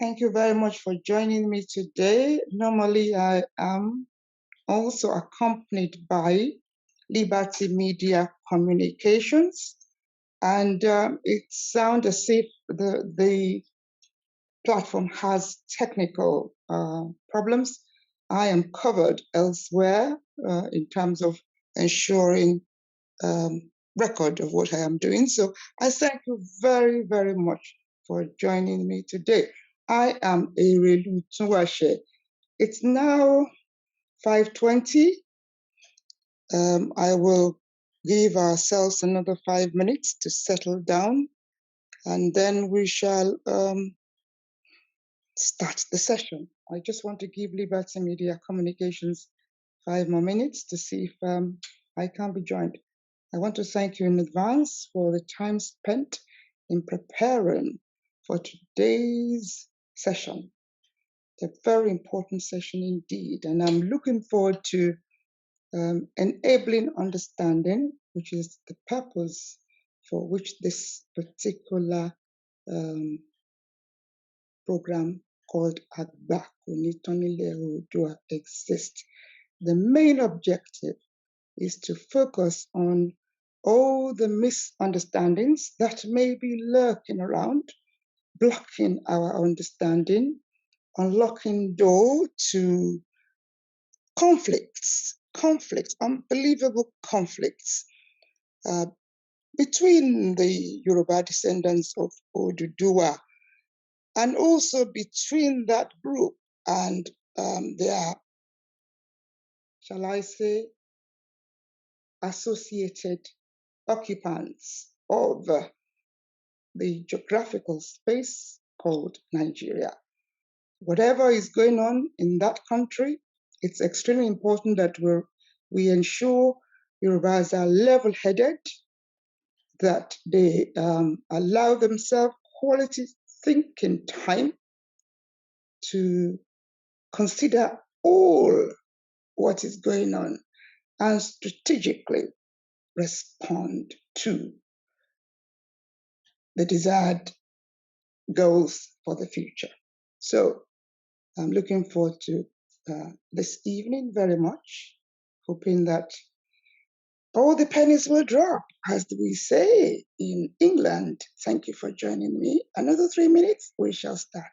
Thank you very much for joining me today. Normally, I am also accompanied by Liberty Media Communications, and it sounds as if the platform has technical problems. I am covered elsewhere in terms of ensuring record of what I am doing. So I thank you very, very much for joining me today. I am Erelu Tunwashe. It's now 5:20. I will give ourselves another 5 minutes to settle down, and then we shall start the session. I just want to give Liberty Media Communications 5 more minutes to see if I can be joined. I want to thank you in advance for the time spent in preparing for today's session. It's a very important session indeed, and I'm looking forward to enabling understanding, which is the purpose for which this particular program called Agba Onitonile Oodua exists. The main objective is to focus on all the misunderstandings that may be lurking around, blocking our understanding, unlocking door to conflicts, unbelievable conflicts between the Yoruba descendants of Oduduwa, and also between that group and their, shall I say, associated occupants of the geographical space called Nigeria. Whatever is going on in that country, it's extremely important that we ensure Yorubas are level-headed, that they allow themselves quality thinking time to consider all what is going on and strategically respond to the desired goals for the future. So I'm looking forward to this evening very much, hoping that all the pennies will drop, as we say in England. Thank you for joining me. Another 3 minutes, we shall start.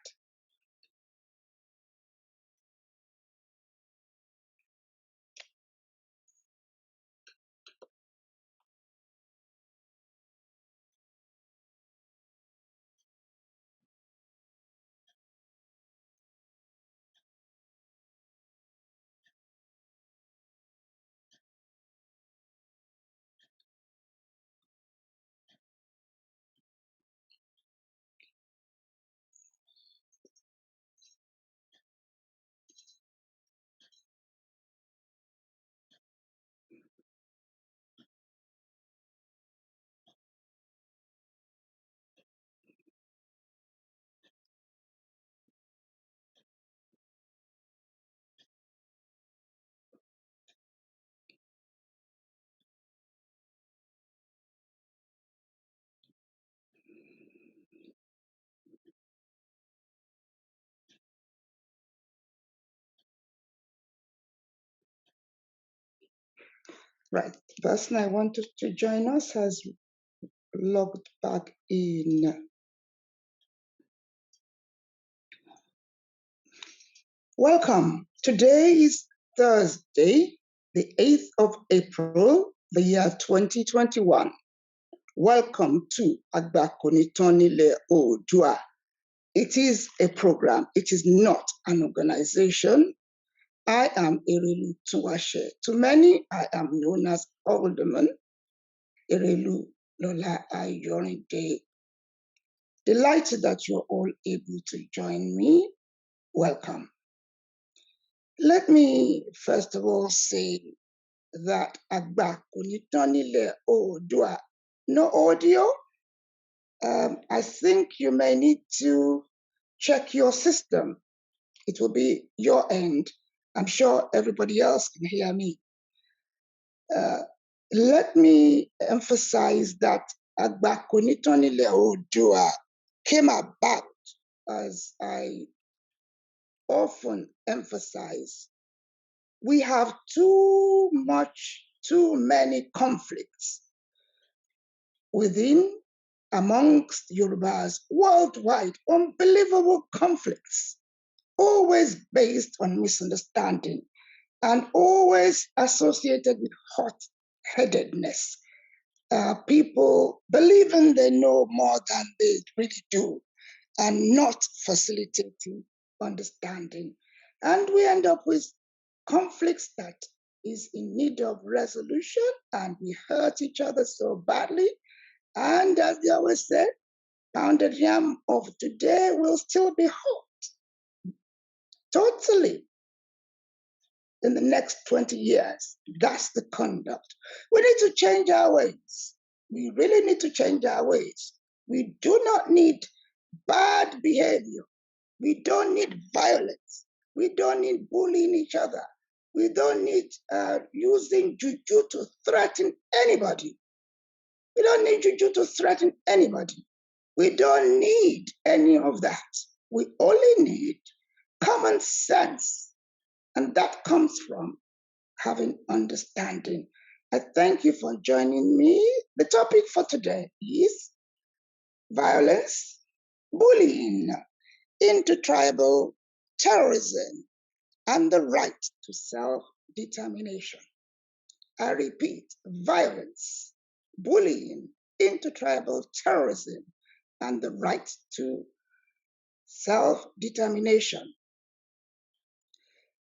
Right, the person I wanted to join us has logged back in. Welcome. Today is Thursday, the 8th of April, the year 2021. Welcome to Agba Onitonile Oodua. It is a program. It is not an organization. I am Erelu Tunwashe. To many, I am known as Alderman Erelu Lola Ayorinde. Delighted that you're all able to join me. Welcome. Let me first of all say that Agba Onitonile Oodua, no audio. I think you may need to check your system. It will be your end. I'm sure everybody else can hear me. Let me emphasize that Agba Onitonile Oodua came about as I often emphasize, we have too many conflicts within, amongst Yorubas worldwide, unbelievable conflicts, always based on misunderstanding and always associated with hot-headedness. People believing they know more than they really do and not facilitating understanding. And we end up with conflicts that is in need of resolution, and we hurt each other so badly. And as they always say, pounded yam of today will still be hot. Totally. In the next 20 years, that's the conduct. We need to change our ways. We really need to change our ways. We do not need bad behavior. We don't need violence. We don't need bullying each other. We don't need using juju to threaten anybody. We don't need juju to threaten anybody. We don't need any of that. We only need common sense. And that comes from having understanding. I thank you for joining me. The topic for today is violence, bullying, intertribal terrorism, and the right to self-determination. I repeat, violence, bullying, intertribal terrorism, and the right to self-determination.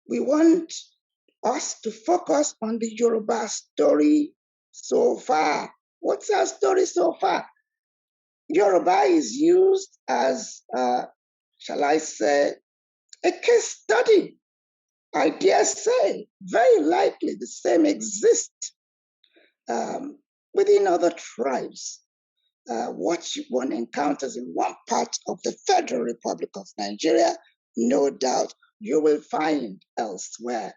We want us to focus on the Yoruba story so far. What's our story so far? Yoruba is used as, shall I say, a case study. I dare say, very likely the same exists within other tribes. What one encounters in one part of the Federal Republic of Nigeria, no doubt you will find elsewhere.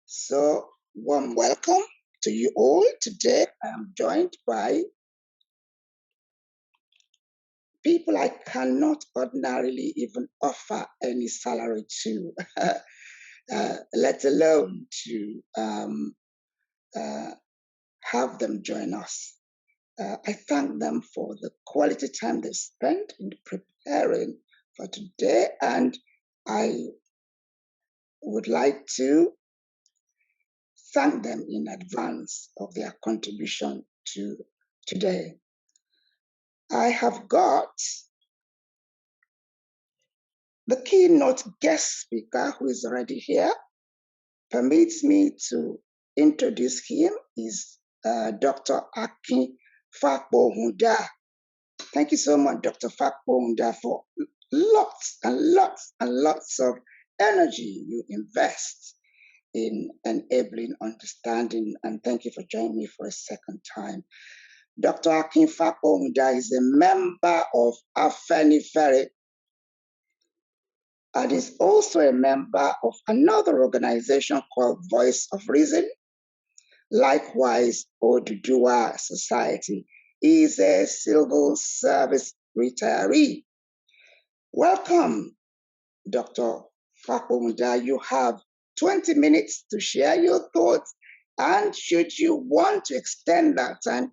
So, warm welcome to you all. Today, I'm joined by people I cannot ordinarily even offer any salary to, let alone to have them join us. I thank them for the quality time they spent in preparing for today, and I would like to thank them in advance of their contribution to today. I have got the keynote guest speaker who is already here. Permits me to introduce him. He's Dr. Akin Fakbohunda. Thank you so much, Dr. Fakbohunda, for lots and lots and lots of energy you invest in enabling understanding. And thank you for joining me for a second time. Dr. Akin Fakbohunda is a member of Afenifere and is also a member of another organization called Voice of Reason. Likewise, Oduduwa Society is a civil service retiree. Welcome, Dr. Fakbohunda. You have 20 minutes to share your thoughts, and should you want to extend that time,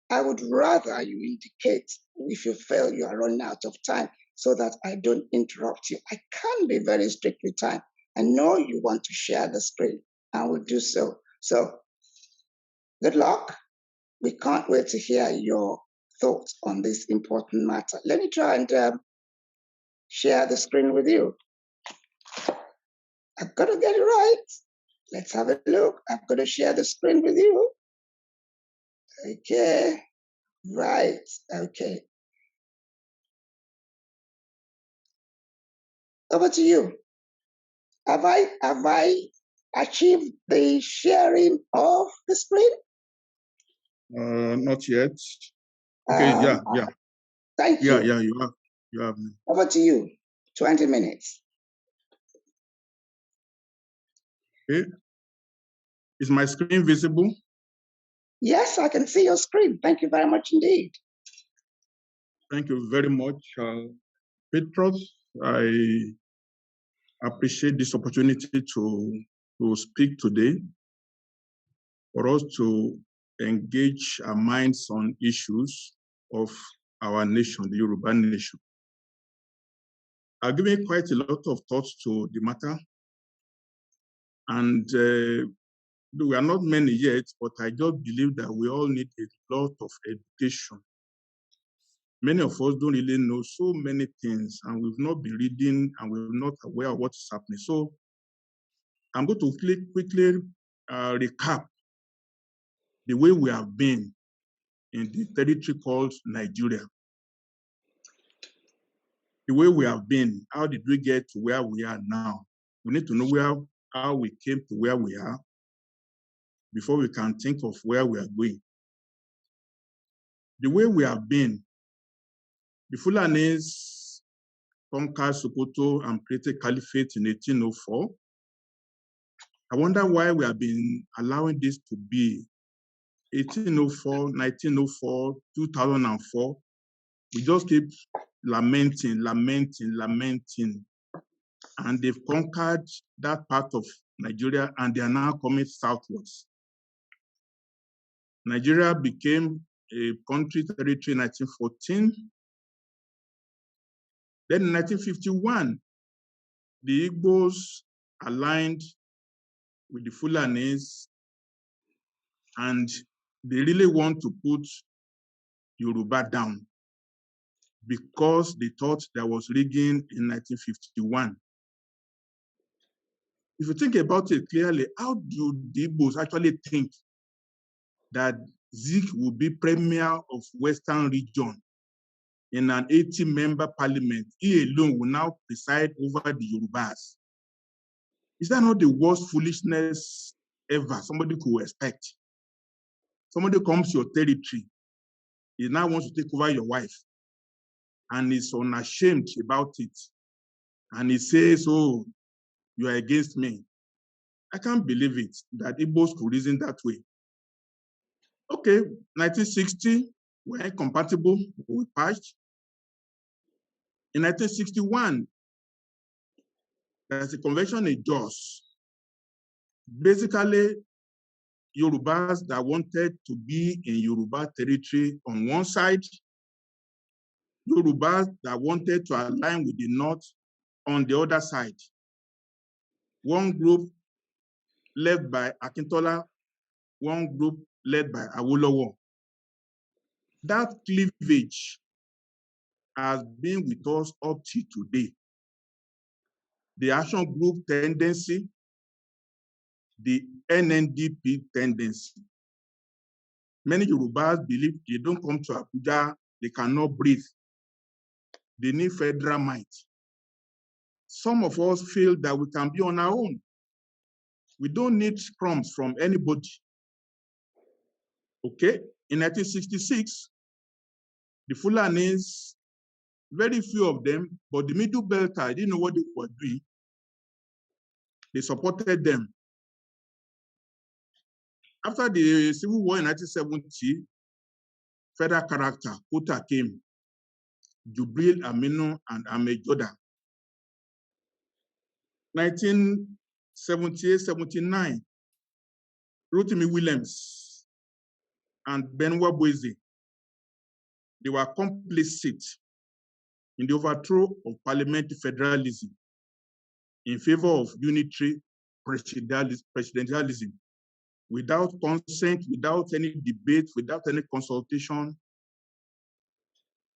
I would rather you indicate if you feel you are running out of time so that I don't interrupt you. I can be very strict with time. I know you want to share the screen. I will do so. So, good luck. We can't wait to hear your thoughts on this important matter. Let me try and share the screen with you. I've got to get it right. Let's have a look. I'm going to share the screen with you. Okay, right, okay. Over to you. Have I achieved the sharing of the screen? Not yet. Okay, yeah. Thank you. Yeah, you have. Over to you. 20 minutes. Okay. Is my screen visible? Yes, I can see your screen. Thank you very much indeed. Thank you very much. Petros, I appreciate this opportunity to speak today for us to engage our minds on issues of our nation, the Yoruba nation. I've given quite a lot of thoughts to the matter, and we are not many yet, but I just believe that we all need a lot of education. Many of us don't really know so many things, and we've not been reading, and we're not aware of what's happening. So I'm going to quickly recap the way we have been in the territory called Nigeria. The way we have been, how did we get to where we are now? We need to know how we came to where we are before we can think of where we are going. The way we have been, the Fulanis conquered Sokoto and created caliphate in 1804. I wonder why we have been allowing this to be 1804, 1904, 2004. We just keep lamenting. And they've conquered that part of Nigeria, and they are now coming southwards. Nigeria became a country territory in 1914. Then in 1951, the Igbos aligned with the Fulanis, and they really want to put Yoruba down because they thought there was rigging in 1951. If you think about it clearly, how do the Igbos actually think that Zik will be premier of Western region in an 80-member parliament? He alone will now preside over the Yorubas. Is that not the worst foolishness ever somebody could expect? Somebody comes to your territory, he now wants to take over your wife, and is unashamed about it. And he says, oh, you are against me. I can't believe it, that Igbos could reason that way. Okay, 1960, we're incompatible, we patched. In 1961, there's a convention in Jos. Basically, Yorubas that wanted to be in Yoruba territory on one side, Yorubas that wanted to align with the North on the other side. One group led by Akintola, one group led by Awolowo. That cleavage has been with us up to today. The action group tendency, the NNDP tendency. Many Yorubas believe they don't come to Abuja, they cannot breathe. They need federal might. Some of us feel that we can be on our own. We don't need crumbs from anybody. Okay, in 1966, the Fulanis, very few of them, but the Middle Belt, I didn't know what they were doing. They supported them. After the Civil War in 1970, federal character, quota came. Jubril Aminu and Ahmed Jordan. 1978-79, Rotimi Williams and Benoit Boise, they were complicit in the overthrow of parliamentary federalism in favor of unitary presidentialism. Without consent, without any debate, without any consultation,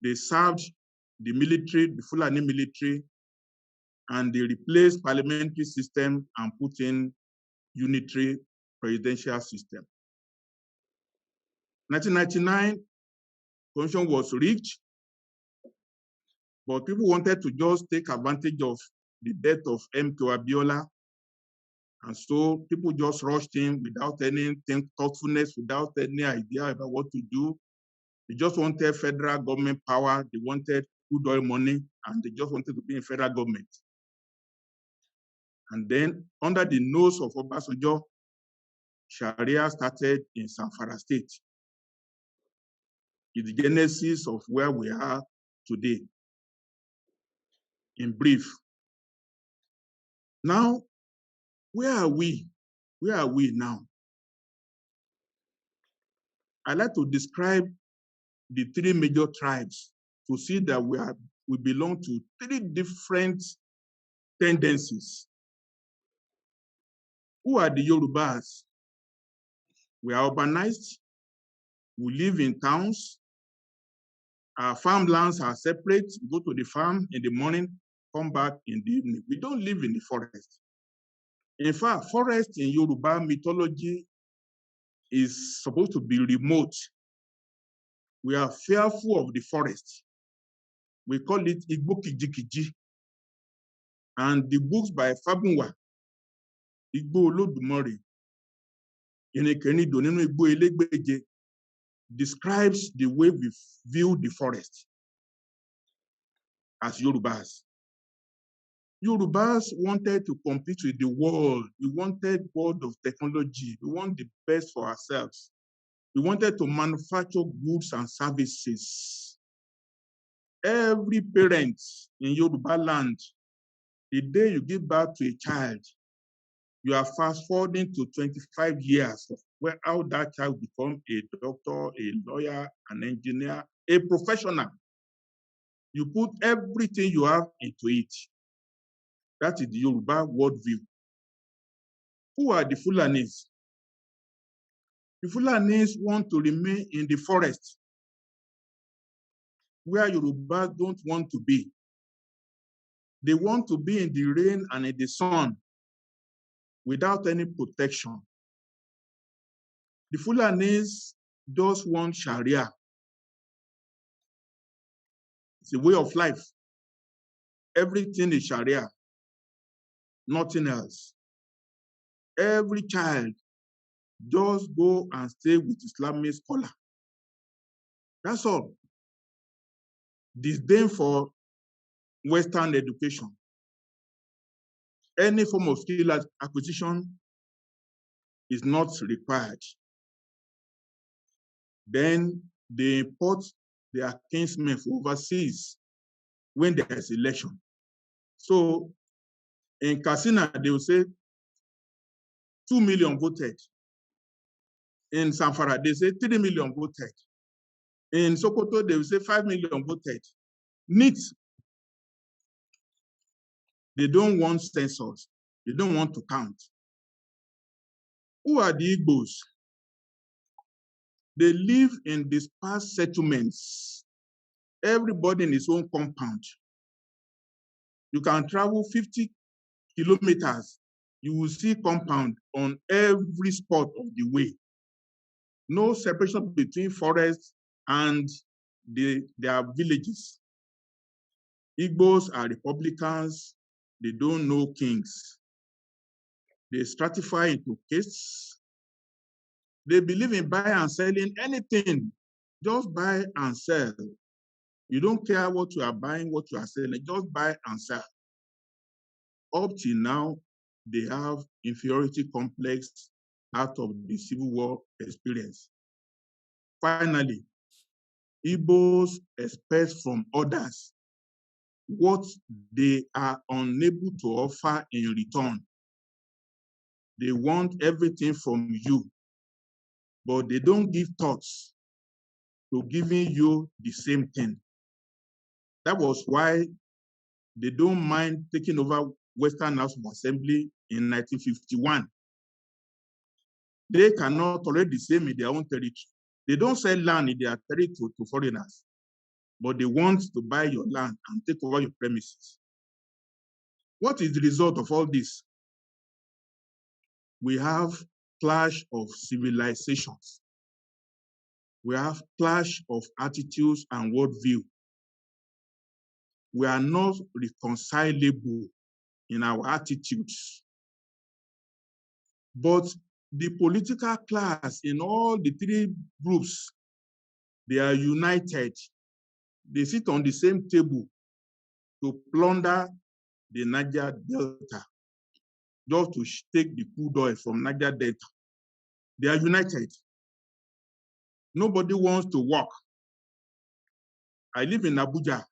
they served the military, the Fulani military, and they replaced parliamentary system and put in unitary presidential system. 1999, constitution was rigged, but people wanted to just take advantage of the death of M.K. Abiola, and so people just rushed in without any thoughtfulness, without any idea about what to do. They just wanted federal government power, they wanted crude oil money, and they just wanted to be in federal government. And then, under the nose of Obasanjo, Sharia started in Zamfara State. It's the genesis of where we are today. in brief. Now, where are we? Where are we now? I like to describe the three major tribes to see that we belong to three different tendencies. Who are the Yorubas? We are urbanized. We live in towns. Our farmlands are separate. We go to the farm in the morning, come back in the evening. We don't live in the forest. In fact, forest in Yoruba mythology is supposed to be remote. We are fearful of the forest. We call it Igbo Kijikiji. And the books by Fabunwa, Igbo Olodumare, Enekenido nínú Igbo Elegbeje, describes the way we view the forest as Yorubas. Yorubas wanted to compete with the world. We wanted world of technology. We want the best for ourselves. We wanted to manufacture goods and services. Every parent in Yoruba land, the day you give birth to a child, you are fast forwarding to 25 years of how that child becomes a doctor, a lawyer, an engineer, a professional. You put everything you have into it. That is the Yoruba worldview. Who are the Fulanis? The Fulanis want to remain in the forest where Yoruba don't want to be. They want to be in the rain and in the sun without any protection. The Fulanis just want Sharia. It's a way of life. Everything is Sharia, nothing else. Every child just go and stay with Islamic scholar. That's all. Disdain for Western education. Any form of skill acquisition is not required. Then they import their kinsmen from overseas when there is election. So in Katsina, they will say 2 million voted. In Zamfara, they say 3 million voted. In Sokoto, they will say 5 million voted. Neat. They don't want census. They don't want to count. Who are the Igbos? They live in dispersed settlements. Everybody in his own compound. You can travel 50 kilometers. You will see compound on every spot of the way. No separation between forests and their villages. Igbos are Republicans. They don't know kings. They stratify into castes. They believe in buying and selling anything. Just buy and sell. You don't care what you are buying, what you are selling. Just buy and sell. Up till now, they have inferiority complex out of the Civil War experience. Finally, Igbos expect from others what they are unable to offer in return. They want everything from you, but they don't give thoughts to giving you the same thing. That was why they don't mind taking over Western House of Assembly in 1951. They cannot tolerate the same in their own territory. They don't sell land in their territory to foreigners, but they want to buy your land and take over your premises. What is the result of all this? We have clash of civilizations. We have clash of attitudes and worldview. We are not reconcilable in our attitudes. But the political class in all the three groups, they are united. They sit on the same table to plunder the Niger Delta, just to take the crude oil from Niger Delta. They are united. Nobody wants to work. I live in Abuja.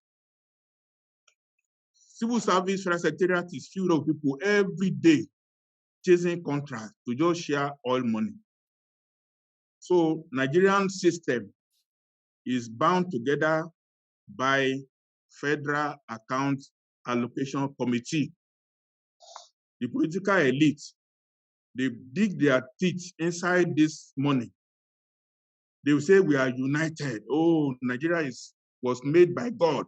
Civil service federal secretariat is filled of people every day chasing contracts to just share oil money. So Nigerian system is bound together by Federal Account Allocation Committee. The political elite, they dig their teeth inside this money. They will say we are united. Oh, Nigeria was made by God.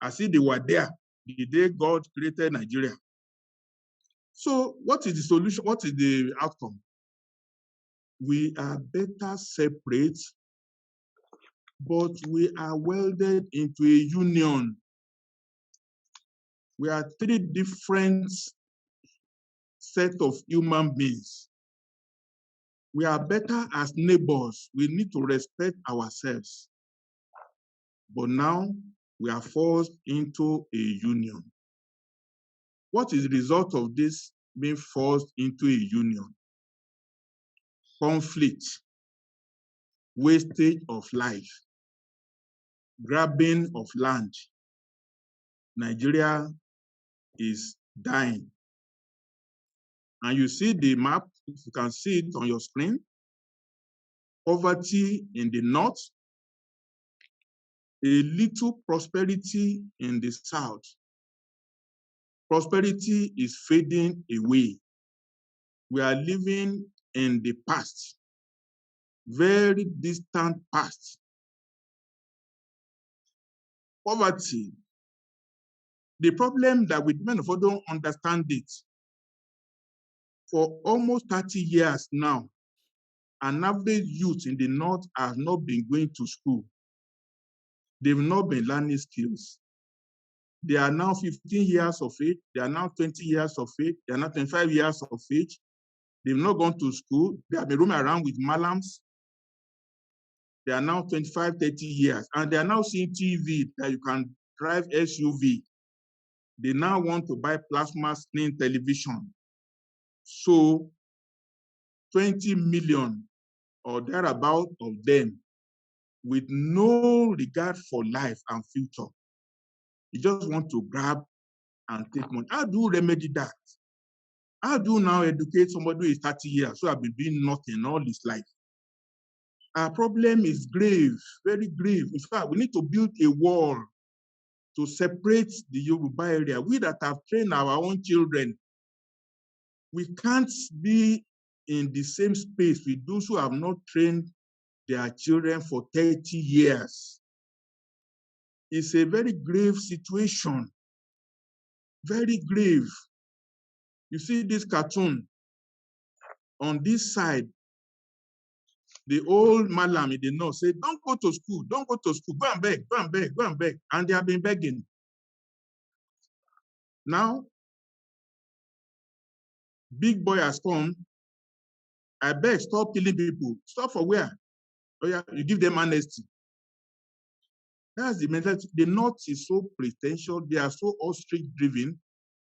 As if they were there the day God created Nigeria. So what is the solution? What is the outcome? We are better separate, but we are welded into a union. We are three different sets of human beings. We are better as neighbors. We need to respect ourselves. But now we are forced into a union. What is the result of this being forced into a union? Conflict, wastage of life, grabbing of land. Nigeria is dying. And you see the map, if you can see it on your screen, poverty in the north, a little prosperity in the south. Prosperity is fading away. We are living in the past, very distant past. Poverty, the problem that we many of us don't understand it. For almost 30 years now, an average youth in the north has not been going to school. They've not been learning skills. They are now 15 years of age. They are now 20 years of age. They are now 25 years of age. They've not gone to school. They have been roaming around with malams. They are now 25, 30 years. And they are now seeing TV that you can drive SUV. They now want to buy plasma screen television. So 20 million or thereabout of them with no regard for life and future. You just want to grab and take money. How do you remedy that? How do you now educate somebody who is 30 years who has been doing nothing all his life? Our problem is grave, very grave. In fact, we need to build a wall to separate the Yoruba area. We that have trained our own children, we can't be in the same space with those who have not trained their children for 30 years. It's a very grave situation, very grave. You see this cartoon on this side, the old malam in the north said, don't go to school, don't go to school, go and beg, go and beg, go and beg. And they have been begging. Now, big boy has come. I beg, stop killing people. Stop for where? Oh yeah, you give them amnesty. That's the mentality. The north is so pretentious. They are so ostrich-driven.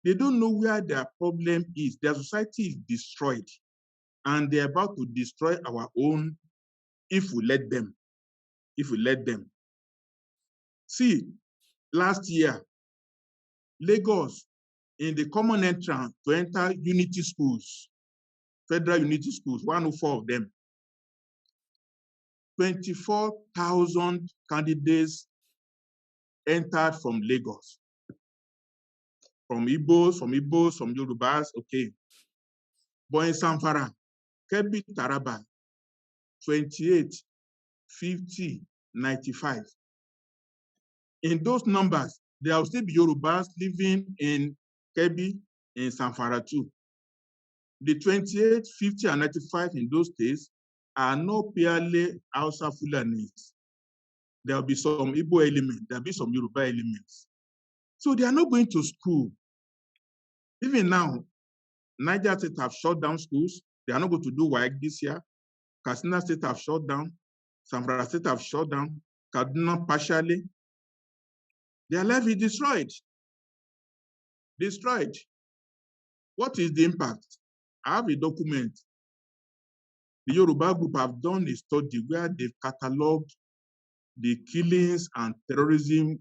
They don't know where their problem is. Their society is destroyed. And they're about to destroy our own if we let them. If we let them. See, last year, Lagos, in the common entrance to enter unity schools, federal unity schools, 104 of them, 24,000 candidates entered from Lagos. From Igbos, from Yorubas, okay. But in Zamfara, Kebbi, Taraba, 28, 50, 95. In those numbers, there will still be Yorubas living in Kebbi, in Zamfara too. The 28, 50, and 95 in those states are not purely Hausa Fulanis. There will be some Igbo elements, there will be some Yoruba elements. So they are not going to school. Even now, Niger State have shut down schools. They are not going to do WAEC this year. Katsina State have shut down. Zamfara State have shut down. Kaduna partially. Their life is destroyed. Destroyed. What is the impact? I have a document. The Yoruba group have done a study where they've cataloged the killings and terrorism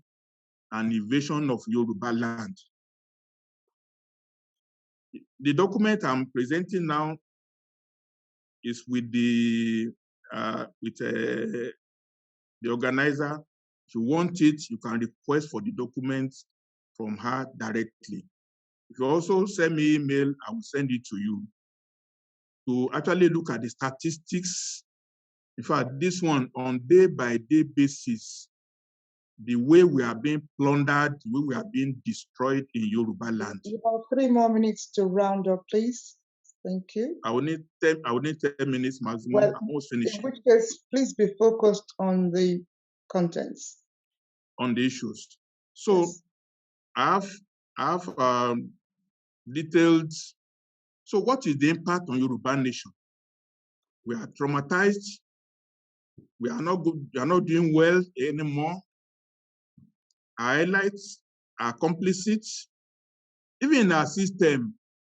and invasion of Yoruba land. The document I'm presenting now is with the organizer. If you want it, you can request for the documents from her directly. If you also send me email, I will send it to you to actually look at the statistics. In fact, this one on day-by-day basis, the way we are being plundered, the way we are being destroyed in Yoruba land. You have 3 more minutes to round up, please. Thank you. I will need 10 minutes maximum. Well, I'm almost finished. In which case, please be focused on the contents. On the issues. So Yes. I have detailed. So what is the impact on Yoruba nation? We are traumatized. We are not good. We are not doing well anymore. Our allies are complicit. Even in our system,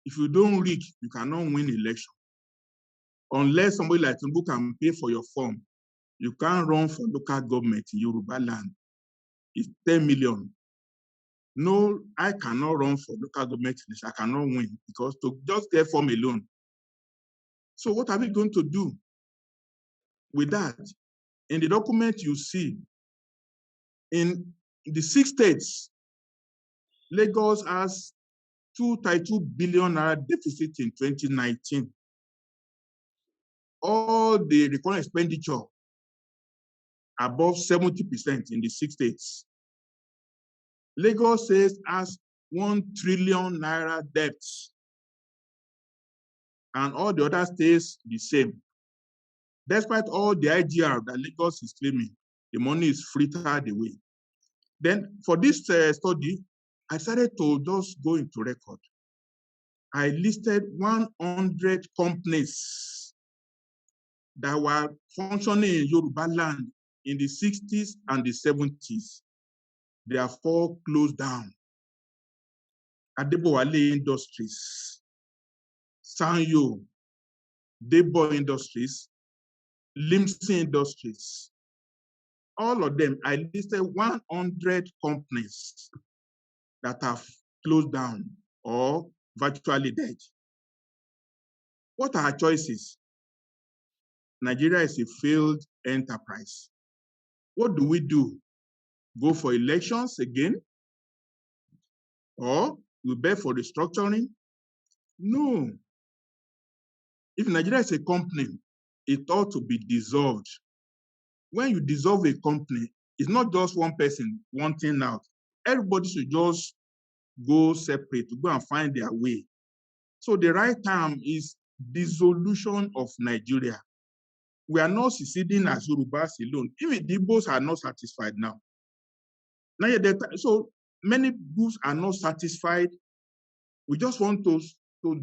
if you don't rig, you cannot win election. Unless somebody like Tinubu can pay for your form, you can't run for local government in Yoruba land. It's 10 million. No, I cannot run for local government. I cannot win because to just get form alone. So what are we going to do with that? In the document you see, in the 6 states, Lagos has 232 billion naira deficit in 2019. All the recurrent expenditure above 70% in the 6 states. Lagos says has 1 trillion naira debt, and all the other states the same. Despite all the IGR that Lagos is claiming, the money is frittered away. Then for this study, I decided to just go into record. I listed 100 companies that were functioning in Yoruba land in the 60s and the 70s. They are 4 closed down. Adebowale Industries, Sanyo, Debo Industries, Limson Industries. All of them, I listed 100 companies that have closed down or virtually dead. What are our choices? Nigeria is a failed enterprise. What do we do? Go for elections again? Or we beg for restructuring? No. If Nigeria is a company, it ought to be dissolved. When you dissolve a company, it's not just one person wanting out. Everybody should just go separate, to go and find their way. So the right term is dissolution of Nigeria. We are not seceding as Yorubas alone. Even the Igbos are not satisfied now. So many groups are not satisfied. We just want to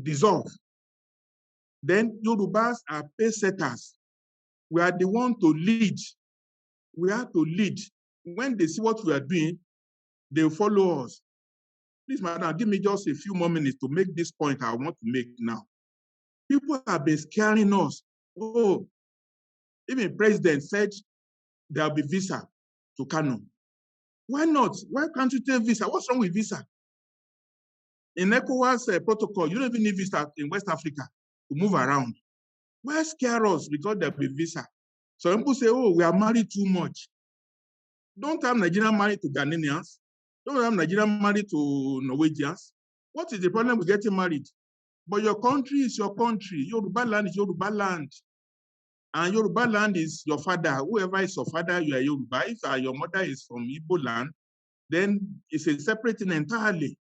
dissolve. Then Yorubas are pace setters. We are the one to lead. We have to lead. When they see what we are doing, they follow us. Please, madam, give me just a few more minutes to make this point I want to make now. People have been scaring us. Oh, even president said there'll be visa to Kano. Why not? Why can't you take visa? What's wrong with visa? In ECOWAS protocol, you don't even need visa in West Africa to move around. Why scare us because there'll be visa? So people say, oh, we are married too much. Don't have Nigerian married to Ghanaians. Don't have Nigerian married to Norwegians. What is the problem with getting married? But your country is your country. Yoruba land is Yoruba land. And Yoruba land is your father. Whoever is your father, you are Yoruba. If your mother is from Igbo land, then it's a separate thing entirely.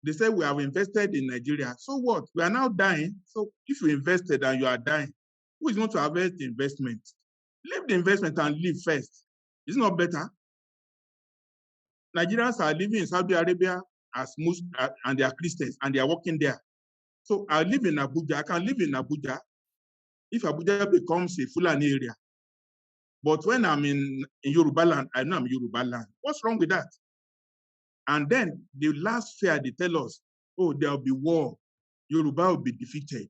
They say we have invested in Nigeria. So what? We are now dying. So if you invested and you are dying, who is going to harvest the investment? Leave the investment and live first. It's not better. Nigerians are living in Saudi Arabia as Muslims, and they are Christians, and they are working there. So I live in Abuja. I can live in Abuja if Abuja becomes a Fulani area. But when I'm in Yoruba land, I know I'm Yoruba land. What's wrong with that? And then the last fear, they tell us, oh, there will be war. Yoruba will be defeated.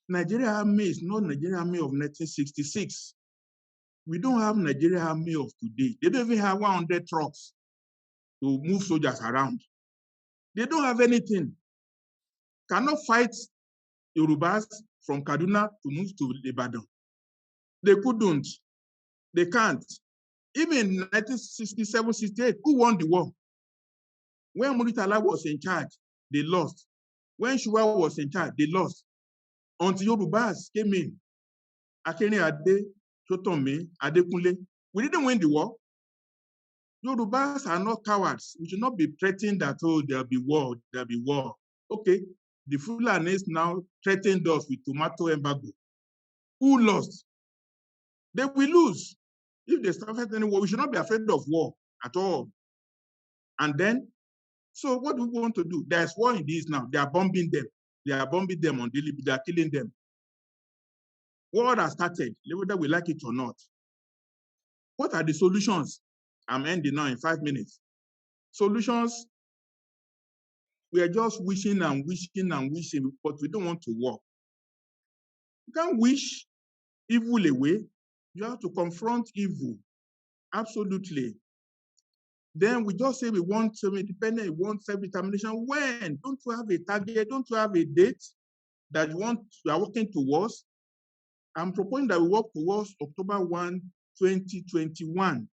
Nigerian army is not Nigerian army of 1966. We don't have Nigerian army of today. They don't even have 100 trucks to move soldiers around. They don't have anything. Cannot fight Yorubas from Kaduna to move to Ibadan. They couldn't. They can't. Even in 1967, 68, who won the war? When Muritala was in charge, they lost. When Shuwa was in charge, they lost. Until Yorubas came in, Akeni Ade, Shotomi, Adekunle, we didn't win the war. Yorubas are not cowards. We should not be threatened that, oh, there'll be war, there'll be war. Okay, the Fulanis now threatened us with tomato embargo. Who lost? They will lose. If they started any war, we should not be afraid of war at all. And then, so what do we want to do? There's war in this now. They are bombing them. They are bombing them on daily. They are killing them. War has started, whether we like it or not. What are the solutions? I'm ending now in 5 minutes. Solutions, we are just wishing and wishing and wishing, but we don't want to work. You can't wish evil away. You have to confront evil. Absolutely. Then we just say we want independence, we want self-determination. When? Don't you have a target? Don't you have a date that you are working towards? I'm proposing that we work towards October 1, 2021.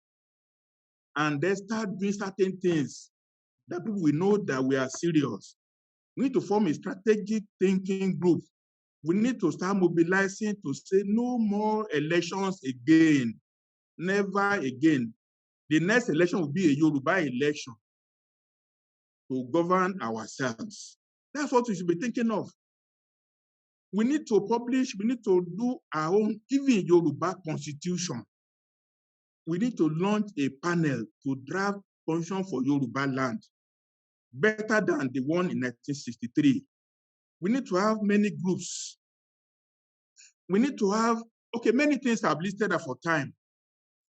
And then start doing certain things that people will know that we are serious. We need to form a strategic thinking group. We need to start mobilizing to say no more elections again. Never again. The next election will be a Yoruba election to govern ourselves. That's what we should be thinking of. We need to publish, we need to do our own, even Yoruba constitution. We need to launch a panel to draft constitution for Yoruba land, better than the one in 1963. We need to have many groups. We need to have, okay, many things I've listed for time.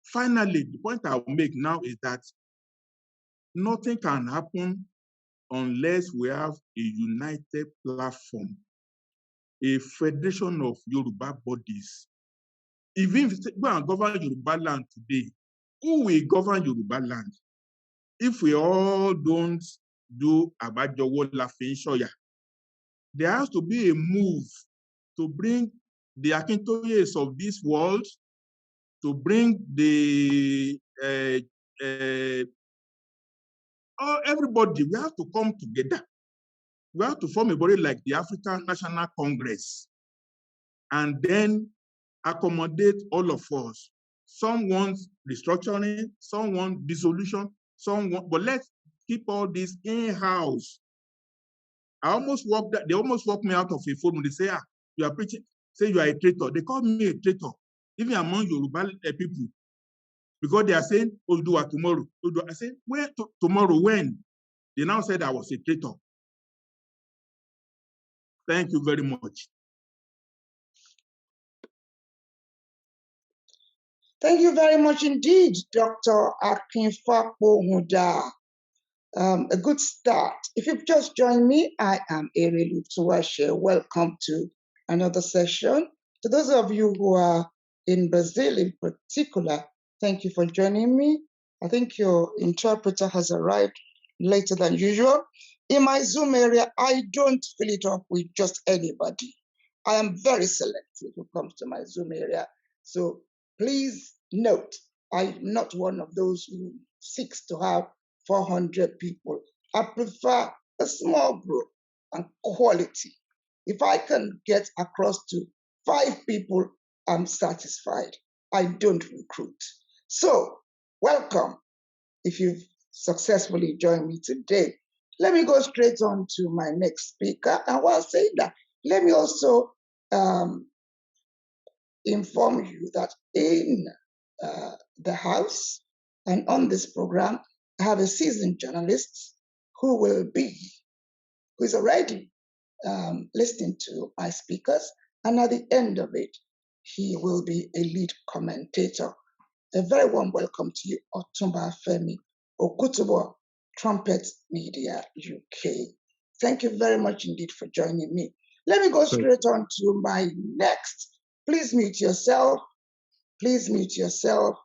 Finally, the point I will make now is that nothing can happen unless we have a united platform, a federation of Yoruba bodies. Even if we go and govern Yoruba land today, who will govern Yoruba land? If we all don't do Abajowo Lafinshoya, there has to be a move to bring the Akintoyes of this world, to bring the everybody. We have to come together. We have to form a body like the African National Congress and then accommodate all of us. Some want restructuring, some want dissolution, some want, but let's keep all this in-house. They almost walked me out of a forum. They say, you are preaching, say you are a traitor. They call me a traitor, even among Yoruba people, because they are saying, Odua tomorrow. I say, where tomorrow, when? They now said I was a traitor. Thank you very much. Thank you very much indeed, Dr. Akinfakpo Muda. A good start. If you've just joined me, I am Ariel Utuwashe. Welcome to another session. To those of you who are in Brazil in particular, thank you for joining me. I think your interpreter has arrived later than usual. In my Zoom area, I don't fill it up with just anybody. I am very selective when it comes to my Zoom area. So please note, I'm not one of those who seeks to have 400 people. I prefer a small group and quality. If I can get across to 5 people, I'm satisfied. I don't recruit. So, welcome. If you've successfully joined me today, let me go straight on to my next speaker. And while saying that, let me also inform you that in the House and on this program, I have a seasoned journalist who is already listening to my speakers, and at the end of it, he will be a lead commentator. A very warm welcome to you, Otumba Femi Okutubo, Trumpet Media UK. Thank you very much indeed for joining me. Let me go straight on to my next. Please mute yourself. Please mute yourself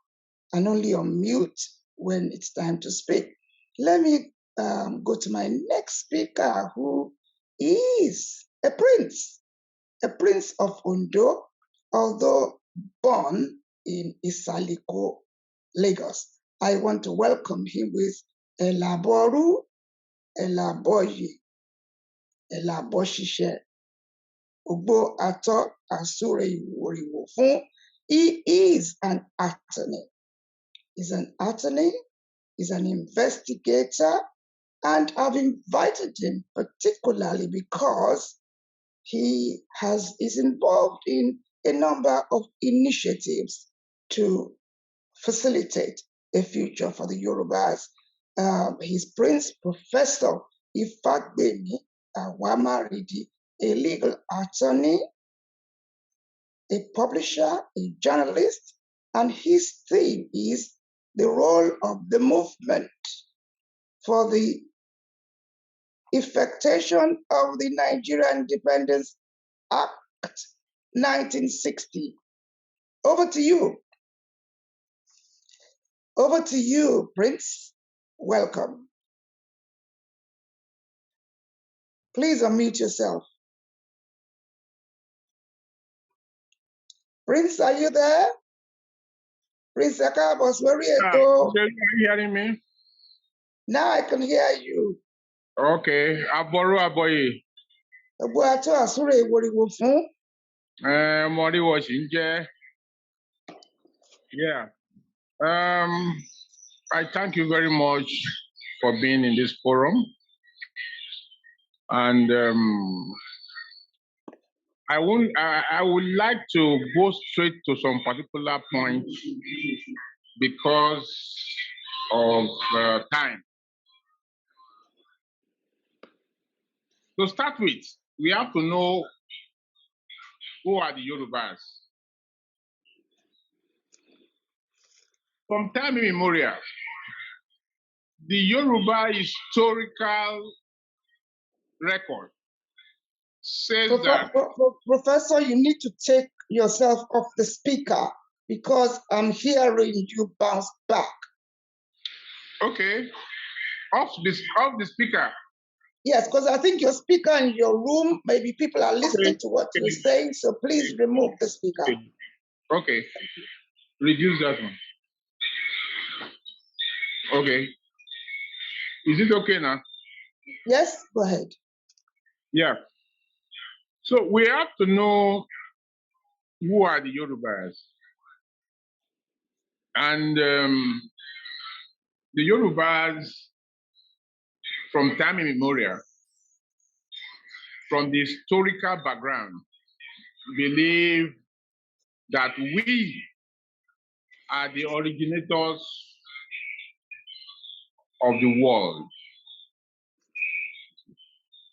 and only unmute when it's time to speak. Let me go to my next speaker, who is a prince of Ondo, although born in Isaliko, Lagos. I want to welcome him with Elaboru, Elaboyi, Elaboshishe, Ogbo Ato, Asure Iworiwo Fun. He is an attorney. He's an attorney, he's an investigator, and I've invited him particularly because he is involved in a number of initiatives to facilitate a future for the Yorubas. He's Prince Professor Ifagbemi Awamaridi, a legal attorney, a publisher, a journalist, and his theme is the role of the movement for the effectuation of the Nigerian Independence Act 1960. Over to you. Over to you, Prince. Welcome. Please unmute yourself. Prince, are you there? Prince Akabos, where are you? Are you hearing me? Now I can hear you. Okay. Aboru Aboye. Abuato Asure Iworiwo Fun. Mori Washinje. Yeah. I thank you very much for being in this forum. And I would like to go straight to some particular points because of time. To start with, we have to know who are the Yorubas. From time immemorial, the Yoruba historical record says that... Professor, you need to take yourself off the speaker because I'm hearing you bounce back. Okay. Off the speaker. Yes, because I think your speaker in your room, maybe people are listening to what you're saying, so please remove the speaker. Okay. Reduce that one. Okay. Is it okay now? Yes, go ahead. Yeah. So we have to know who are the Yorubas. And the Yorubas, from time immemorial, from the historical background, believe that we are the originators of the world.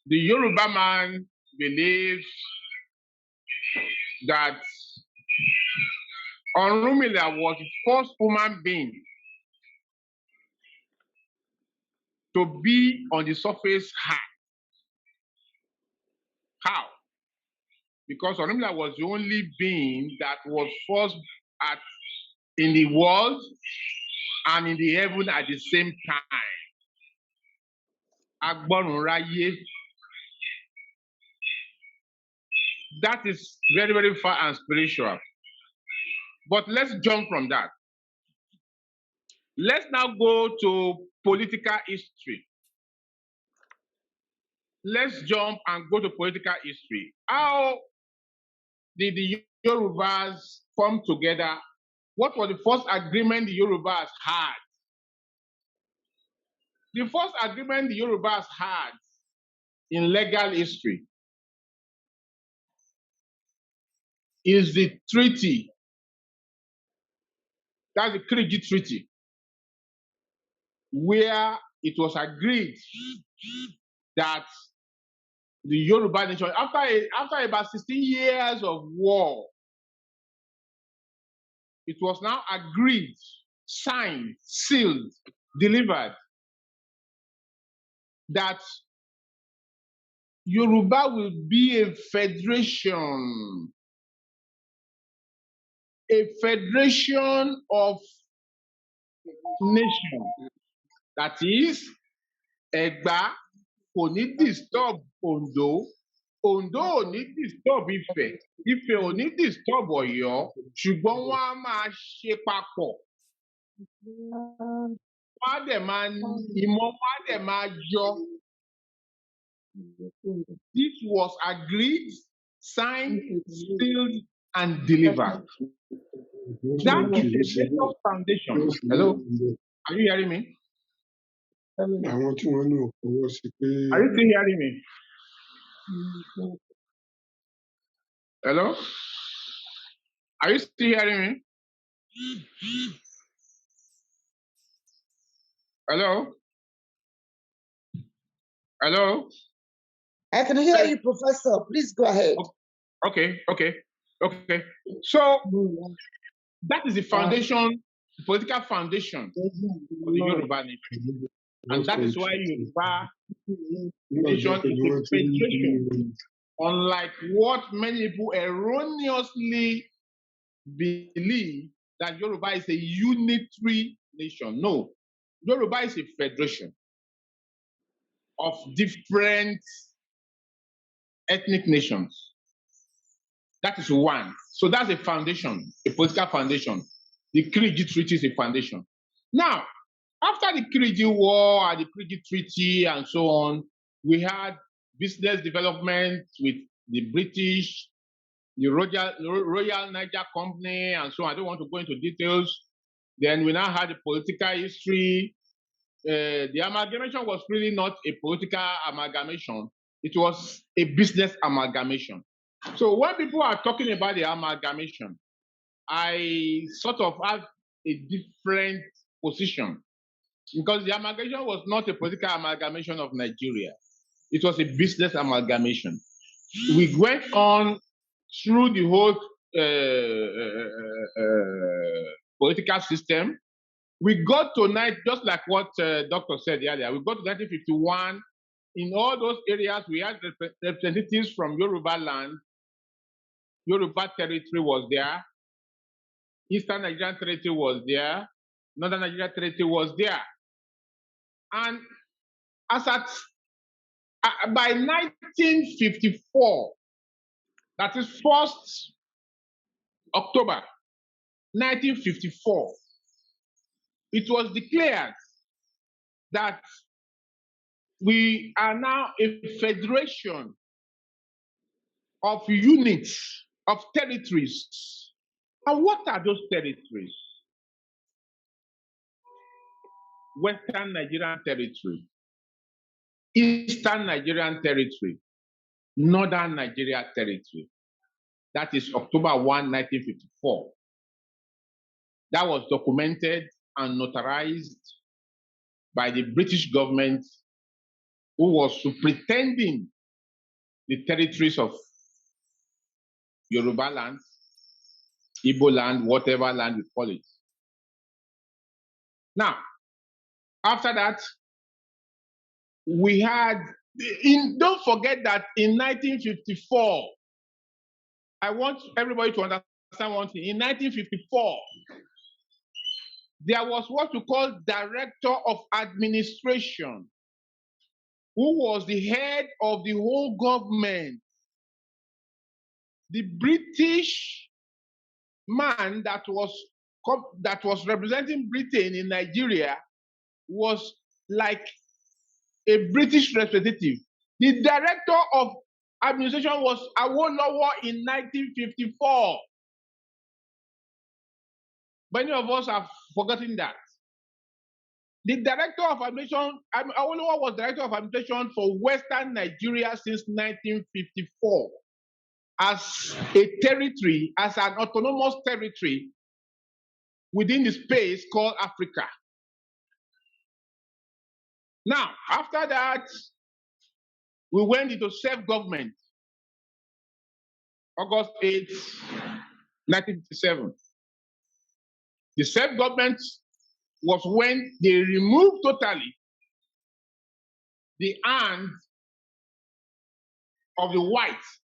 The Yoruba man believes that Orunmila was the first human being to be on the surface earth. How? Because Orunmila was the only being that was first in the world and in the heaven at the same time. Agborunraye. That is very, very far and spiritual. But let's jump from that. Let's now go to political history. Let's jump and go to political history. How did the Yorubas come together? What was the first agreement the Yorubas had? The first agreement the Yorubas had in legal history is the treaty. That's the Kirigi Treaty, where it was agreed that the Yoruba nation, after about 16 years of war, it was now agreed, signed, sealed, delivered, that Yoruba will be a federation a federation of nations. That is, Egba kò ní disturb Ondo, Ondo ò ní disturb Ifẹ̀, Ifẹ̀ ò ní disturb Ọ̀yọ́, ṣùgbọ́n wọ́n á máa ṣe papọ̀. Wọ́n á dẹ̀ máa ìmọ̀ wọ́n á dẹ̀ máa yọ. This was agreed, signed, sealed, and delivered. That is a major foundation. Hello? Are you hearing me? Are you still hearing me? Hello? Are you still hearing me? Hello? Hello? I can hear you, Professor. Please go ahead. Okay. So that is the foundation, political foundation of the Yoruba nation. And that is why Yoruba nation is a federation. Unlike what many people erroneously believe, that Yoruba is a unitary nation. No, Yoruba is a federation of different ethnic nations. That is one. So that's a foundation, a political foundation. The Kiriji Treaty is a foundation. Now, after the Kiriji War and the Kiriji Treaty and so on, we had business development with the British, the Royal Niger Company, and so on. I don't want to go into details. Then we now had the political history. The amalgamation was really not a political amalgamation. It was a business amalgamation. So when people are talking about the amalgamation, I sort of have a different position, because the amalgamation was not a political amalgamation of Nigeria. It was a business amalgamation. We went on through the whole political system. We got to just like what Doctor said earlier, we got to 1951. In all those areas, we had representatives from Yoruba land. Yoruba territory was there. Eastern Nigerian territory was there. Northern Nigerian territory was there. And as at by 1954, that is 1st October 1954, it was declared that we are now a federation of units, of territories. And what are those territories? Western Nigerian territory, Eastern Nigerian territory, Northern Nigeria territory. That is October 1, 1954. That was documented and notarized by the British government, who was superintending the territories of Yoruba land, Igbo land, whatever land we call it. Now, after that, we had, don't forget that in 1954, I want everybody to understand one thing. In 1954, there was what we call Director of Administration, who was the head of the whole government. The British man that was representing Britain in Nigeria was like a British representative. The Director of Administration was Awolowo in 1954. Many of us have forgotten that. The Director of Administration, Awolowo was Director of Administration for Western Nigeria since 1954 as a territory, as an autonomous territory within the space called Africa. Now, after that, we went into self-government, August 8, 1957. The self-government was when they removed totally the hand of the whites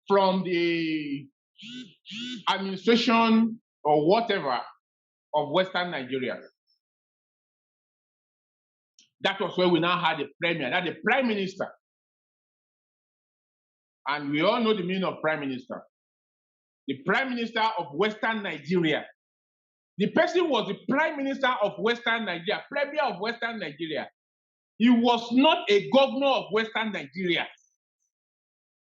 from the administration or whatever of Western Nigeria. That was where we now had the premier, that the prime minister. And we all know the meaning of prime minister. The prime minister of Western Nigeria. The person was the prime minister of Western Nigeria, premier of Western Nigeria. He was not a governor of Western Nigeria.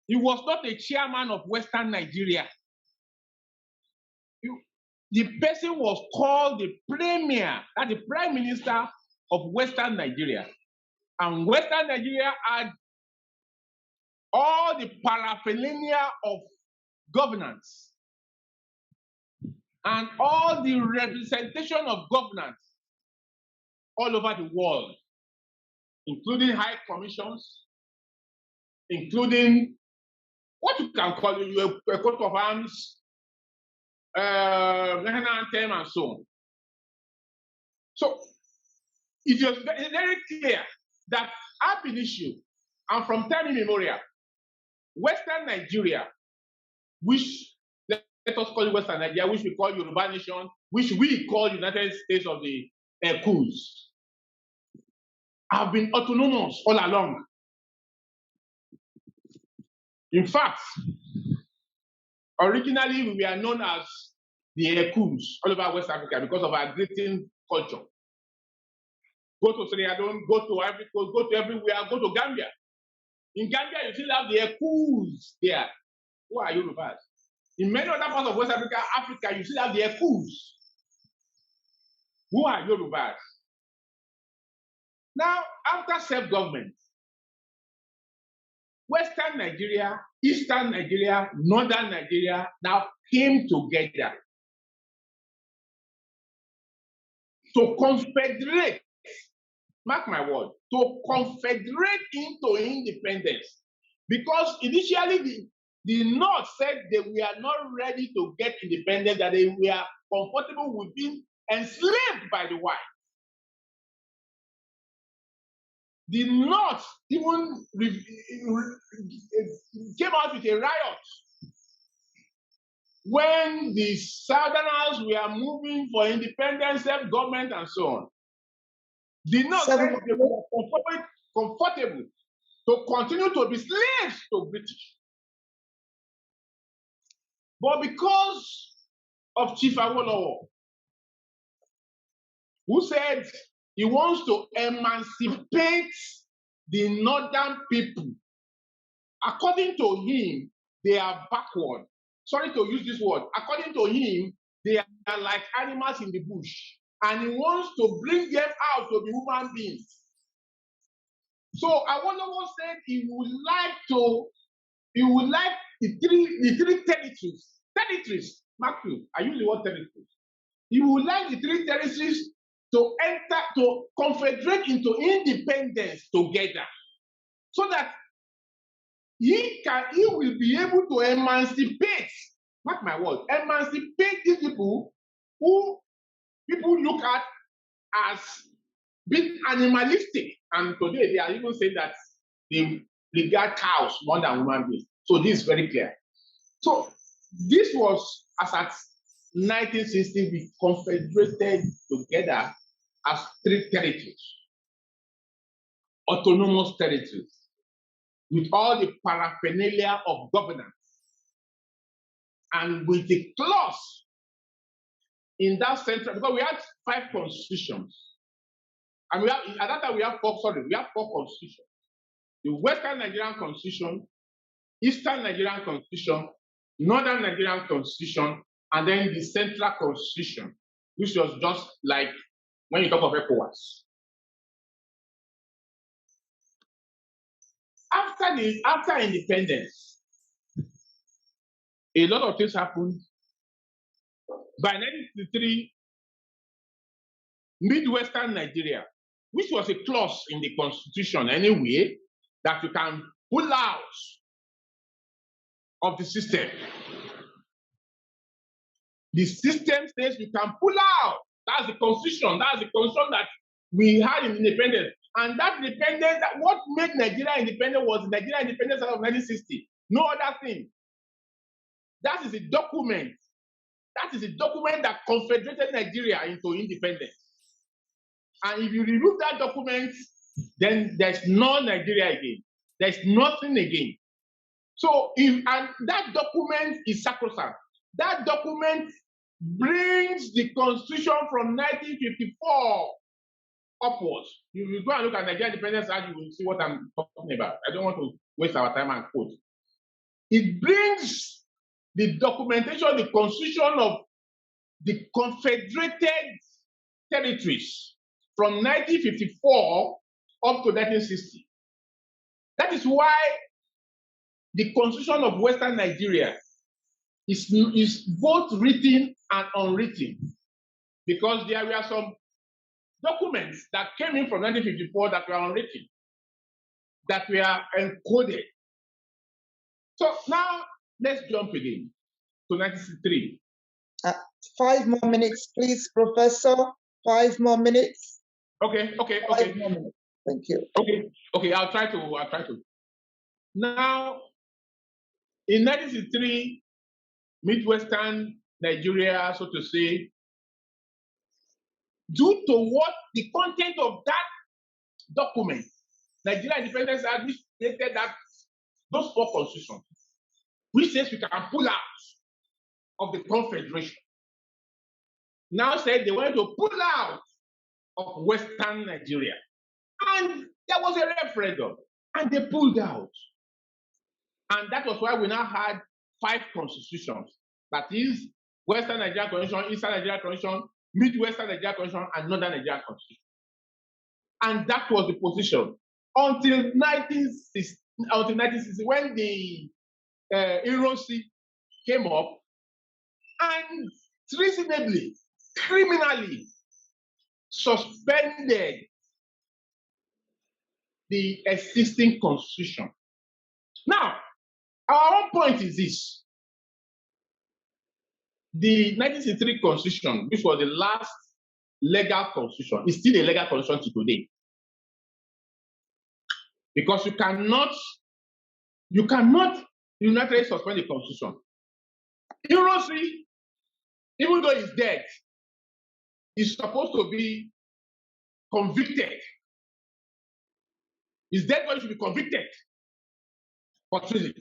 He was not a chairman of Western Nigeria. The person was called the premier, the prime minister of Western Nigeria. And Western Nigeria had all the paraphernalia of governance and all the representation of governance all over the world, including high commissions, including what you can call a coat of arms, national anthem, and so on. So it was very clear that ab initio, and from time immemorial, Western Nigeria, which let us call it Western Nigeria, which we call Yoruba nation, which we call United States of the Ekus, have been autonomous all along. In fact, originally we were known as the Ekus all over West Africa because of our greeting culture. Go to Sierra Leone, go to Ivory Coast, go to everywhere, go to Gambia. In Gambia, you still have the Ekus there. Who are Yorubas? In many other parts of West Africa, you still have the Ekus. Who are Yorubas? Now, after self-government, Western Nigeria, Eastern Nigeria, Northern Nigeria now came together to confederate, mark my word, to confederate into independence. Because initially the North said they were not ready to get independence, that they were comfortable with being enslaved by the whites. The North even came out with a riot when the Southerners were moving for independence, self-government, and so on. The North said they were comfortable to continue to be slaves to British. But because of Chief Awolowo, who said he wants to emancipate the northern people, according to him, they are backward. Sorry to use this word. According to him, they are like animals in the bush. And he wants to bring them out to be human beings. So Awolowo said he would like the three territories, mark you, I use the word territories. He would like the three territories to confederate into independence together, so that he will be able to emancipate, mark my word, emancipate these people who people look at as being animalistic. And today they are even saying that they regard cows more than human beings. So this is very clear. So this was as at 1960, we confederated together as three territories, autonomous territories, with all the paraphernalia of governance, and with the clause in that central, because we had 5 constitutions, and we have at that time we have 4 constitutions: the Western Nigerian Constitution, Eastern Nigerian Constitution, Northern Nigerian Constitution, and then the Central Constitution, which was just like when you talk of ECOWAS. After independence, a lot of things happened. By 1963, Midwestern Nigeria, which was a clause in the Constitution anyway, that you can pull out of the system. The system says you can pull out. That's the Constitution. That's the Constitution that we had in independence. And that independence, what made Nigeria independent was Nigeria independence of 1960. No other thing. That is a document. That is a document that confederated Nigeria into independence. And if you remove that document, then there's no Nigeria again. There's nothing again. So and that document is sacrosanct. That document brings the constitution from 1954 upwards. You go and look at Nigeria Independence Act, you will see what I'm talking about. I don't want to waste our time and quote. It brings the documentation, the constitution of the Confederated Territories from 1954 up to 1960. That is why the constitution of Western Nigeria is both written and unwritten, because there were some documents that came in from 1954 that were unwritten, that were encoded. So now let's jump again to 1963. 5 more minutes, please, Professor. 5 more minutes. Okay. 5 more minutes. Thank you. Okay. I'll try to. Now, in 1963, Midwestern Nigeria, so to say, due to what the content of that document, Nigeria Independence Act, which stated that those 4 constitutions, which says we can pull out of the Confederation, now said they wanted to pull out of Western Nigeria. And there was a referendum, and they pulled out. And that was why we now had 5 constitutions. That is Western Nigeria Constitution, Eastern Nigeria Constitution, Midwestern Nigeria Constitution, and Northern Nigeria Constitution. And that was the position until 1960, when the Erosi came up and treasonably, criminally suspended the existing constitution. Now, our own point is this. The 1963 constitution, which was the last legal constitution, is still a legal constitution to today. Because you cannot unilaterally suspend the constitution. Erosi, even though he's dead, is supposed to be convicted. His dead body should be convicted for treason.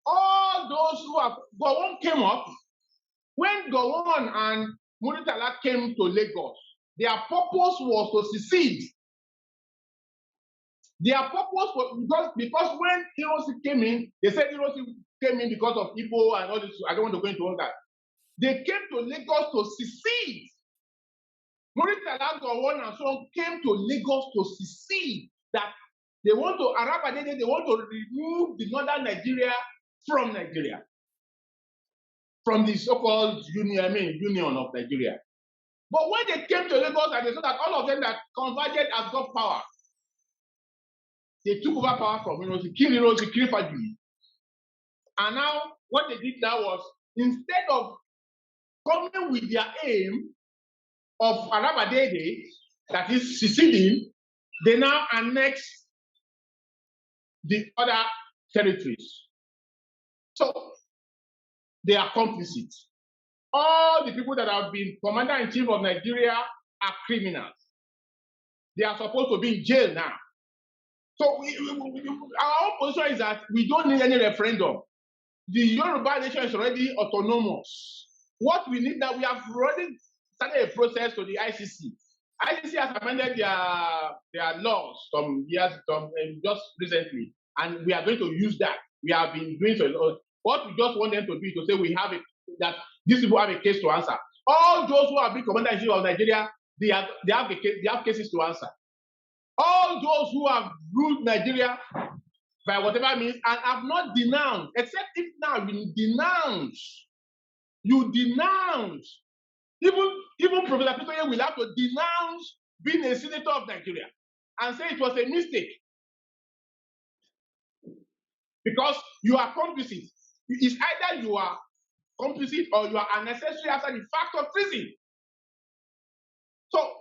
All those who have Gowon came up, when Gowon and Muritala came to Lagos, their purpose was to secede. Their purpose was because when Erosi came in, they said Erosi came in because of Igbo and all this. I don't want to go into all that. They came to Lagos to secede. Muritala, Gowon, and so on came to Lagos to secede. That they want to they want to remove the Northern Nigeria from Nigeria, from the so-called Union of Nigeria. But when they came to Lagos and they saw that all of them that converged has got power, they took over power from Erosi, killed Fajuli. And now what they did now was, instead of coming with their aim of Arabadede, that is seceding, they now annexed the other territories. So they are complicit. All the people that have been commander-in-chief of Nigeria are criminals. They are supposed to be in jail now. So our own position is that we don't need any referendum. The Yoruba nation is already autonomous. What we need now, we have already started a process to the ICC. ICC has amended their laws some years, just recently, and we are going to use that. We have been doing so. What we just want them to do is to say that these people have a case to answer. All those who have been commander-in-chief of Nigeria, they have cases to answer. All those who have ruled Nigeria by whatever means and have not denounced, except if now you denounce. Even Professor Pitoye will have to denounce being a senator of Nigeria and say it was a mistake. Because you are complicit. It's either you are complicit or you are unnecessary after the fact of treason. So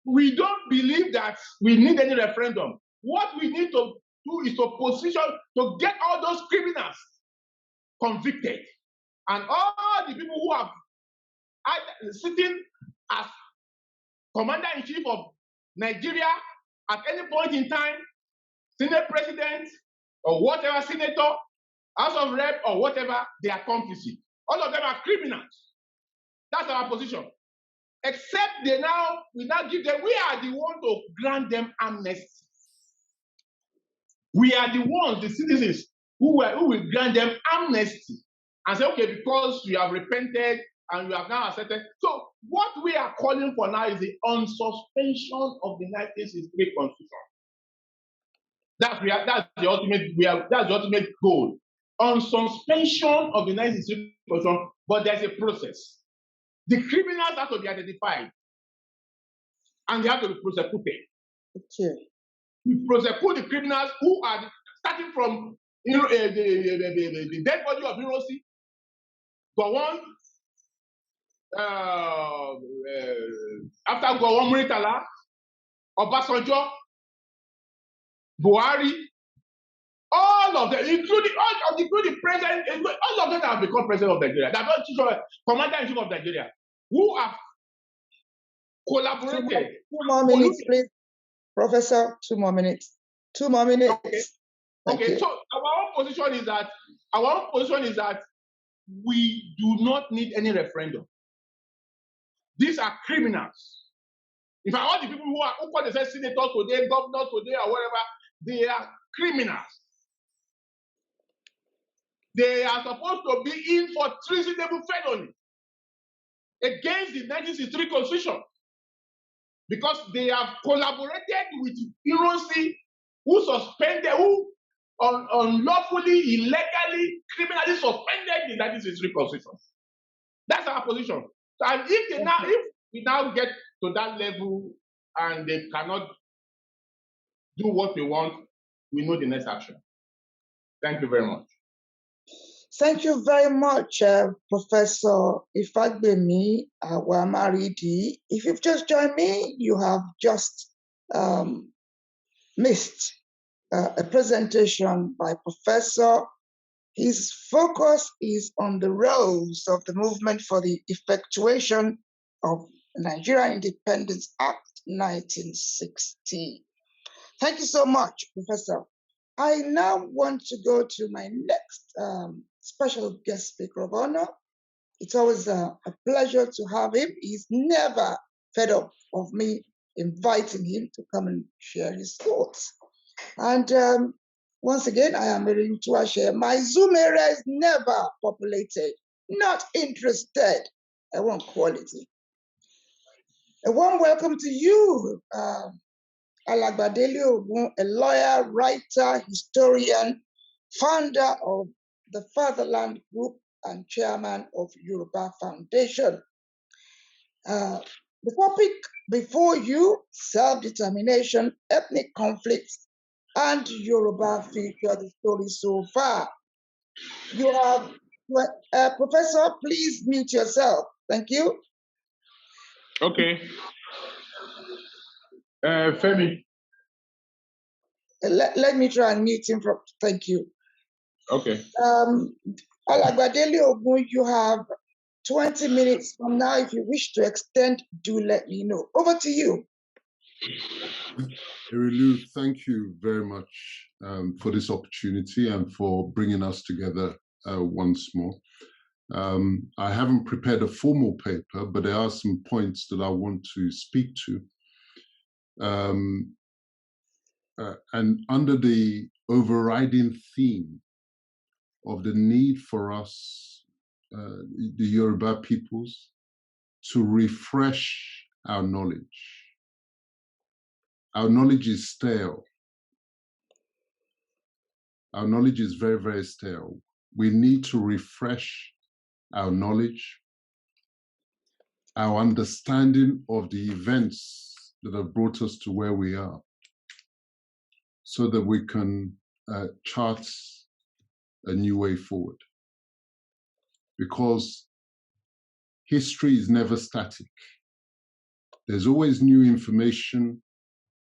we don't believe that we need any referendum. What we need to do is to position to get all those criminals convicted. And all the people who are sitting as commander-in-chief of Nigeria at any point in time, Senate president or whatever, senator, House of Rep or whatever, they are complicit. All of them are criminals. That's our position. Except we now give them, we are the ones to grant them amnesty. We are the ones, the citizens, who will grant them amnesty and say, okay, because you have repented and you have now accepted. So what we are calling for now is the unsuspension of the 1963 Constitution. That's the ultimate goal. On suspension of the 1963 Constitution, but there's a process. The criminals have to be identified, and they have to be prosecuted. Okay. We prosecute the criminals who are starting from the dead body of Hiroshi, Gowon, after Gowon Muritala, Obasanjo, Buhari, all of them, including president, all of them have become president of Nigeria. They are not commander-in-chief of Nigeria, who have collaborated. Two more minutes, please. Professor, 2 more minutes. 2 more minutes. Okay. So our own position is that we do not need any referendum. These are criminals. In fact, all the people who call themselves senators today, governors today, or whatever, they are criminals. They are supposed to be in for treasonable felony against the 1963 Constitution because they have collaborated with Hiroshi, who unlawfully, illegally, criminally suspended the 1963 Constitution. That's our position. And if we now get to that level and they cannot do what we want, we know the next action. Thank you very much. Thank you very much, Professor Ifagbemi Awamaridi. If you've just joined me, you have just missed a presentation by Professor. His focus is on the roles of the movement for the effectuation of Nigeria Independence Act 1960. Thank you so much, Professor. I now want to go to my next special guest speaker of honor. It's always a pleasure to have him. He's never fed up of me inviting him to come and share his thoughts. And once again, I am Erin Tuashe. My Zoom area is never populated, not interested. I want quality. A warm welcome to you, Alagbadele Ogun, a lawyer, writer, historian, founder of the Fatherland Group and chairman of Yoruba Foundation. The topic before you, self-determination, ethnic conflicts, and Yoruba future, the story so far. You have, Professor, please mute yourself. Thank you. Okay. Femi. Let me try and mute him. Thank you. Okay. Alagbadele Ogun, you have 20 minutes from now. If you wish to extend, do let me know. Over to you. Erilu, thank you very much for this opportunity and for bringing us together once more. I haven't prepared a formal paper, but there are some points that I want to speak to. And under the overriding theme of the need for us, the Yoruba peoples, to refresh our knowledge. Our knowledge is stale. Our knowledge is very, very stale. We need to refresh our knowledge, our understanding of the events that have brought us to where we are, so that we can chart a new way forward. Because history is never static. There's always new information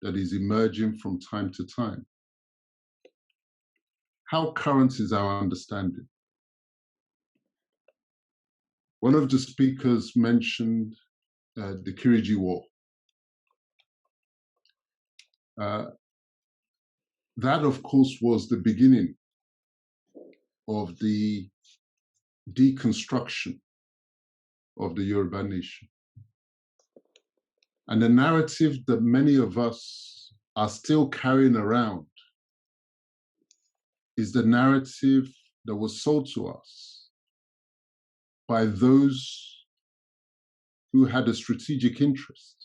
that is emerging from time to time. How current is our understanding? One of the speakers mentioned the Kiriji War. That, of course, was the beginning of the deconstruction of the Yoruba nation. And the narrative that many of us are still carrying around is the narrative that was sold to us by those who had a strategic interest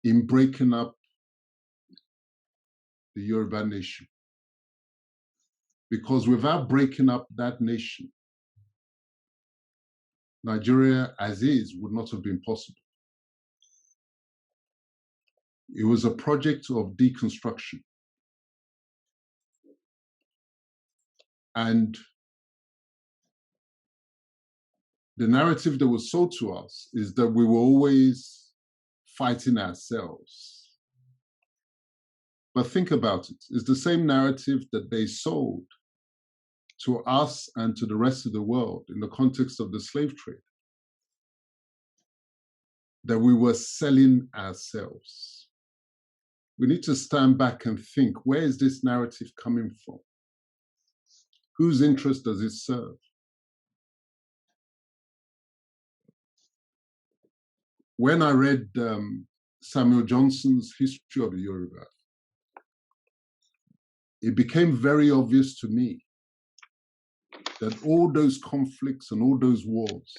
in breaking up the Yoruba nation. Because without breaking up that nation, Nigeria as is would not have been possible. It was a project of deconstruction. And the narrative that was sold to us is that we were always fighting ourselves. But think about it. It's the same narrative that they sold to us and to the rest of the world in the context of the slave trade, that we were selling ourselves. We need to stand back and think, where is this narrative coming from? Whose interest does it serve? When I read Samuel Johnson's History of the Yoruba, it became very obvious to me that all those conflicts and all those wars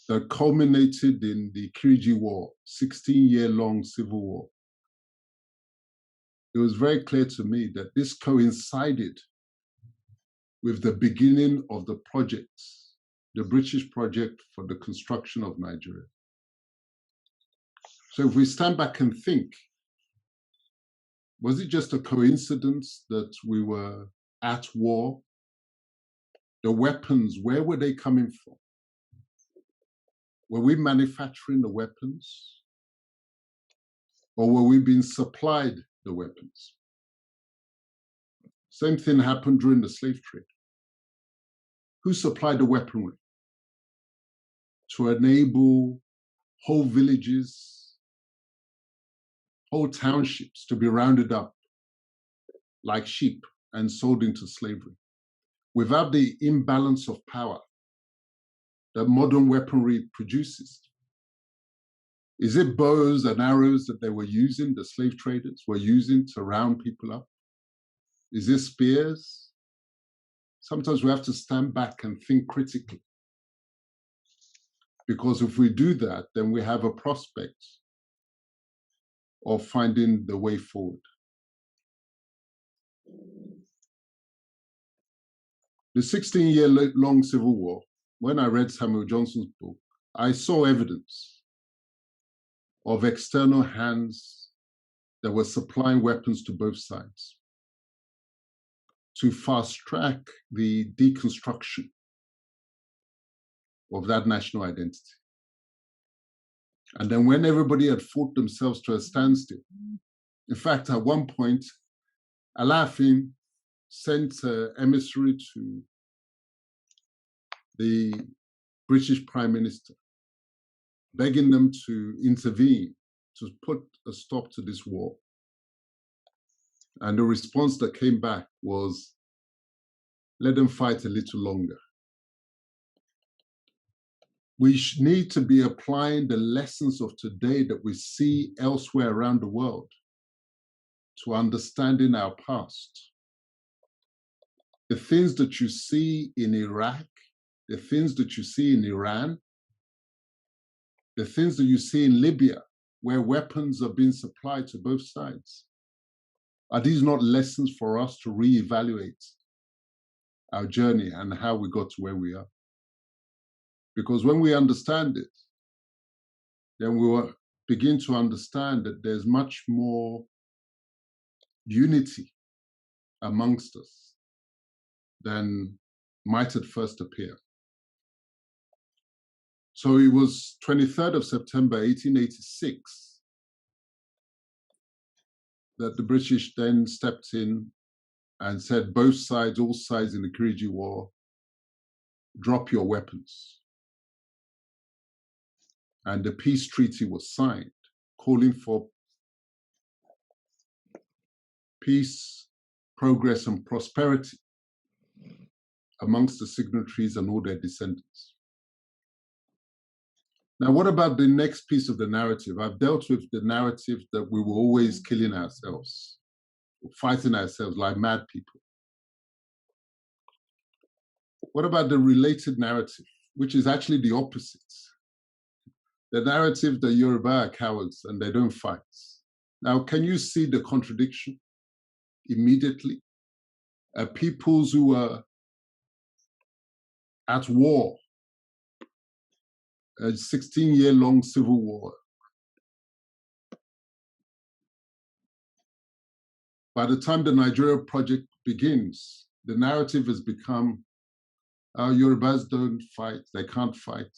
that culminated in the Kiriji War, 16-year-long civil war, it was very clear to me that this coincided with the beginning of the project, the British project for the construction of Nigeria. So if we stand back and think, was it just a coincidence that we were at war? The weapons, where were they coming from? Were we manufacturing the weapons? Or were we being supplied the weapons? Same thing happened during the slave trade. Who supplied the weaponry to enable whole villages, whole townships to be rounded up like sheep and sold into slavery without the imbalance of power that modern weaponry produces? Is it bows and arrows that they were using, the slave traders were using to round people up? Is it spears? Sometimes we have to stand back and think critically. Because if we do that, then we have a prospect of finding the way forward. The 16-year-long Civil War, when I read Samuel Johnson's book, I saw evidence of external hands that were supplying weapons to both sides to fast-track the deconstruction of that national identity. And then when everybody had fought themselves to a standstill, in fact, at one point, Alaafin sent an emissary to the British Prime Minister, begging them to intervene, to put a stop to this war. And the response that came back was, let them fight a little longer. We need to be applying the lessons of today that we see elsewhere around the world to understanding our past. The things that you see in Iraq, the things that you see in Iran, the things that you see in Libya, where weapons are being supplied to both sides, are these not lessons for us to reevaluate our journey and how we got to where we are? Because when we understand it, then we will begin to understand that there's much more unity amongst us than might at first appear. So it was 23rd of September, 1886, that the British then stepped in and said both sides, all sides in the Kiriji War, drop your weapons. And the peace treaty was signed, calling for peace, progress, and prosperity amongst the signatories and all their descendants. Now, what about the next piece of the narrative? I've dealt with the narrative that we were always killing ourselves, fighting ourselves like mad people. What about the related narrative, which is actually the opposite? The narrative that Yoruba are cowards and they don't fight. Now, can you see the contradiction immediately? Peoples who are at war, a 16-year-long civil war. By the time the Nigeria project begins, the narrative has become, Yorubas don't fight, they can't fight.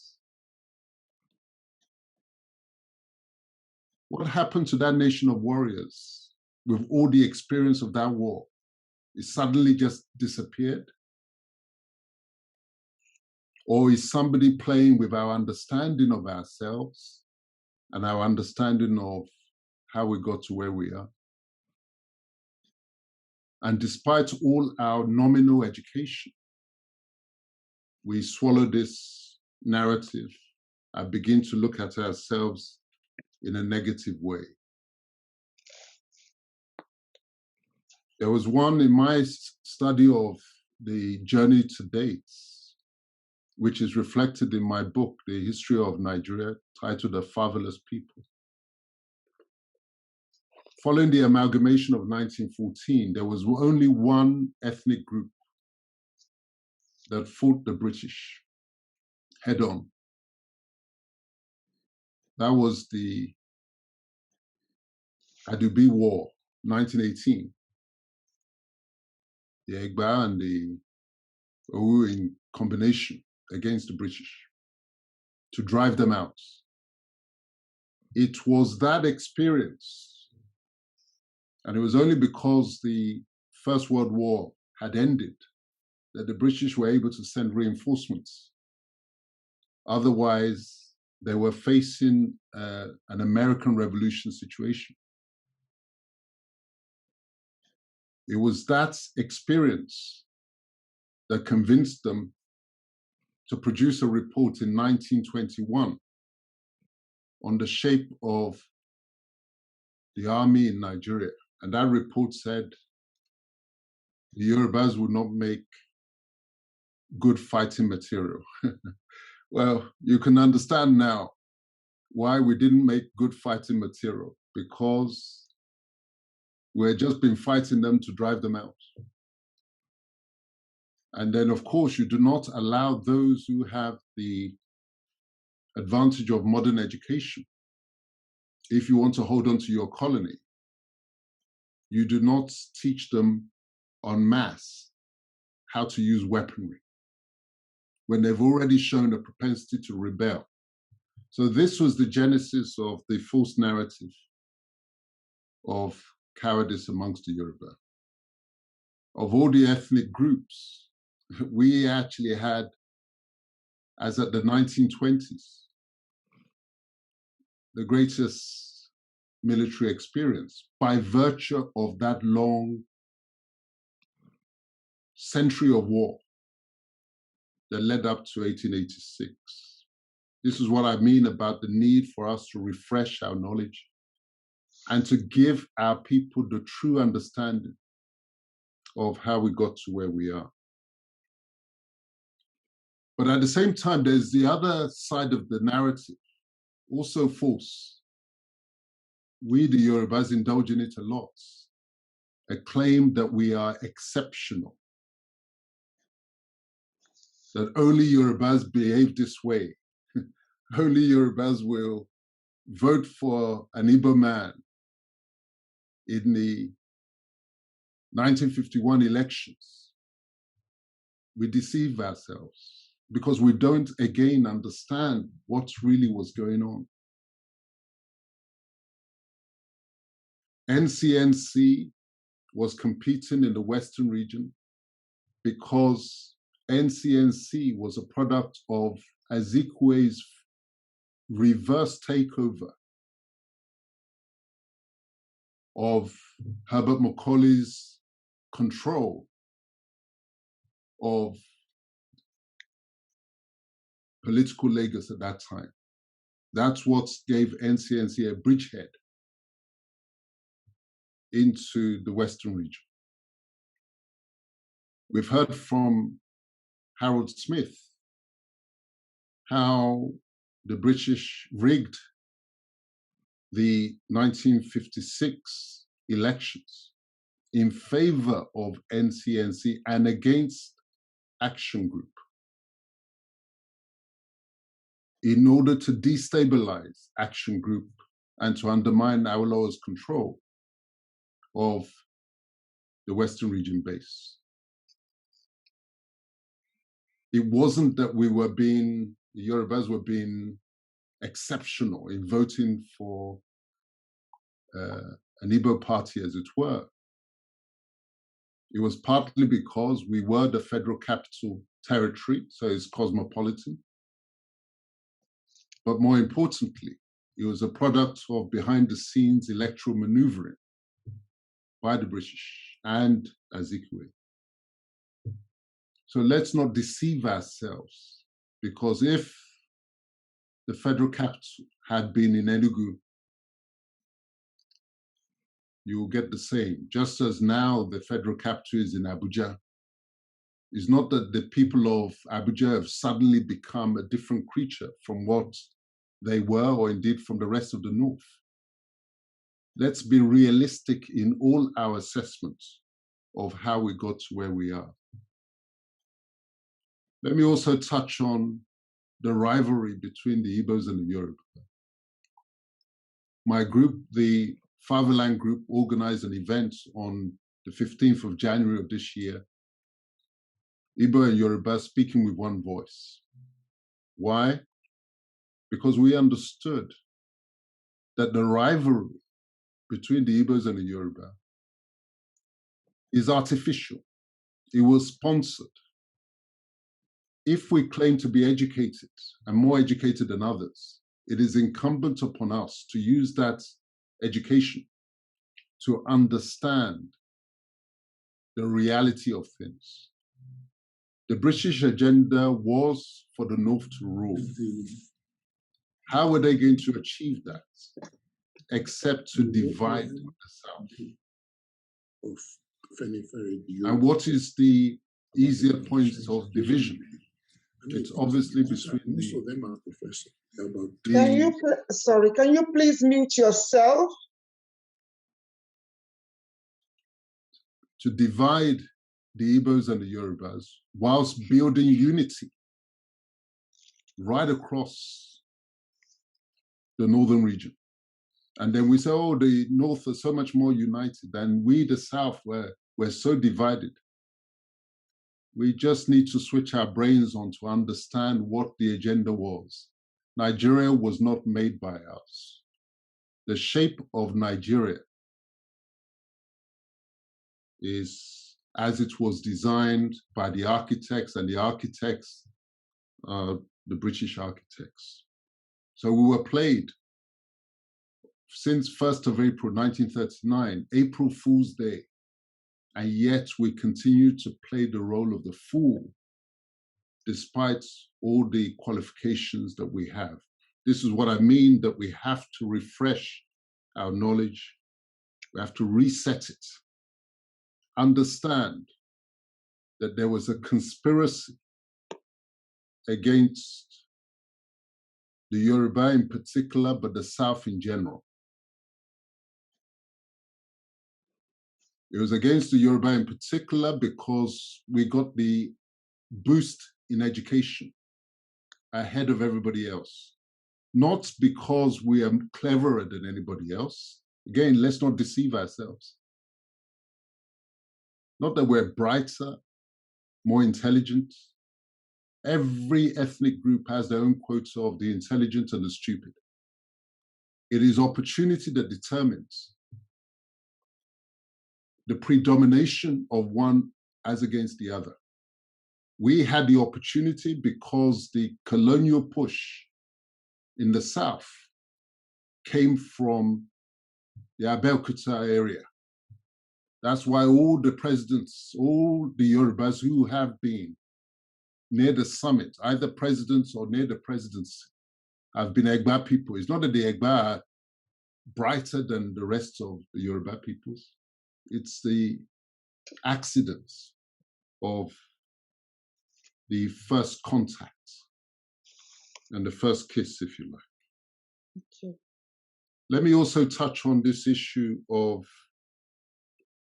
What happened to that nation of warriors with all the experience of that war? It suddenly just disappeared? Or is somebody playing with our understanding of ourselves and our understanding of how we got to where we are? And despite all our nominal education, we swallow this narrative and begin to look at ourselves in a negative way. There was one in my study of the journey to date, which is reflected in my book, The History of Nigeria, titled A Fatherless People. Following the amalgamation of 1914, there was only one ethnic group that fought the British head on. That was the Adubi War, 1918. The Egba and the Owu in combination against the British to drive them out. It was that experience, and it was only because the First World War had ended that the British were able to send reinforcements. Otherwise, they were facing an American Revolution situation. It was that experience that convinced them to produce a report in 1921 on the shape of the army in Nigeria. And that report said the Yorubas would not make good fighting material. Well, you can understand now why we didn't make good fighting material, because we had just been fighting them to drive them out. And then, of course, you do not allow those who have the advantage of modern education. If you want to hold on to your colony, you do not teach them en masse how to use weaponry when they've already shown a propensity to rebel. So this was the genesis of the false narrative of cowardice amongst the Yoruba. Of all the ethnic groups, we actually had, as at the 1920s, the greatest military experience by virtue of that long century of war that led up to 1886. This is what I mean about the need for us to refresh our knowledge and to give our people the true understanding of how we got to where we are. But at the same time, there's the other side of the narrative, also false. We, the Yorubas, indulge in it a lot. A claim that we are exceptional, that only Yorubas behave this way. Only Yorubas will vote for an Igbo man in the 1951 elections. We deceive ourselves because we don't again understand what really was going on. NCNC was competing in the Western region because NCNC was a product of Azikwe's reverse takeover of Herbert Macaulay's control of political Lagos at that time. That's what gave NCNC a bridgehead into the Western region. We've heard from Harold Smith how the British rigged the 1956 elections in favor of NCNC and against Action Group in order to destabilize Action Group and to undermine Awolowo's control of the Western region base. It wasn't that the Yorubas were being exceptional in voting for an Igbo party, as it were. It was partly because we were the federal capital territory, so it's cosmopolitan. But more importantly, it was a product of behind-the-scenes electoral maneuvering by the British and Azikwe. So let's not deceive ourselves, because if the federal capital had been in Enugu, you will get the same. Just as now the federal capital is in Abuja. It's not that the people of Abuja have suddenly become a different creature from what they were, or indeed from the rest of the North. Let's be realistic in all our assessments of how we got to where we are. Let me also touch on the rivalry between the Igbos and the Yoruba. My group, the Fatherland Group, organized an event on the 15th of January of this year, Igbo and Yoruba speaking with one voice. Why? Because we understood that the rivalry between the Igbos and the Yoruba is artificial. It was sponsored. If we claim to be educated and more educated than others, it is incumbent upon us to use that education to understand the reality of things. The British agenda was for the North to rule. How were they going to achieve that except to divide the South? And what is the easier point of division? It's obviously between Can you please mute yourself? To divide the Igbos and the Yorubas whilst building unity right across the northern region. And then we say, oh, the North are so much more united than we, the South, we're so divided. We just need to switch our brains on to understand what the agenda was. Nigeria was not made by us. The shape of Nigeria is as it was designed by the architects, and the architects are the British architects. So we were played since 1st of April 1939, April Fool's Day, and yet we continue to play the role of the fool despite all the qualifications that we have. This is what I mean, that we have to refresh our knowledge. We have to reset it. Understand that there was a conspiracy against the Yoruba in particular, but the South in general. It was against the Yoruba in particular because we got the boost in education ahead of everybody else. Not because we are cleverer than anybody else. Again, let's not deceive ourselves. Not that we're brighter, more intelligent. Every ethnic group has their own quota of the intelligent and the stupid. It is opportunity that determines the predomination of one as against the other. We had the opportunity because the colonial push in the south came from the Abeokuta area. That's why all the presidents, all the Yorubas who have been near the summit, either presidents or near the presidency, have been Egba people. It's not that the Egba are brighter than the rest of the Yoruba peoples. It's the accidents of the first contact and the first kiss, if you like. Okay. Let me also touch on this issue of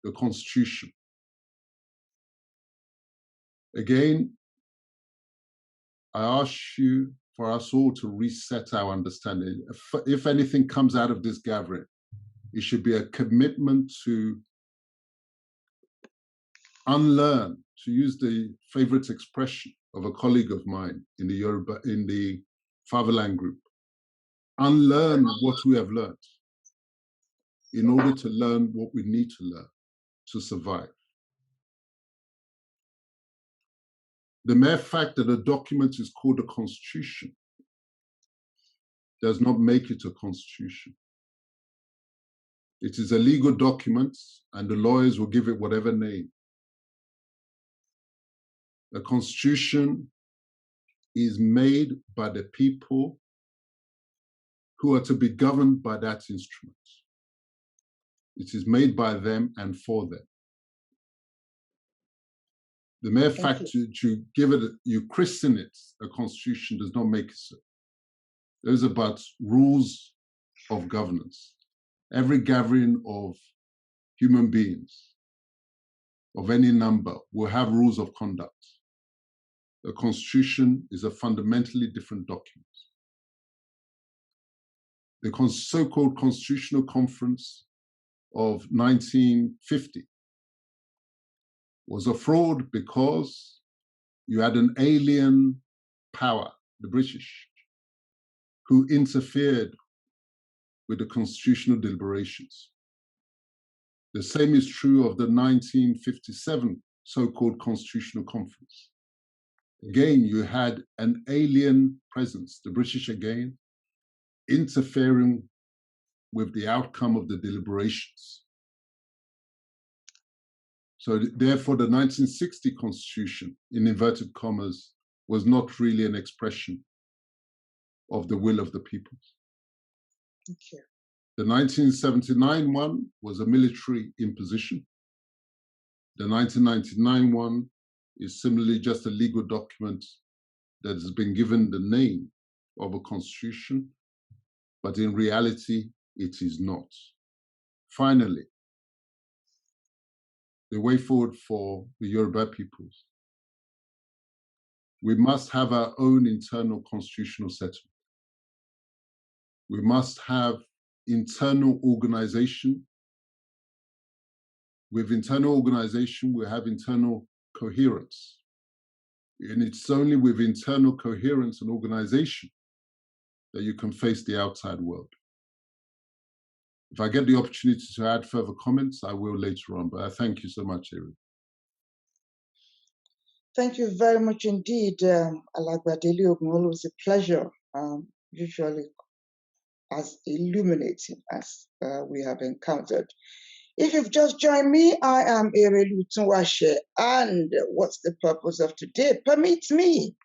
the Constitution. Again, I ask you for us all to reset our understanding. If anything comes out of this gathering, it should be a commitment to unlearn, to use the favorite expression of a colleague of mine in the Yoruba, in the Fatherland group, unlearn what we have learned in order to learn what we need to learn to survive. The mere fact that a document is called a constitution does not make it a constitution. It is a legal document, and the lawyers will give it whatever name. A constitution is made by the people who are to be governed by that instrument. It is made by them and for them. The mere fact to give it, you christen it a constitution does not make it so. Those are but rules of governance. Every gathering of human beings of any number will have rules of conduct. A constitution is a fundamentally different document. The so-called Constitutional Conference of 1950 was a fraud because you had an alien power, the British, who interfered with the constitutional deliberations. The same is true of the 1957 so-called Constitutional Conference. Again, you had an alien presence, the British again, interfering with the outcome of the deliberations. So therefore, the 1960 Constitution, in inverted commas, was not really an expression of the will of the people. Okay. The 1979 one was a military imposition. The 1999 one is similarly just a legal document that has been given the name of a constitution, but in reality, it is not. Finally, the way forward for the Yoruba peoples, we must have our own internal constitutional settlement. We must have internal organization. With internal organization, we have internal coherence. And it's only with internal coherence and organization that you can face the outside world. If I get the opportunity to add further comments, I will later on, but I thank you so much, Eric. Thank you very much indeed, Alagbadeli Ogun. Always a pleasure, usually as illuminating as we have encountered. If you've just joined me, I am Erelu Tunwashe, and what's the purpose of today? Permit me,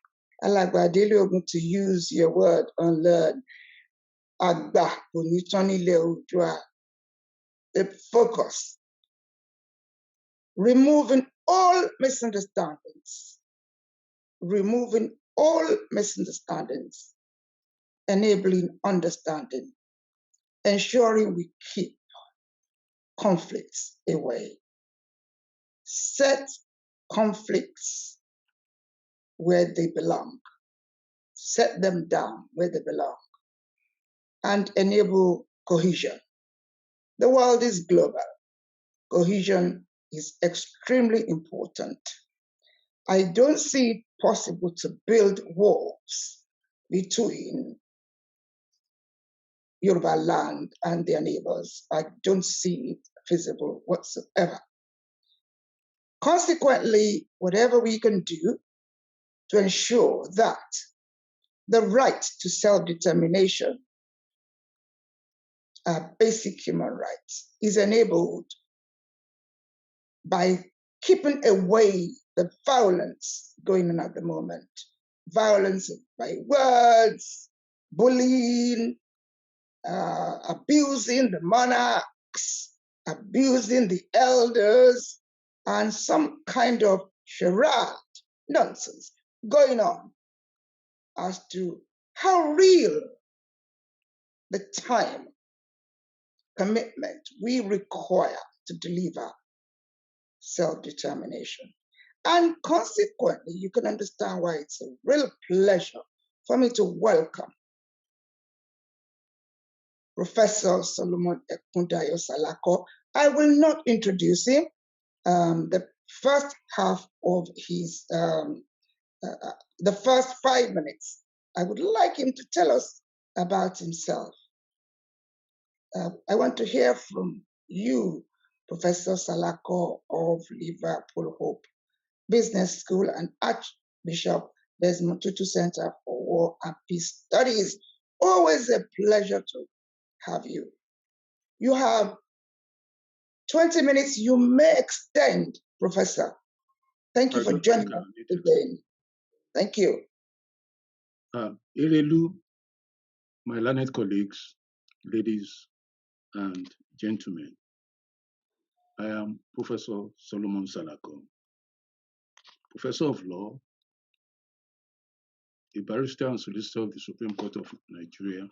Alagbadeli Ogun, to use your word, unlearn. Agba Onitoni Leudra, the focus, removing all misunderstandings, enabling understanding, ensuring we keep conflicts away, set conflicts where they belong, set them down where they belong, and enable cohesion. The world is global. Cohesion is extremely important. I don't see it possible to build walls between Yoruba land and their neighbors. I don't see it feasible whatsoever. Consequently, whatever we can do to ensure that the right to self-determination, basic human rights, is enabled by keeping away the violence going on at the moment. Violence by words, bullying, abusing the monarchs, abusing the elders, and some kind of charade, nonsense going on as to how real the time commitment we require to deliver self-determination. And consequently, you can understand why it's a real pleasure for me to welcome Professor Solomon Ekundayo Salako. I will not introduce him. The first half of his, the first 5 minutes, I would like him to tell us about himself. I want to hear from you, Professor Salako of Liverpool Hope Business School and Archbishop Desmond Tutu Center for War and Peace Studies. Always a pleasure to have you. You have 20 minutes. You may extend, Professor. Thank you for joining us again. Thank you. Irelu, my learned colleagues, ladies and gentlemen, I am Professor Solomon Salako, Professor of Law, a barrister and solicitor of the Supreme Court of Nigeria,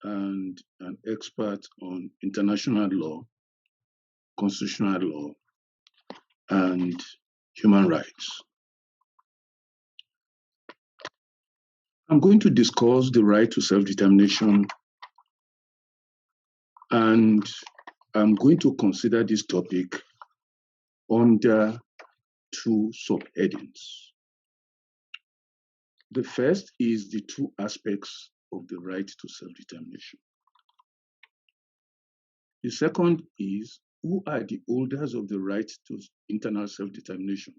and an expert on international law, constitutional law, and human rights. I'm going to discuss the right to self-determination, and I'm going to consider this topic under two subheadings. The first is the two aspects of the right to self-determination. The second is, who are the holders of the right to internal self-determination,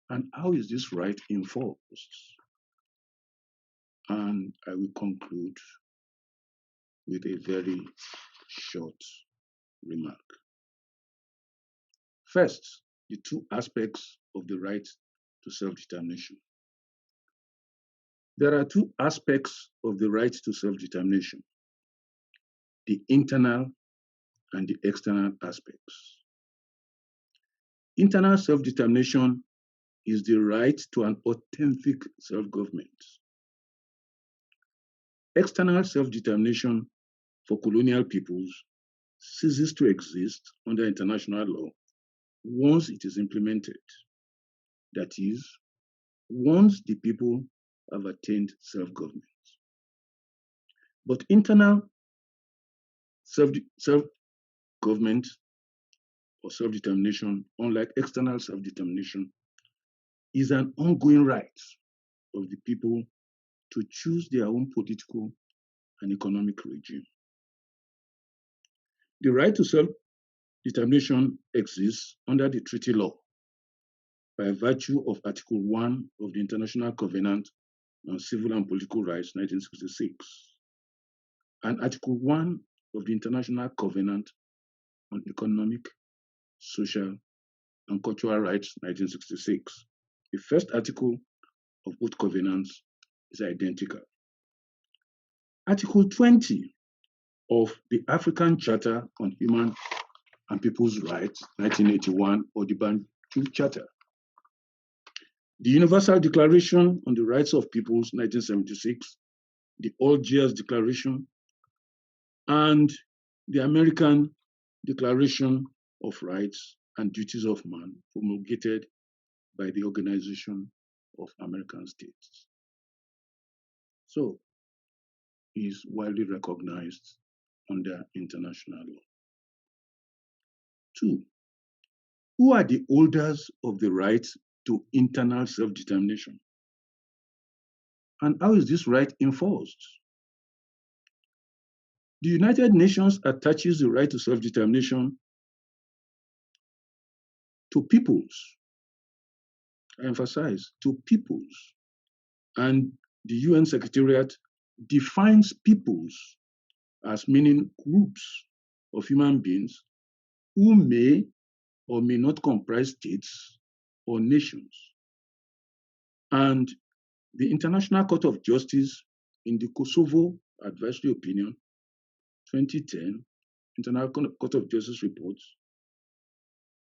and how is this right enforced? And I will conclude with a very short remark. First, the two aspects of the right to self-determination. There are two aspects of the right to self-determination: the internal and the external aspects. Internal self-determination is the right to an authentic self-government. External self-determination for colonial peoples ceases to exist under international law once it is implemented. That is, once the people have attained self-government. But internal self-government or self-determination, unlike external self-determination, is an ongoing right of the people to choose their own political and economic regime. The right to self-determination exists under the treaty law by virtue of Article 1 of the International Covenant on Civil and Political Rights, 1966, and Article 1 of the International Covenant on Economic, Social, and Cultural Rights, 1966. The first article of both covenants is identical. Article 20 of the African Charter on Human and People's Rights, 1981, or the Banjul Charter. The Universal Declaration on the Rights of Peoples, 1976, the Algiers Declaration, and the American Declaration of Rights and Duties of Man, promulgated by the Organization of American States. So, is widely recognized under international law. Two, who are the holders of the right to internal self-determination? And how is this right enforced? The United Nations attaches the right to self-determination to peoples I emphasize, to peoples. And the UN Secretariat defines peoples as meaning groups of human beings who may or may not comprise states or nations. And the International Court of Justice in the Kosovo Advisory Opinion 2010, International Court of Justice reports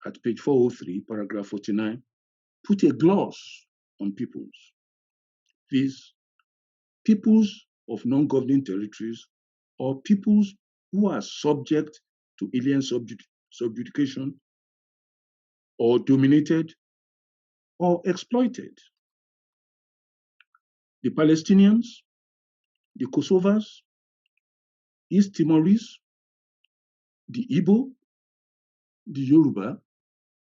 at page 403, paragraph 49, put a gloss on peoples. These peoples of non-governing territories or peoples who are subject to alien subjugation or dominated or exploited. The Palestinians, the Kosovars, East Timorese, the Igbo, the Yoruba,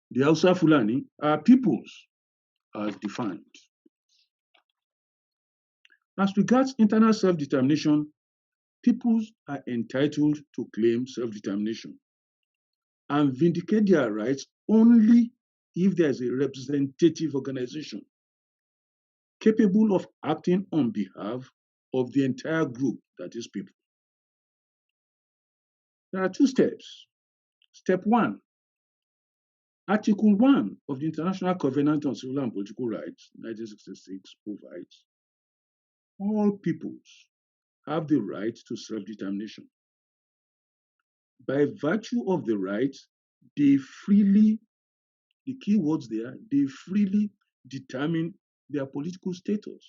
the Hausa Fulani are peoples as defined. As regards internal self-determination, peoples are entitled to claim self-determination and vindicate their rights only if there is a representative organization capable of acting on behalf of the entire group, that is people. There are two steps. Step one, Article 1 of the International Covenant on Civil and Political Rights, 1966, provides all peoples have the right to self-determination. By virtue of the right, they freely, the key words there, they freely determine their political status.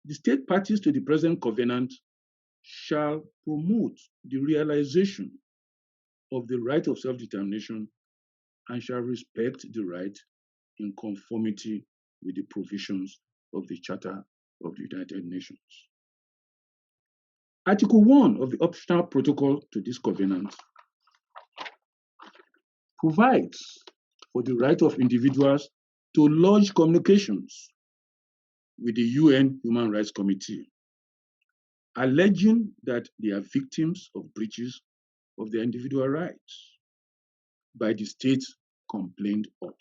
The state parties to the present covenant shall promote the realization of the right of self-determination and shall respect the right in conformity with the provisions of the Charter of the United Nations. Article 1 of the optional protocol to this covenant provides for the right of individuals to lodge communications with the UN Human Rights Committee, alleging that they are victims of breaches of their individual rights by the states complained of.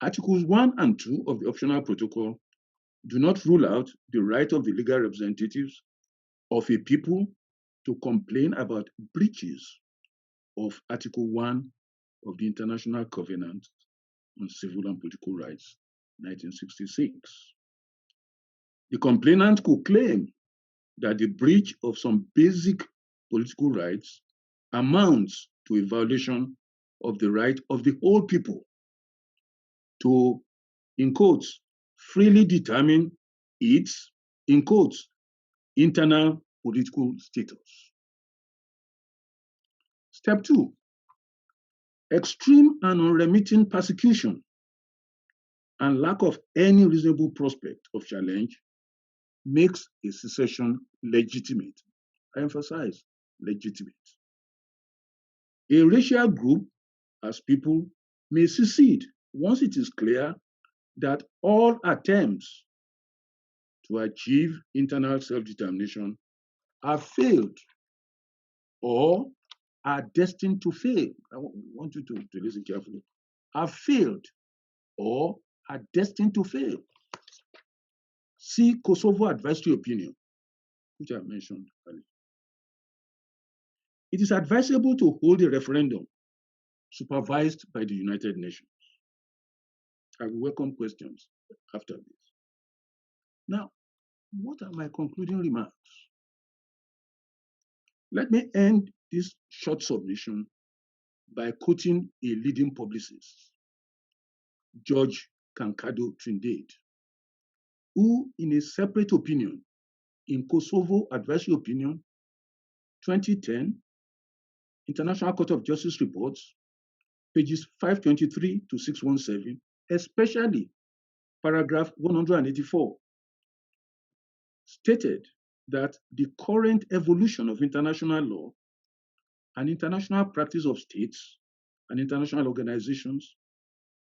Articles 1 and 2 of the optional protocol do not rule out the right of the legal representatives of a people to complain about breaches of Article 1 of the International Covenant on Civil and Political Rights, 1966. The complainant could claim that the breach of some basic political rights amounts to a violation of the right of the whole people to, in quotes, freely determine its, in quotes, internal political status. Step 2, extreme and unremitting persecution and lack of any reasonable prospect of challenge makes a secession legitimate. I emphasize, legitimate. A racial group, as people, may secede once it is clear that all attempts to achieve internal self-determination have failed or are destined to fail. I want you to listen carefully. Have failed or are destined to fail. See Kosovo Advisory Opinion, which I mentioned earlier. It is advisable to hold a referendum supervised by the United Nations. I will welcome questions after this. Now, what are my concluding remarks? Let me end this short submission by quoting a leading publicist, George Cancado Trindade, who, in a separate opinion in Kosovo Advisory Opinion 2010, International Court of Justice reports, pages 523 to 617, especially paragraph 184, stated that the current evolution of international law and international practice of states and international organizations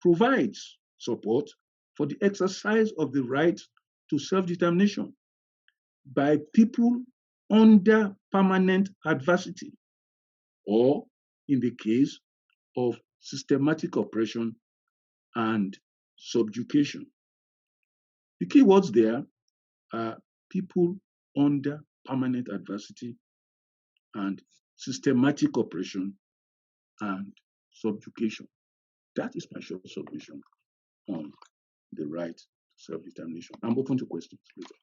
provides support for the exercise of the right to self-determination by people under permanent adversity, or in the case of systematic oppression and subjugation. The key words there are people under permanent adversity and systematic oppression and subjugation. That is my short submission on the right to self-determination. I'm open to questions later.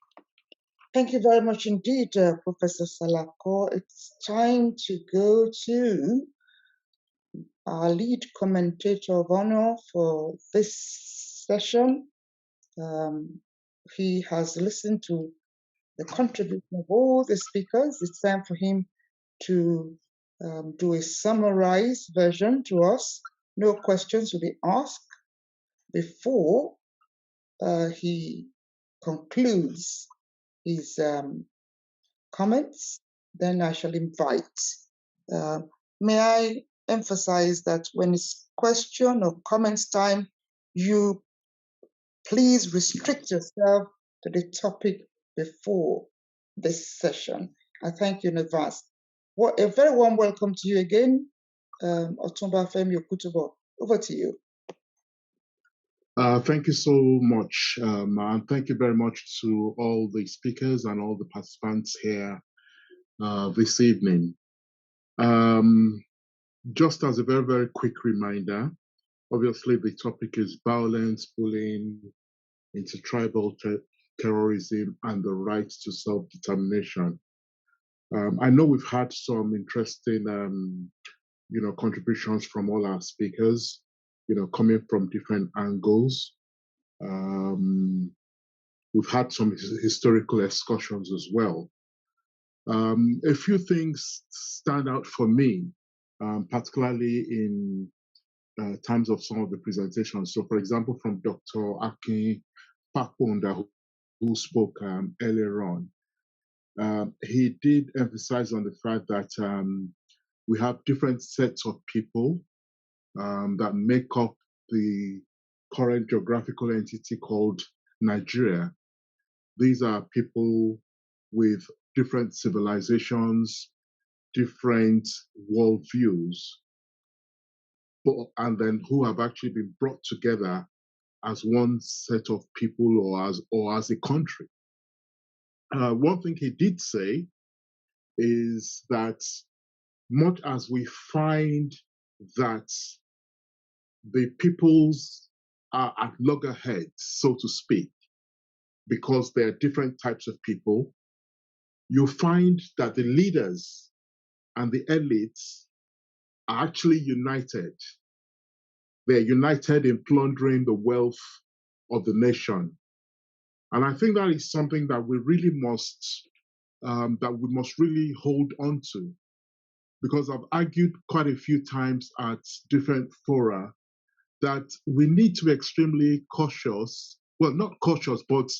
Thank you very much indeed, Professor Salako. It's time to go to our lead commentator of honor for this session. He has listened to the contribution of all the speakers. It's time for him to do a summarized version to us. No questions will be asked before he concludes his comments. Then I shall invite. May I emphasize that when it's question or comments time, you please restrict yourself to the topic before this session. I thank you in advance. A very warm welcome to you again, Otumba Femi Okutubo. Over to you. Thank you so much, and thank you very much to all the speakers and all the participants here this evening. Just as a very, very quick reminder, obviously the topic is violence, bullying, intertribal terrorism, and the right to self-determination. I know we've had some interesting, contributions from all our speakers, coming from different angles. We've had some historical excursions as well. A few things stand out for me, particularly in terms of some of the presentations. So, for example, from Dr. Akin Pakponda, who spoke earlier on, he did emphasize on the fact that we have different sets of people that make up the current geographical entity called Nigeria. These are people with different civilizations, different worldviews, and then who have actually been brought together as one set of people or as a country. One thing he did say is that much as we find that the peoples are at loggerheads, so to speak, because there are different types of people, you find that the leaders and the elites are actually united. They're united in plundering the wealth of the nation. And I think that is something that we really must really hold on to, because I've argued quite a few times at different fora that we need to be extremely cautious. Well, not cautious, but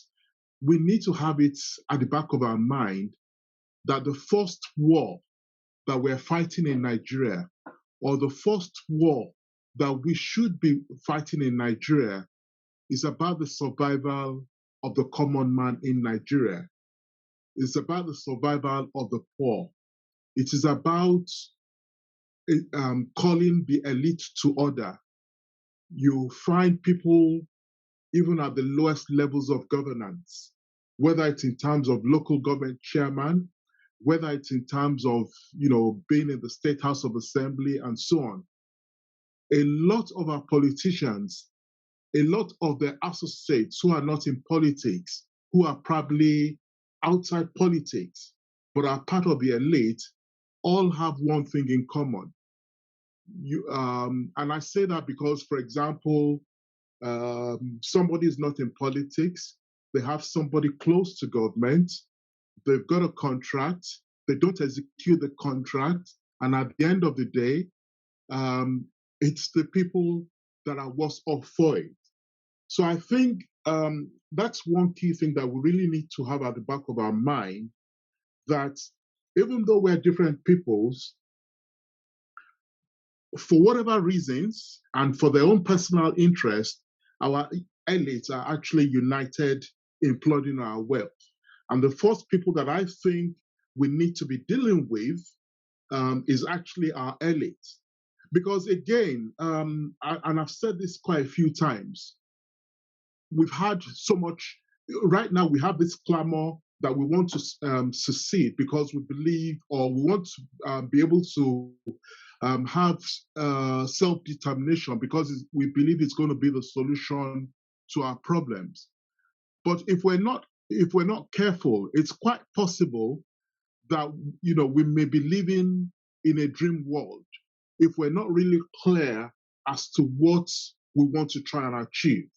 we need to have it at the back of our mind that the first war that we're fighting in Nigeria, or the first war that we should be fighting in Nigeria, is about the survival of the common man in Nigeria. It's about the survival of the poor. It is about calling the elite to order. You find people even at the lowest levels of governance, whether it's in terms of local government chairman, whether it's in terms of being in the State House of Assembly and so on. A lot of our politicians, a lot of their associates who are not in politics, who are probably outside politics, but are part of the elite, all have one thing in common. And I say that because, for example, somebody is not in politics, they have somebody close to government, they've got a contract, they don't execute the contract, and at the end of the day, it's the people that are worse off for it. So I think that's one key thing that we really need to have at the back of our mind, that even though we're different peoples, for whatever reasons and for their own personal interest, our elites are actually united in plundering our wealth. And the first people that I think we need to be dealing with is actually our elites. Because again, and I've said this quite a few times, we've had so much, right now we have this clamor that we want to secede because we believe, or we want to be able to have self-determination because we believe it's going to be the solution to our problems. But if we're not careful, it's quite possible that we may be living in a dream world if we're not really clear as to what we want to try and achieve.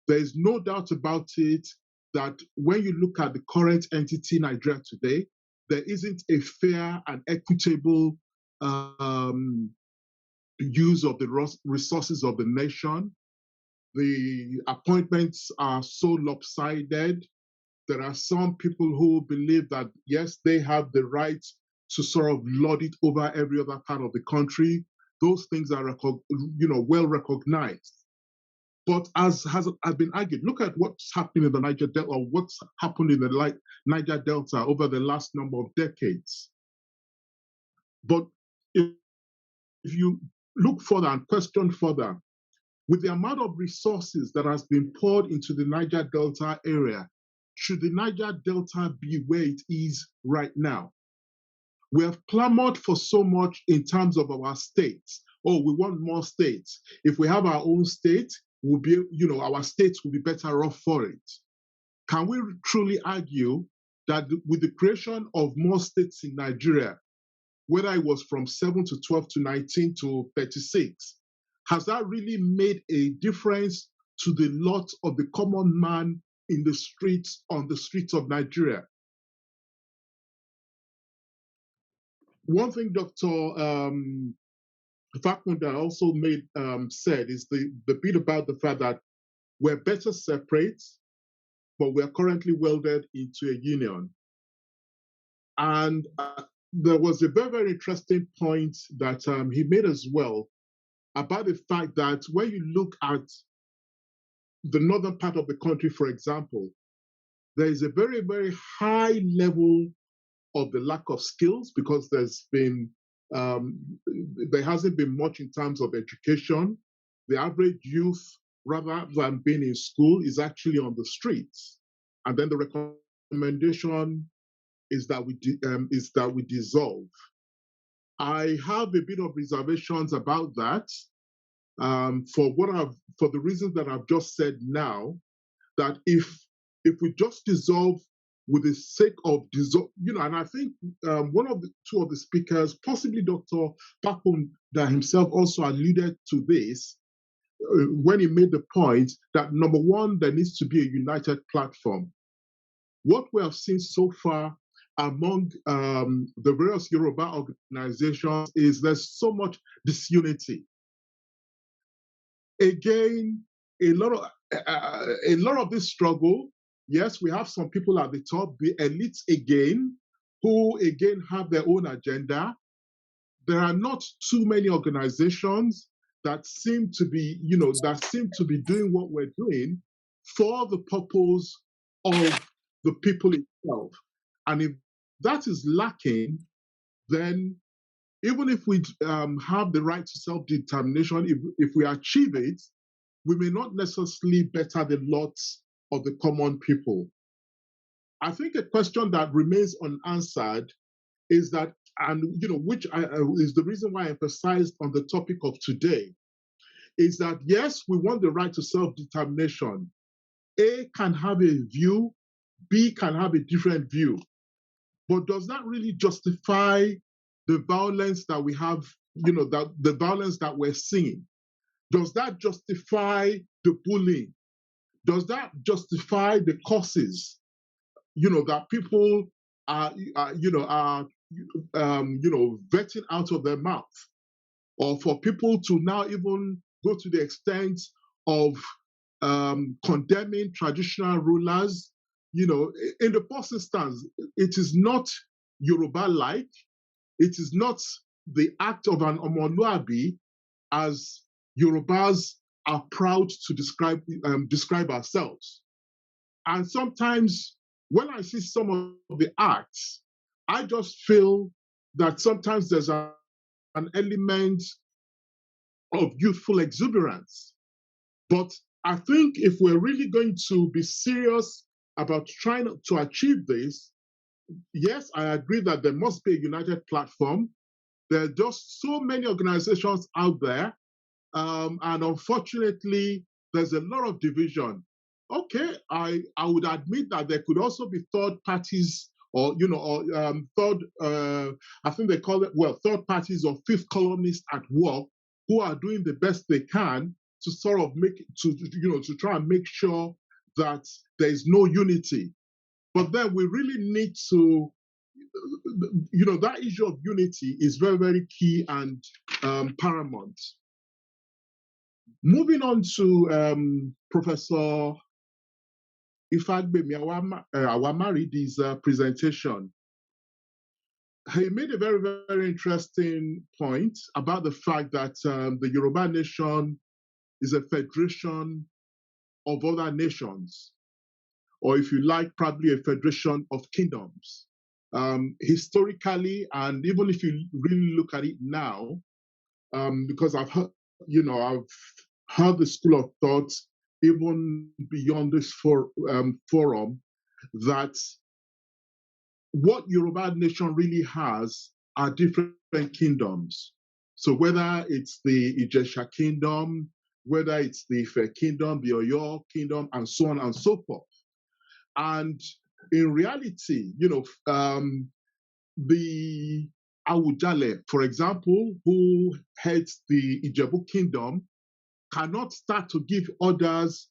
There is no doubt about it that when you look at the current entity Nigeria today, there isn't a fair and equitable use of the resources of the nation. The appointments are so lopsided. There are some people who believe that, yes, they have the right to sort of lord it over every other part of the country. Those things are well recognized. But as has been argued, look at what's happening in the Niger Delta, or what's happened in the Niger Delta over the last number of decades. But if you look further and question further, with the amount of resources that has been poured into the Niger Delta area, should the Niger Delta be where it is right now? We have clamored for so much in terms of our states. Oh, we want more states. If we have our own state, we'll be, our states will be better off for it. Can we truly argue that with the creation of more states in Nigeria, whether it was from 7 to 12 to 19 to 36, has that really made a difference to the lot of the common man in the streets, on the streets of Nigeria? One thing Dr. Fakunda also said is the bit about the fact that we're better separate, but we're currently welded into a union. And there was a very, very interesting point that he made as well about the fact that when you look at the northern part of the country, for example, there is a very, very high level of the lack of skills because there hasn't been much in terms of education. The average youth, rather than being in school, is actually on the streets. And then the recommendation is that we dissolve. I have a bit of reservations about that for the reasons that I've just said now. That if we just dissolve with the sake of dissolve, and I think two of the speakers, possibly Dr. Pakunda himself, also alluded to this when he made the point that number one, there needs to be a united platform. What we have seen so far among the various Yoruba organizations is there's so much disunity. Again, a lot of this struggle, yes, we have some people at the top, the elites again, who again have their own agenda. There are not too many organizations that seem to be, doing what we're doing for the purpose of the people itself. And if that is lacking, then even if we have the right to self-determination, if we achieve it, we may not necessarily better the lot of the common people. I think a question that remains unanswered is that, and which is the reason why I emphasized on the topic of today, is that yes, we want the right to self-determination. A can have a view, B can have a different view. But does that really justify the violence that we have, the violence that we're seeing? Does that justify the bullying? Does that justify the causes, that people are vetting out of their mouth? Or for people to now even go to the extent of condemning traditional rulers? In the first instance, it is not Yoruba-like. It is not the act of an Omoluabi, as Yorubas are proud to describe ourselves. And sometimes when I see some of the acts, I just feel that sometimes there's an element of youthful exuberance. But I think if we're really going to be serious about trying to achieve this, yes, I agree that there must be a united platform. There are just so many organizations out there, and unfortunately, there's a lot of division. Okay, I would admit that there could also be third parties, or I think they call it, well, third parties or fifth columnists at work who are doing the best they can to sort of to try and make sure that there is no unity. But then we really need to, that issue of unity is very, very key and paramount. Moving on to Professor Ifagbemi Awamaridi's presentation. He made a very, very interesting point about the fact that the Yoruba nation is a federation of other nations, or if you like, probably a federation of kingdoms. Historically, and even if you really look at it now, because I've heard the school of thought even beyond this forum, that what Yoruba nation really has are different kingdoms. So whether it's the Ijesha kingdom, whether it's the Ife kingdom, the Oyo kingdom, and so on and so forth. And in reality, the Awujale, for example, who heads the Ijebu kingdom, cannot start to give orders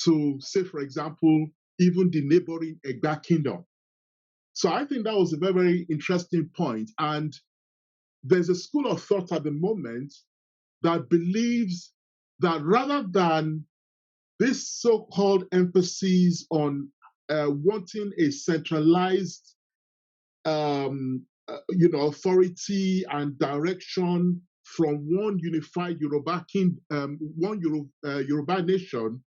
to, say, for example, even the neighboring Egba kingdom. So I think that was a very, very interesting point. And there's a school of thought at the moment that believes that rather than this so-called emphasis on wanting a centralized authority and direction from one unified Yoruba Yoruba nation,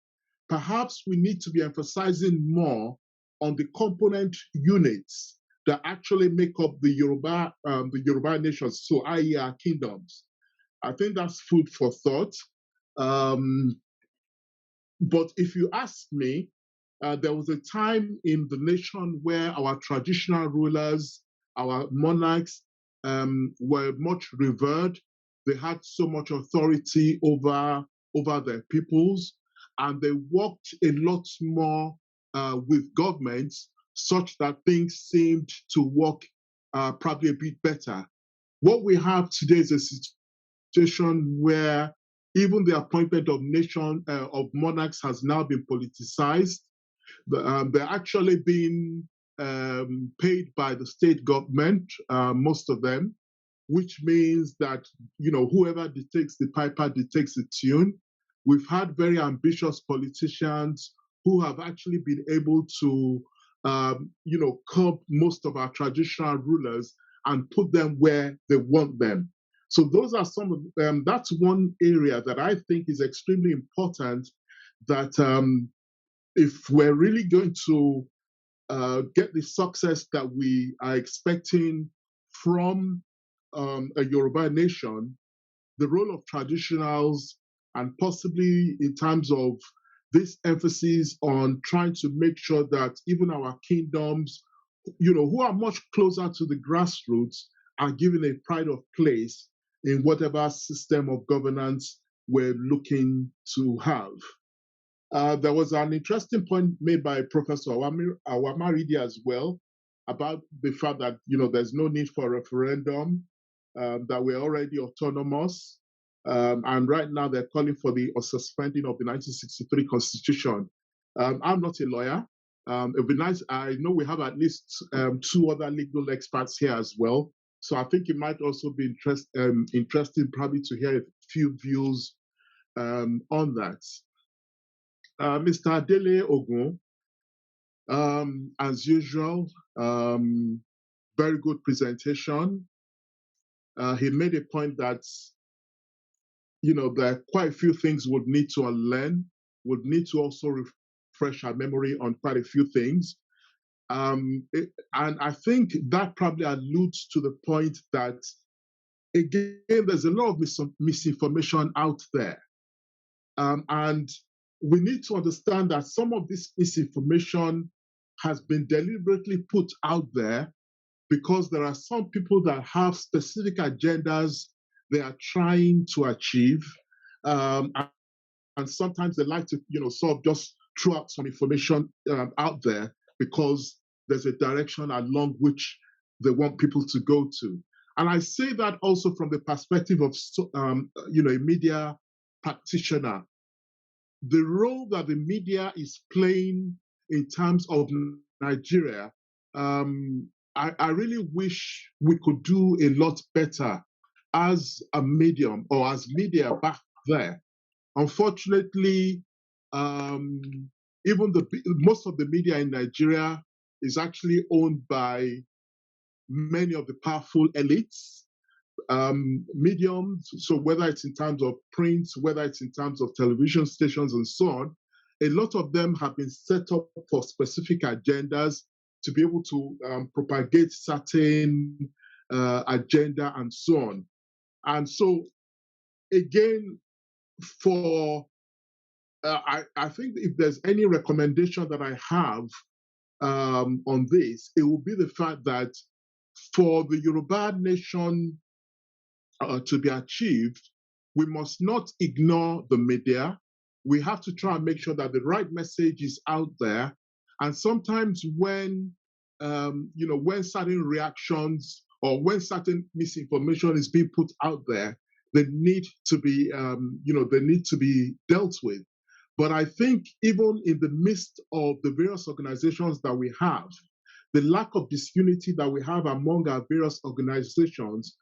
perhaps we need to be emphasizing more on the component units that actually make up the Yoruba nations, so i.e. our kingdoms. I think that's food for thought. But if you ask me, there was a time in the nation where our traditional rulers, our monarchs, were much revered. They had so much authority over their peoples, and they worked a lot more with governments, such that things seemed to work probably a bit better. What we have today is a situation where even the appointment of monarchs has now been politicized. They're actually being paid by the state government, most of them, which means that whoever dictates the piper dictates the tune. We've had very ambitious politicians who have actually been able to curb most of our traditional rulers and put them where they want them. So those are some of that's one area that I think is extremely important, that if we're really going to get the success that we are expecting from a Yoruba nation, the role of traditionals, and possibly in terms of this emphasis on trying to make sure that even our kingdoms, who are much closer to the grassroots, are given a pride of place in whatever system of governance we're looking to have. There was an interesting point made by Professor Awamaridi as well about the fact that there's no need for a referendum, that we're already autonomous, and right now they're calling for the suspending of the 1963 Constitution. I'm not a lawyer. It'd be nice. I know we have at least two other legal experts here as well, so I think it might also be interesting probably to hear a few views on that. Mr. Adele Ogun, as usual, very good presentation. He made a point that, there are quite a few things we'd need to unlearn, would need to also refresh our memory on quite a few things. And I think that probably alludes to the point that again, there's a lot of misinformation out there. And we need to understand that some of this misinformation has been deliberately put out there because there are some people that have specific agendas they are trying to achieve. And sometimes they like to, sort of just throw out some information out there because there's a direction along which they want people to go to. And I say that also from the perspective of, a media practitioner. The role that the media is playing in terms of Nigeria, I really wish we could do a lot better as a medium or as media back there. Unfortunately, even most of the media in Nigeria is actually owned by many of the powerful elites, mediums. So whether it's in terms of print, whether it's in terms of television stations and so on, a lot of them have been set up for specific agendas to be able to propagate certain agenda and so on. And so again, I think if there's any recommendation that I have on this, it will be the fact that for the Yoruba nation to be achieved, we must not ignore the media. We have to try and make sure that the right message is out there. And sometimes when, when certain reactions or when certain misinformation is being put out there, they need to be, they need to be dealt with. But I think even in the midst of the various organizations that we have, the lack of disunity that we have among our various organizations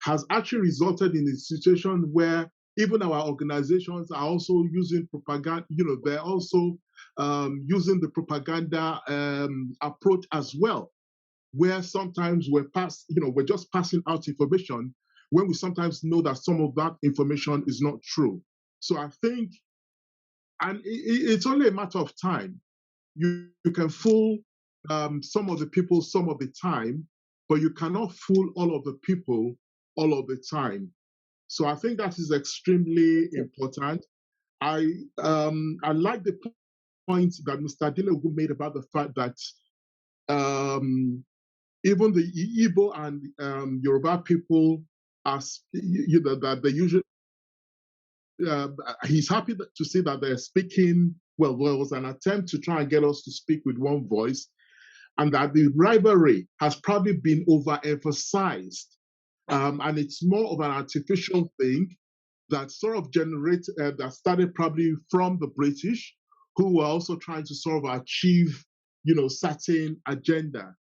has actually resulted in a situation where even our organizations are also using propaganda, they're also using the propaganda approach as well, where sometimes we're just passing out information when we sometimes know that some of that information is not true. So I think, and it's only a matter of time. You can fool some of the people some of the time, but you cannot fool all of the people all of the time. So I think that is extremely important. I like the point that Mr. Dilogu made about the fact that even the Igbo and Yoruba people are, that they usually, he's happy to see that they're speaking. Well, there was an attempt to try and get us to speak with one voice, and that the rivalry has probably been overemphasized. And it's more of an artificial thing that sort of that started probably from the British, who were also trying to sort of achieve, certain agenda.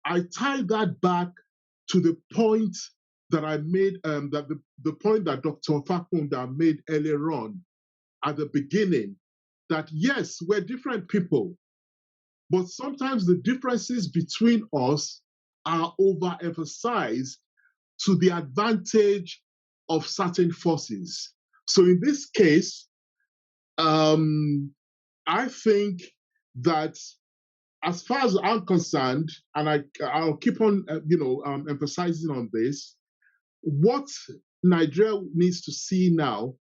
I tie that back to the point that I made, that the point that Dr. Fakunda made earlier on at the beginning, that yes, we're different people, but sometimes the differences between us are overemphasized to the advantage of certain forces. So in this case, I think that as far as I'm concerned, and I'll keep on, emphasizing on this, what Nigeria needs to see now,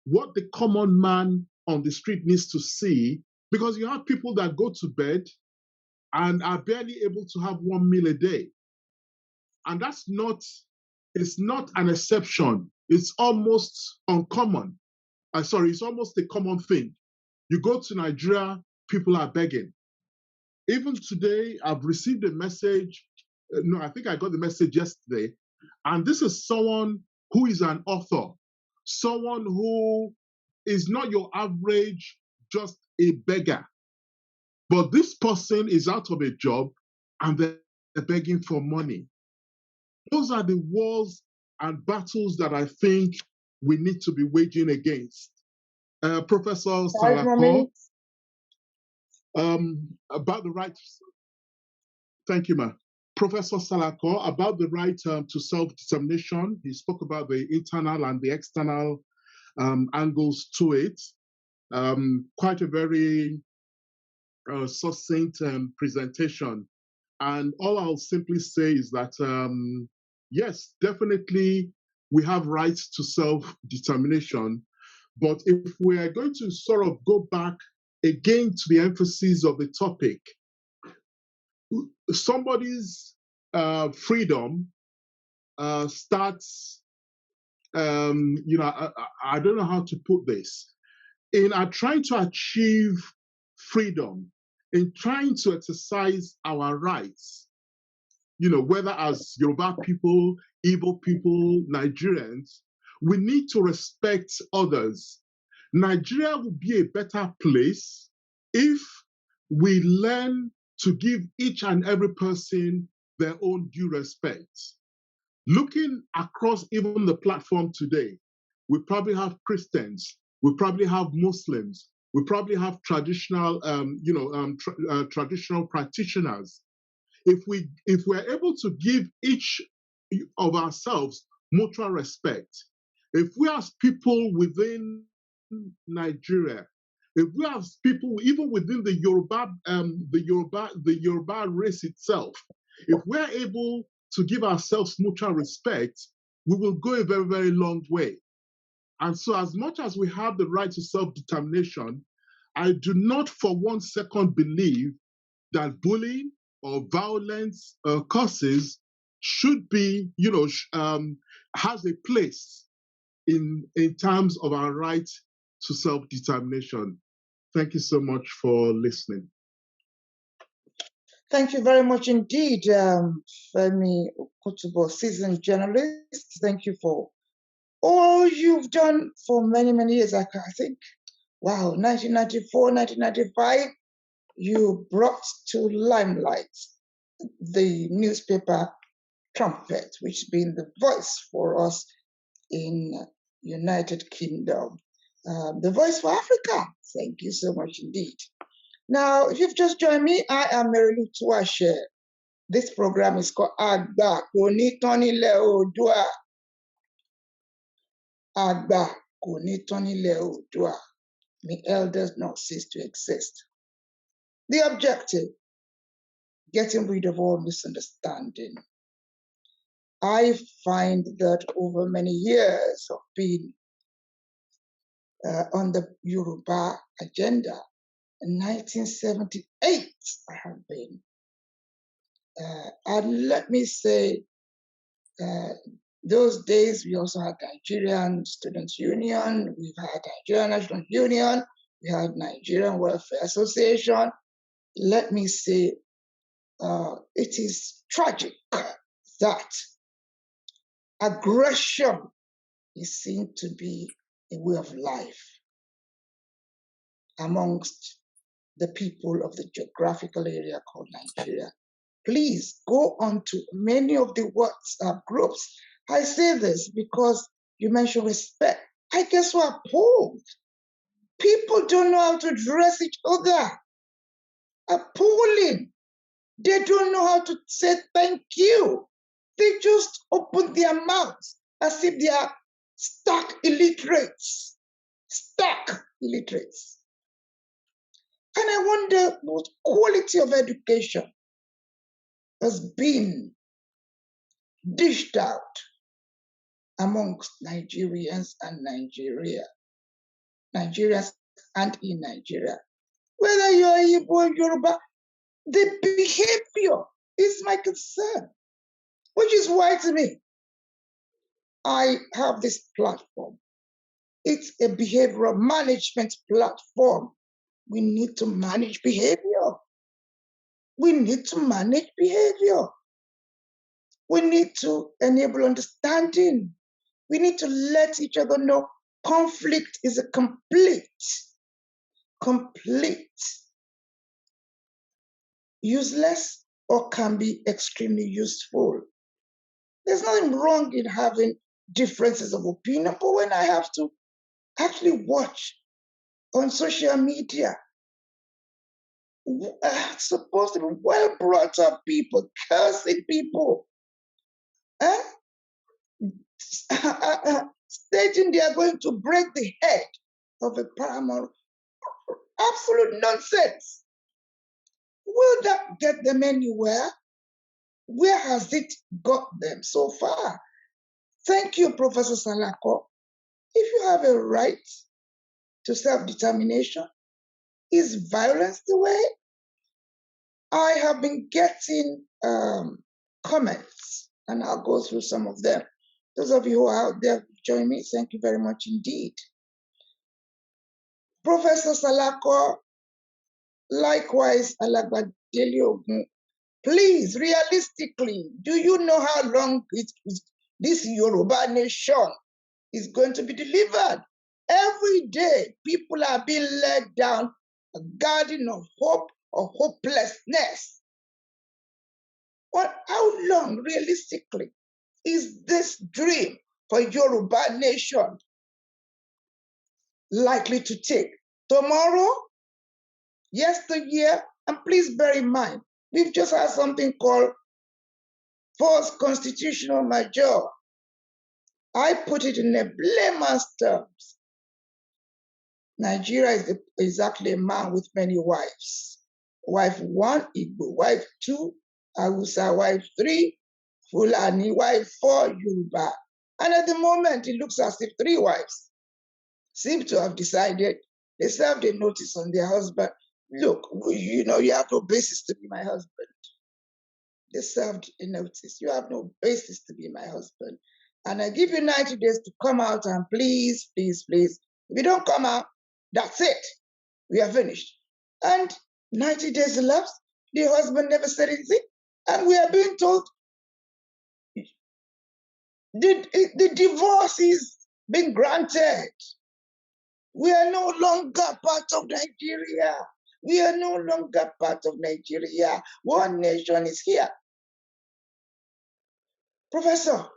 what the common man on the street needs to see, because you have people that go to bed and are barely able to have one meal a day. And it's not an exception. It's almost uncommon. It's almost a common thing. You go to Nigeria, people are begging. Even today, I've received a message. No, I think I got the message yesterday. And this is someone who is an author, someone who is not your average, just a beggar. But this person is out of a job and they're begging for money. Those are the wars and battles that I think we need to be waging against. Professor Salako, about the right, thank you, ma'am. Professor Salako, about the right to self-determination. He spoke about the internal and the external angles to it. Quite a very succinct presentation. And all I'll simply say is that, yes, definitely we have rights to self-determination. But if we are going to sort of go back again to the emphasis of the topic, somebody's freedom starts, I don't know how to put this. In our trying to achieve freedom, in trying to exercise our rights, whether as Yoruba people, Igbo people, Nigerians, we need to respect others. Nigeria would be a better place if we learn to give each and every person their own due respect. Looking across even the platform today, we probably have Christians, we probably have Muslims, we probably have traditional, traditional practitioners. If we're able to give each of ourselves mutual respect, if we as people within Nigeria, if we as people even within the Yoruba race itself, if we're able to give ourselves mutual respect, we will go a very, very long way. And so as much as we have the right to self-determination, I do not for one second believe that bullying or violence causes should be, has a place in terms of our right to self-determination. Thank you so much for listening. Thank you very much indeed, Femi Okutubo, seasoned journalist. Thank you for all you've done for many, many years. I think, wow, 1994, 1995, you brought to limelight the newspaper Trumpet, which has been the voice for us in United Kingdom. The voice for Africa. Thank you so much indeed. Now, if you've just joined me, I am Merilu Tuashe. This program is called Agba Koni Tonile Odua. Agba Koni Tonile Odua. May elders not cease to exist. The objective, getting rid of all misunderstanding. I find that over many years of being on the Yoruba agenda, in 1978 I have been. And let me say, those days we also had Nigerian Students' Union, we've had Nigerian National Union, we had Nigerian Welfare Association. Let me say, it is tragic that aggression is seen to be a way of life amongst the people of the geographical area called Nigeria. Please go on to many of the WhatsApp groups. I say this because you mentioned respect. I get so appalled. People don't know how to address each other. Appalling. They don't know how to say thank you. They just open their mouths as if they are stark illiterates. Stark illiterates. And I wonder what quality of education has been dished out amongst Nigerians and Nigerians and in Nigeria. Whether you're Igbo or Yoruba, the behavior is my concern, which is why to me, I have this platform. It's a behavioral management platform. We need to manage behavior. We need to manage behavior. We need to enable understanding. We need to let each other know conflict is a complete, useless or can be extremely useful. There's nothing wrong in having differences of opinion, but when I have to actually watch on social media, supposed to be well brought up people, cursing people, stating they are going to break the head of a paramount. Absolute nonsense. Will that get them anywhere? Where has it got them so far? Thank you, Professor Salako. If you have a right to self-determination, is violence the way? I have been getting comments, and I'll go through some of them. Those of you who are out there, join me. Thank you very much indeed. Professor Salako, likewise, Alagbadeli Ogun, please, realistically, do you know how long this Yoruba nation is going to be delivered? Every day, people are being led down a garden of hope or hopelessness. Well, how long, realistically, is this dream for Yoruba nation likely to take? Tomorrow? Yesteryear? And please bear in mind, we've just had something called force constitutional major. I put it in a layman's terms. Nigeria is exactly a man with many wives. Wife 1, Igbo. Wife 2, Hausa. Wife 3, Fulani. Wife 4, Yoruba. And at the moment, it looks as if 3 wives seem to have decided, they served a notice on their husband. Look, you know, you have no basis to be my husband. They served a notice. You have no basis to be my husband. And I give you 90 days to come out and please, please, please. If you don't come out, that's it. We are finished. And 90 days elapsed. The husband never said anything. And we are being told the divorce is being granted. We are no longer part of Nigeria. We are no longer part of Nigeria. One nation is here. Professor,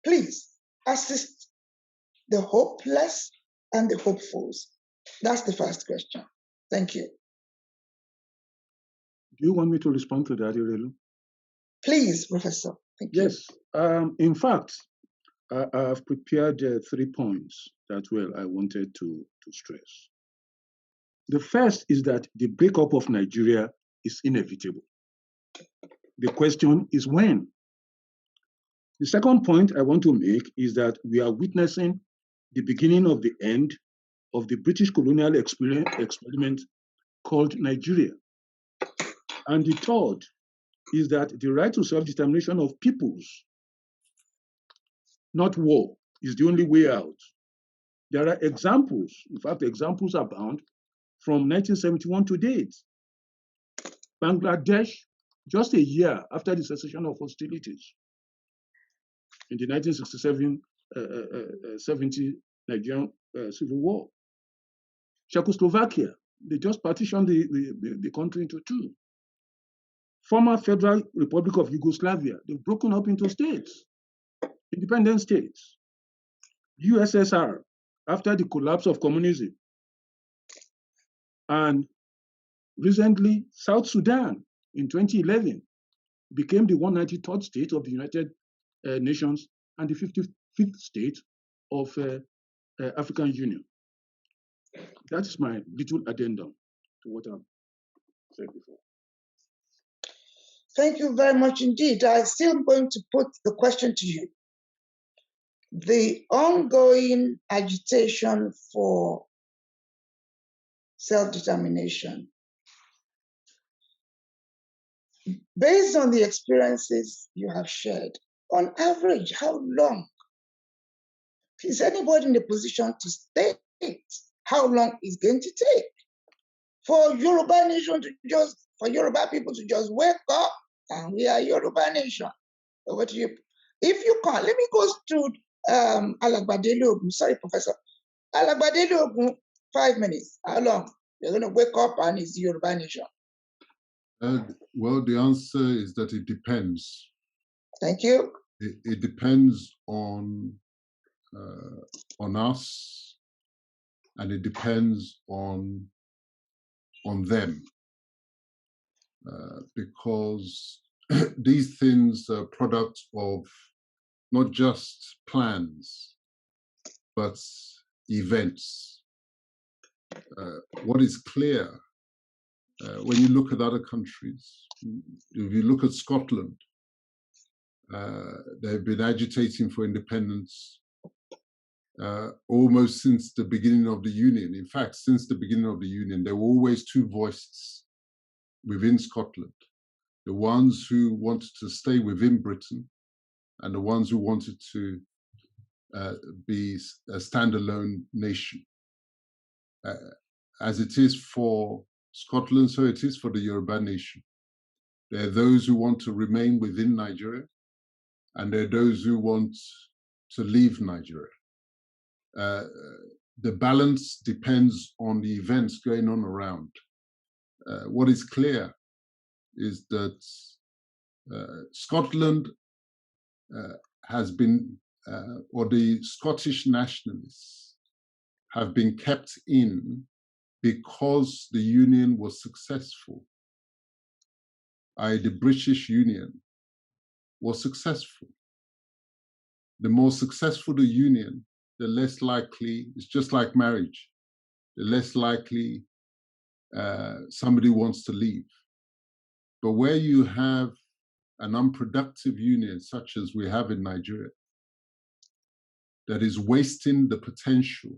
please assist the hopeless and the hopefuls. That's the first question. Thank you. Do you want me to respond to that, Irelu? Please, Professor. Thank you. Yes. In fact, I have prepared 3 points that I wanted to stress. The first is that the breakup of Nigeria is inevitable. The question is when. The second point I want to make is that we are witnessing the beginning of the end of the British colonial experiment called Nigeria. And the third is that the right to self-determination of peoples, not war, is the only way out. There are examples, in fact, examples abound from 1971 to date. Bangladesh, just a year after the cessation of hostilities in the 1967-70 Nigerian Civil War. Czechoslovakia, they just partitioned the country into 2. Former Federal Republic of Yugoslavia, they've broken up into states, independent states. USSR, after the collapse of communism. And recently, South Sudan in 2011 became the 193rd state of the United Nations and the 55th state of African Union. That is my little addendum to what I've said before. Thank you very much indeed. I'm still going to put the question to you. The ongoing agitation for self-determination, based on the experiences you have shared, on average, how long is anybody in a position to state how long it's going to take for Yoruba nation to for Yoruba people to just wake up and we are Yoruba nation? Over to you. If you can't, let me go to Alagbadeli Ogun. Sorry, Professor. Alagbadeli Ogun, 5 minutes. How long? You're going to wake up and it's Yoruba nation. Well, the answer is that it depends. Thank you. It depends on us, and it depends on them, because these things are products of not just plans, but events. What is clear when you look at other countries, if you look at Scotland, They've been agitating for independence almost since the beginning of the Union. In fact, since the beginning of the Union, there were always two voices within Scotland. The ones who wanted to stay within Britain and the ones who wanted to be a standalone nation. As it is for Scotland, so it is for the Yoruba nation. There are those who want to remain within Nigeria, and there are those who want to leave Nigeria. The balance depends on the events going on around. What is clear is that Scotland has been, or the Scottish nationalists have been kept in because the Union was successful. The British Union was successful. The more successful the Union, the less likely, it's just like marriage, the less likely somebody wants to leave. But where you have an unproductive union, such as we have in Nigeria, that is wasting the potential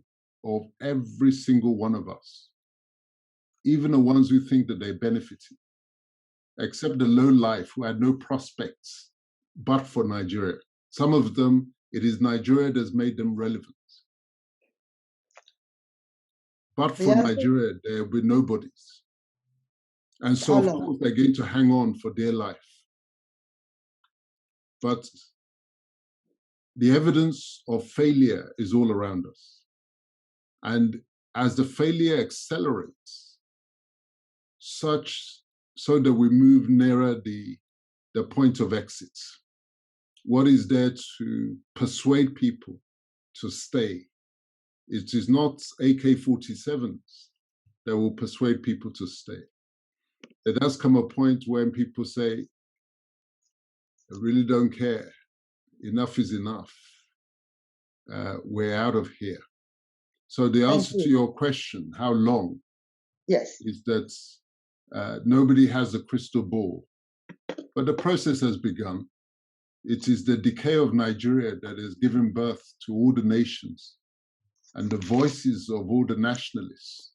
of every single one of us, even the ones who think that they're benefiting, except the low life who had no prospects but for Nigeria. Some of them, it is Nigeria that's made them relevant. But for Nigeria, there will be nobodies. And so, of course, they're going to hang on for dear life. But the evidence of failure is all around us. And as the failure accelerates, so that we move nearer the point of exit, what is there to persuade people to stay? It is not AK-47s that will persuade people to stay. There does come a point when people say, I really don't care. Enough is enough. We're out of here. So the answer to your question, how long? Yes. Is that nobody has a crystal ball. But the process has begun. It is the decay of Nigeria that has given birth to all the nations and the voices of all the nationalists.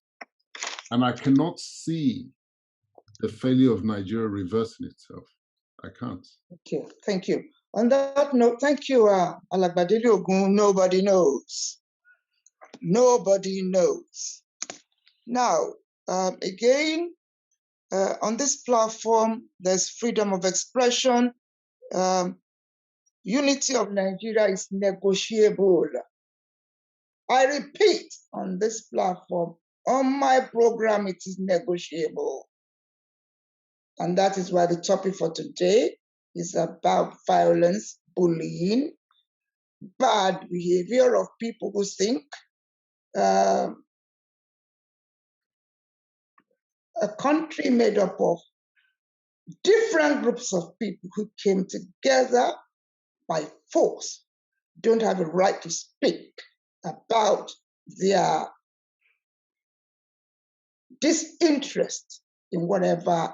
And I cannot see the failure of Nigeria reversing itself. I can't. Okay, thank you. On that note, thank you, Alagbadele Ogun. Nobody knows. Nobody knows. Now, again, on this platform, there's freedom of expression. Unity of Nigeria is negotiable. I repeat, on this platform, on my program, it is negotiable. And that is why the topic for today is about violence, bullying, bad behavior of people who think a country made up of different groups of people who came together by force don't have a right to speak about their disinterest in whatever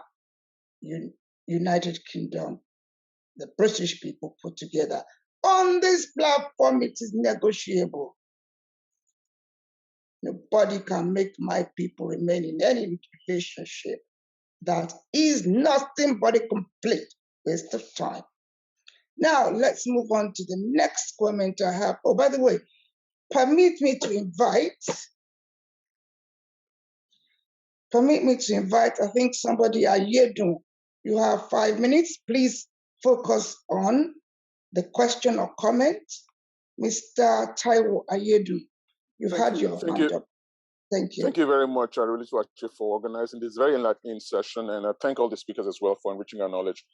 United Kingdom, the British people put together. On this platform, it is negotiable. Nobody can make my people remain in any relationship that is nothing but a complete waste of time. Now, let's move on to the next comment I have. Oh, by the way, permit me to invite, I think somebody, Ayedu. You have 5 minutes. Please focus on the question or comment. Mr. Taiwo Ayedu, you've had your hand up. Thank you. Thank you very much, Arulituache, for organizing this very enlightening session, and I thank all the speakers as well for enriching our knowledge.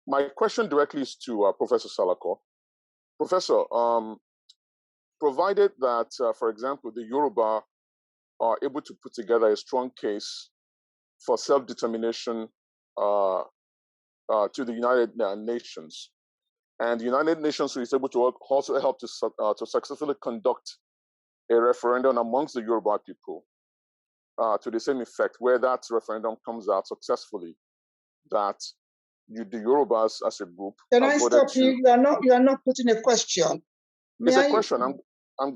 My question directly is to Professor Salako. Professor, provided that, for example, the Yoruba are able to put together a strong case for self-determination to the United Nations, and the United Nations is able to also help to successfully conduct a referendum amongst the Yoruba people to the same effect, where that referendum comes out successfully, that the Yorubas as a group. Can I stop you? You are not putting a question. It's a question.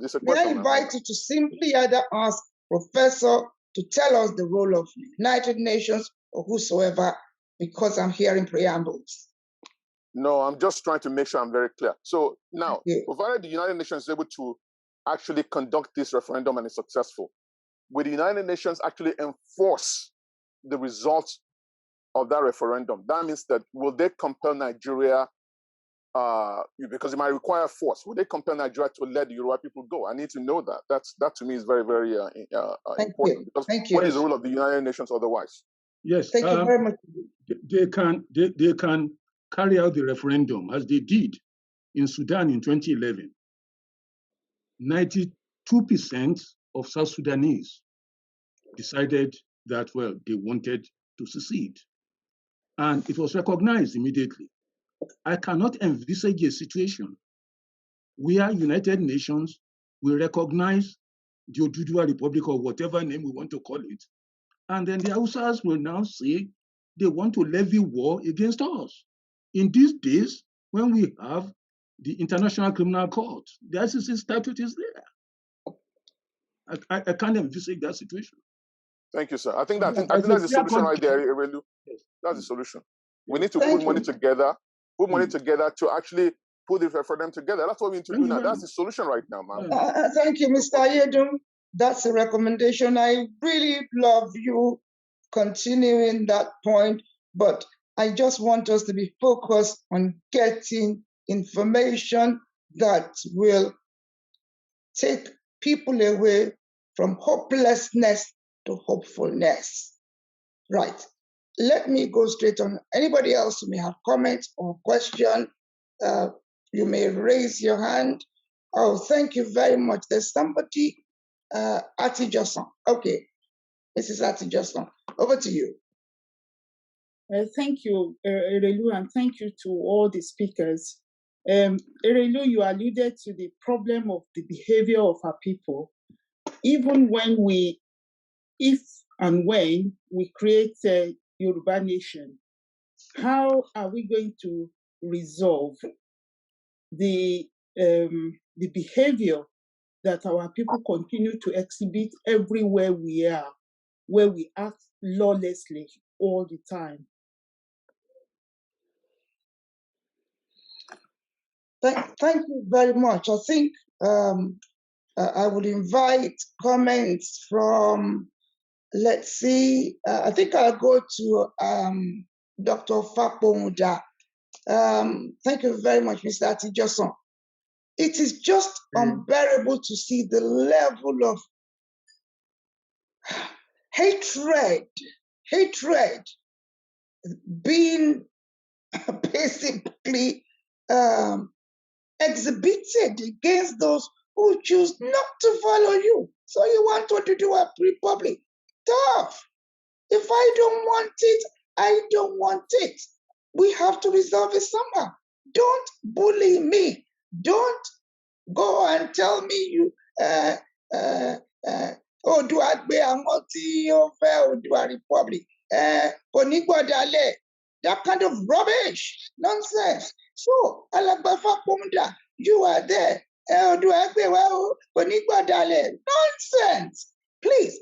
It's a question. May I invite you to simply either ask Professor to tell us the role of United Nations or whosoever, because I'm hearing preambles. No, I'm just trying to make sure I'm very clear. So now, provided the United Nations is able to actually conduct this referendum and is successful, will the United Nations actually enforce the results of that referendum? That means that will they compel Nigeria, because it might require force, will they compel Nigeria to let the Yoruba people go? I need to know that. That to me is very, very important. Because what is the role of the United Nations otherwise? Yes. Thank you very much. They can carry out the referendum as they did in Sudan in 2011. 92% of South Sudanese decided that, well, they wanted to secede. And it was recognized immediately. I cannot envisage a situation where United Nations will recognize the Oduduwa Republic, or whatever name we want to call it, and then the Hausas will now say they want to levy war against us. In these days, when we have the International Criminal Court, the ICC statute is there. I can't envisage that situation. Thank you, sir. I think that's the solution right there, Erelu. Yes. That's the solution. We need to put money together, to actually put the referendum together. That's what we need to do now. That's the solution right now, ma'am. Thank you, Mr. Ayedun. That's a recommendation. I really love you continuing that point, but I just want us to be focused on getting information that will take people away from hopelessness to hopefulness. Right. Let me go straight on. Anybody else who may have comments or question, you may raise your hand. Oh, thank you very much. There's somebody, Ati Johnson. Okay, Mrs. Ati Johnson, over to you. Thank you, Erelu, and thank you to all the speakers. Erelu, you alluded to the problem of the behavior of our people. Even when if and when we create a Yoruba nation, how are we going to resolve the behavior that our people continue to exhibit everywhere we are, where we act lawlessly all the time? Thank you very much. I think I would invite comments from, let's see, I think I'll go to Dr. Fakbomuda. Thank you very much, Mr. Ati Johnson. It is just unbearable to see the level of hatred being basically exhibited against those who choose not to follow you. So you want to do a republic? Tough. If I don't want it, I don't want it. We have to resolve it somehow. Don't bully me. Don't go and tell me you do I be a republic? That kind of rubbish, nonsense. So, Alagbafa Pomda, you are there. Nonsense, please.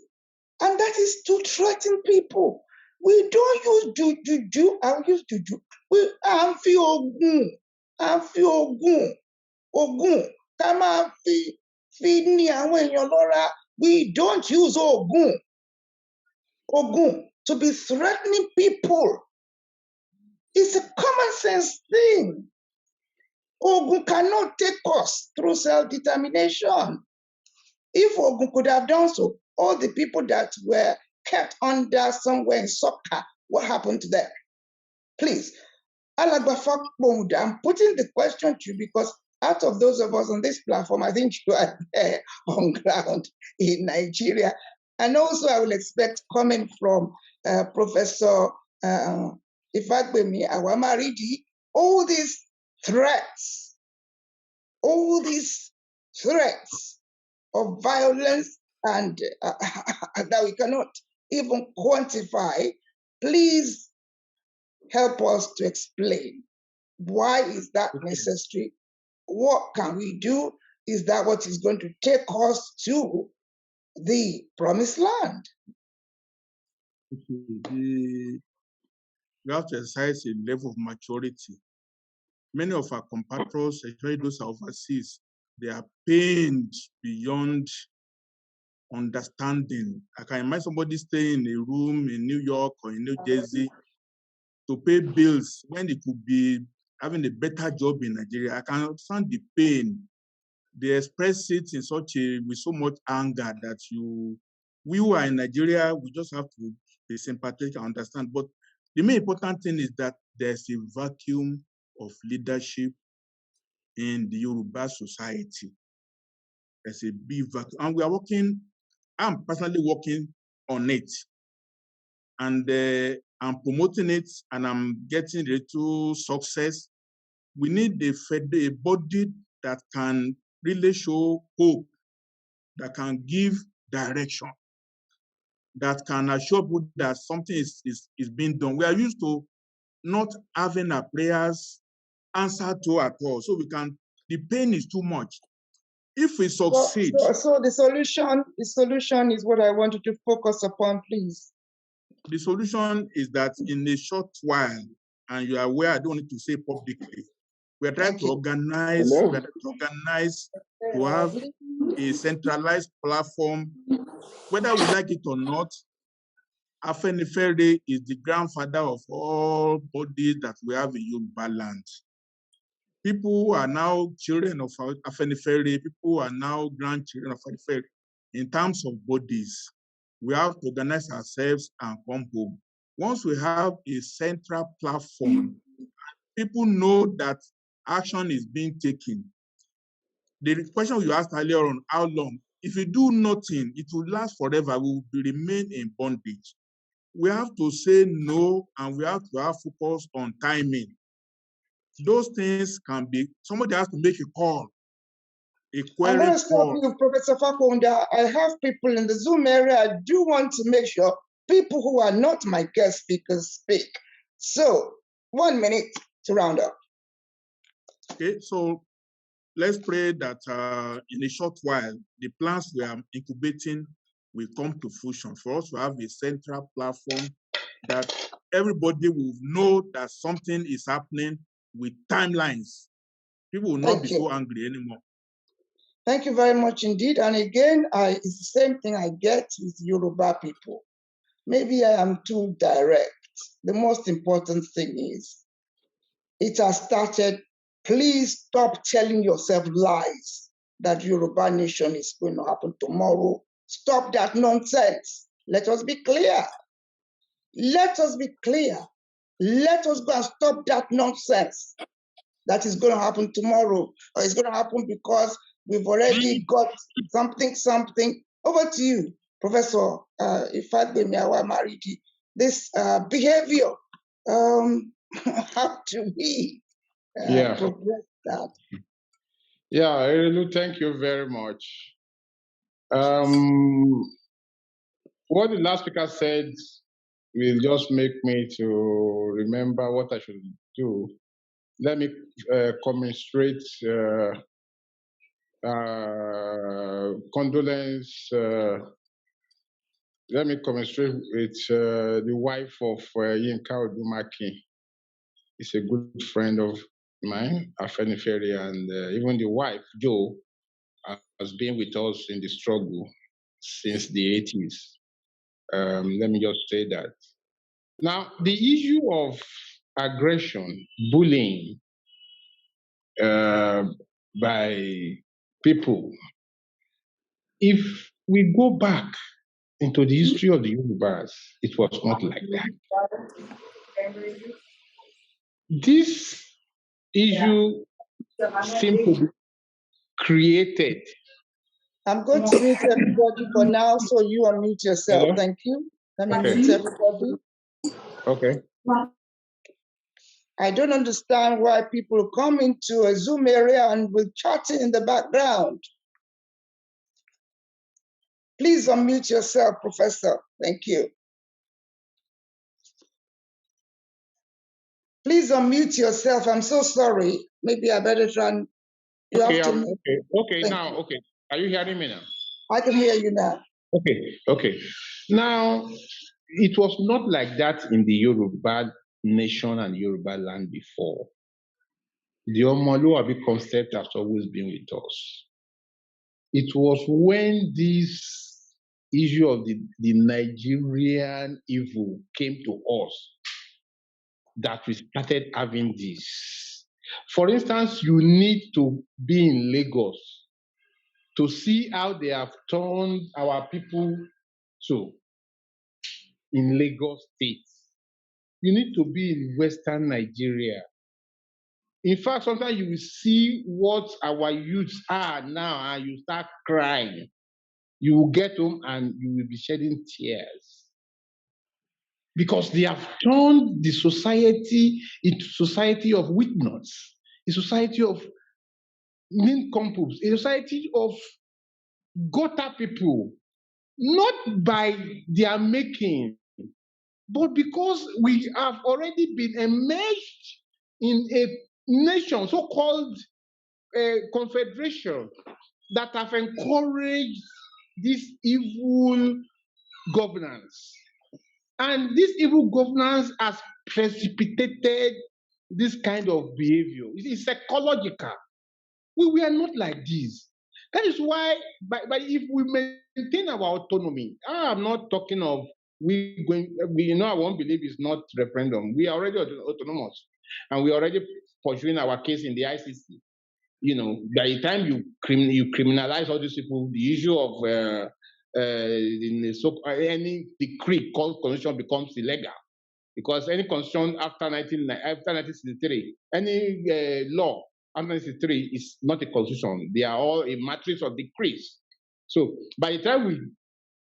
And that is to threaten people. We don't use juju. I will use juju. We amfi ogun. Kama fi ni àwọn èèyàn lọ́ra. We don't use ogun to be threatening people. It's a common sense thing. Ogun cannot take us through self-determination. If Ogun could have done so, all the people that were kept under somewhere in Soka, what happened to them? Please, Alagbafa, I'm putting the question to you because out of those of us on this platform, I think you are there on ground in Nigeria. And also I will expect comment from Professor Ifagbemi Awamaridi, all these threats of violence and that we cannot even quantify. Please help us to explain why is that necessary? What can we do? Is that what is going to take us to the promised land? We have to exercise a level of maturity. Many of our compatriots, especially those overseas, they are pained beyond understanding. I can imagine somebody staying in a room in New York or in New Jersey to pay bills when they could be having a better job in Nigeria. I can understand the pain. They express it in with so much anger that we who are in Nigeria, we just have to be sympathetic and understand. But the main important thing is that there's a vacuum of leadership in the Yoruba society. There's a big vacuum, and we are working. I'm personally working on it, and I'm promoting it, and I'm getting it to success. We need a body that can really show hope, that can give direction, that can assure people that something is being done. We are used to not having our prayers answered to at all. So the pain is too much. If we succeed. So the solution is what I want you to focus upon, please. The solution is that in a short while, and you are aware, I don't need to say publicly, we are trying to organize, to have a centralized platform. Whether we like it or not, Afenifere is the grandfather of all bodies that we have in Yoruba land. People are now children of Afenifere, people are now grandchildren of Afenifere. In terms of bodies, we have to organize ourselves and come home. Once we have a central platform, people know that action is being taken. The question you asked earlier on, how long? If we do nothing, it will last forever. We will remain in bondage. We have to say no, and we have to have focus on timing. Those things can be, somebody has to make a call, a query call. I'm going to stop you, Professor Fakonda. I have people in the Zoom area. I do want to make sure people who are not my guest speakers speak. So, 1 minute to round up. Okay, so let's pray that in a short while, the plans we are incubating will come to fruition. For us to have a central platform that everybody will know that something is happening with timelines. People will not be so angry anymore. Thank you very much indeed. And again, it's the same thing I get with Yoruba people. Maybe I am too direct. The most important thing is, it has started. Please stop telling yourself lies that Yoruba nation is going to happen tomorrow. Stop that nonsense. Let us be clear. Let us be clear. Let us go and stop that nonsense that is going to happen tomorrow, or it's going to happen because we've already got something. Over to you, Professor Ifademiawa Maridi. This behavior, how do we progress that? Yeah, Erelu, thank you very much. What the last speaker said will just make me to remember what I should do. Let me commiserate condolence. Let me commiserate with the wife of Yinka Odumaki. He's a good friend of mine, Afenifere, and even the wife, Jo, has been with us in the struggle since the 80s. Let me just say that. Now, the issue of aggression, bullying by people, if we go back into the history of the Yorubas, it was not like that. This issue seems to be created. I'm going to mute everybody for now, so you unmute yourself. Hello? Thank you. Let me mute everybody. Okay. I don't understand why people come into a Zoom area and will chatting in the background. Please unmute yourself, Professor. Thank you. Please unmute yourself. I'm so sorry. Maybe I better try and you okay, have to. Okay, now, okay. Are you hearing me now? I can hear you now. Okay. Now, it was not like that in the Yoruba nation and Yoruba land before. The Omoluabi concept has always been with us. It was when this issue of the Nigerian evil came to us that we started having this. For instance, you need to be in Lagos to see how they have turned our people to in Lagos State. You need to be in Western Nigeria. In fact, sometimes you will see what our youths are now and you start crying. You will get home and you will be shedding tears. Because they have turned the society into society of witness, a society of nincompoops, a society of gutter people, not by their making, but because we have already been enmeshed in a nation, so-called confederation, that have encouraged this evil governance. And this evil governance has precipitated this kind of behavior. It is psychological. We are not like this. That is why, but if we maintain our autonomy, I'm not talking of our own belief is not referendum. We are already autonomous, and we are already pursuing our case in the ICC. By the time you criminalize all these people, the issue of any decree called constitution becomes illegal, because any constitution after 1963, any law after 1963 is not a constitution. They are all a matrix of decrees. So by the time we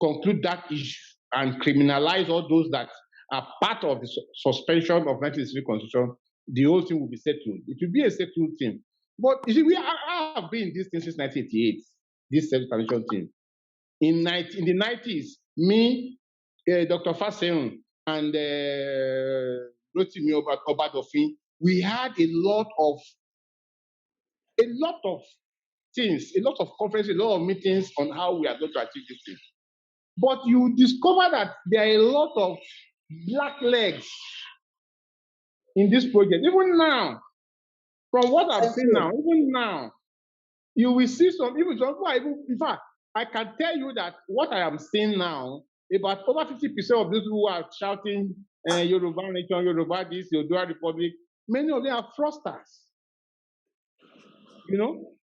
conclude that issue and criminalize all those that are part of the suspension of 1963 constitution, the whole thing will be settled. It will be a settled thing. But you see, we have been in this thing since 1988, this self-determination thing. In the 90s, me, Dr. Faseun, and Rotimi Obadofin, we had a lot of things, a lot of conferences, a lot of meetings on how we are going to achieve this thing. But you discover that there are a lot of black legs in this project. Even now, from what I've seen now, even now, you will see some people, in fact, I can tell you that what I am seeing now, about over 50% of those who are shouting Yoruba nation, Yoruba this, Yoruba Republic, many of them are fraudsters.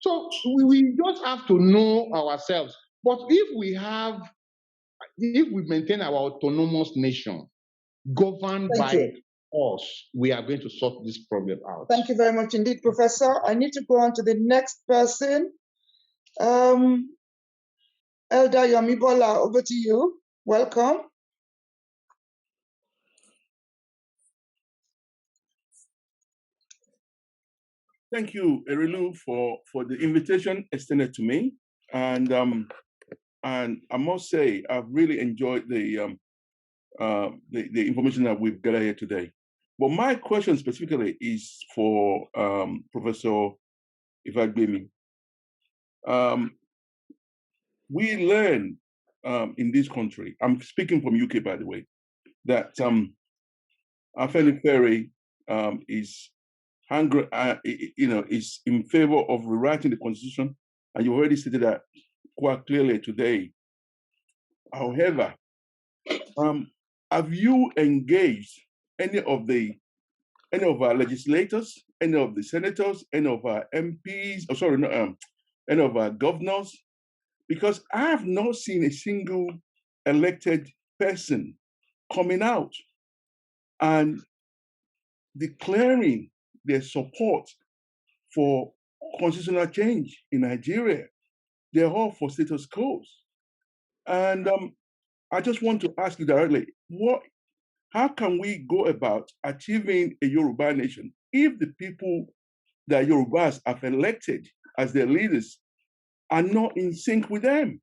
So we just have to know ourselves. But if we maintain our autonomous nation governed by us, we are going to sort this problem out. Thank you very much indeed, Professor. I need to go on to the next person. Elder Yomibola, over to you. Welcome. Thank you, Erilu, for the invitation extended to me. And I must say, I've really enjoyed the information that we've gathered here today. But my question specifically is for Professor Ifagbemi. We learn in this country, I'm speaking from UK, by the way, that Afenifere is hungry, is in favor of rewriting the constitution, and you already stated that quite clearly today. However, have you engaged any of our legislators, any of the senators, any of our MPs, any of our governors? Because I have not seen a single elected person coming out and declaring their support for constitutional change in Nigeria. They're all for status quo. And I just want to ask you directly, how can we go about achieving a Yoruba nation if the people that Yorubas have elected as their leaders are not in sync with them?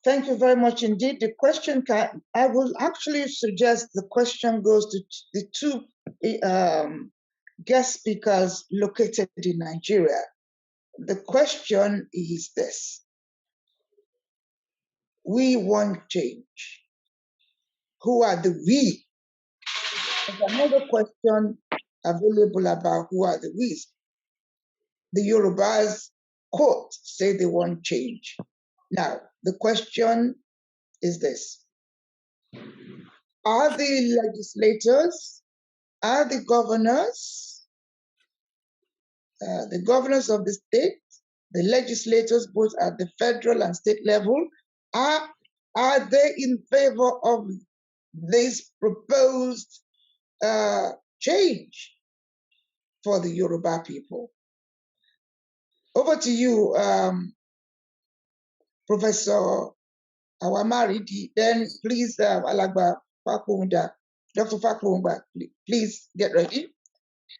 Thank you very much indeed. The question I will actually suggest the question goes to the two guest speakers located in Nigeria. The question is this: we want change. Who are the we? There's another question available about who are the we. The Yorubas, quote, say they want change. Now, the question is this: are the legislators, are the governors of the state, the legislators both at the federal and state level, are they in favor of this proposed change for the Yoruba people? Over to you, Professor Awamaridi. Then please, Alagba Fakunda, Dr. Fakunda, please get ready.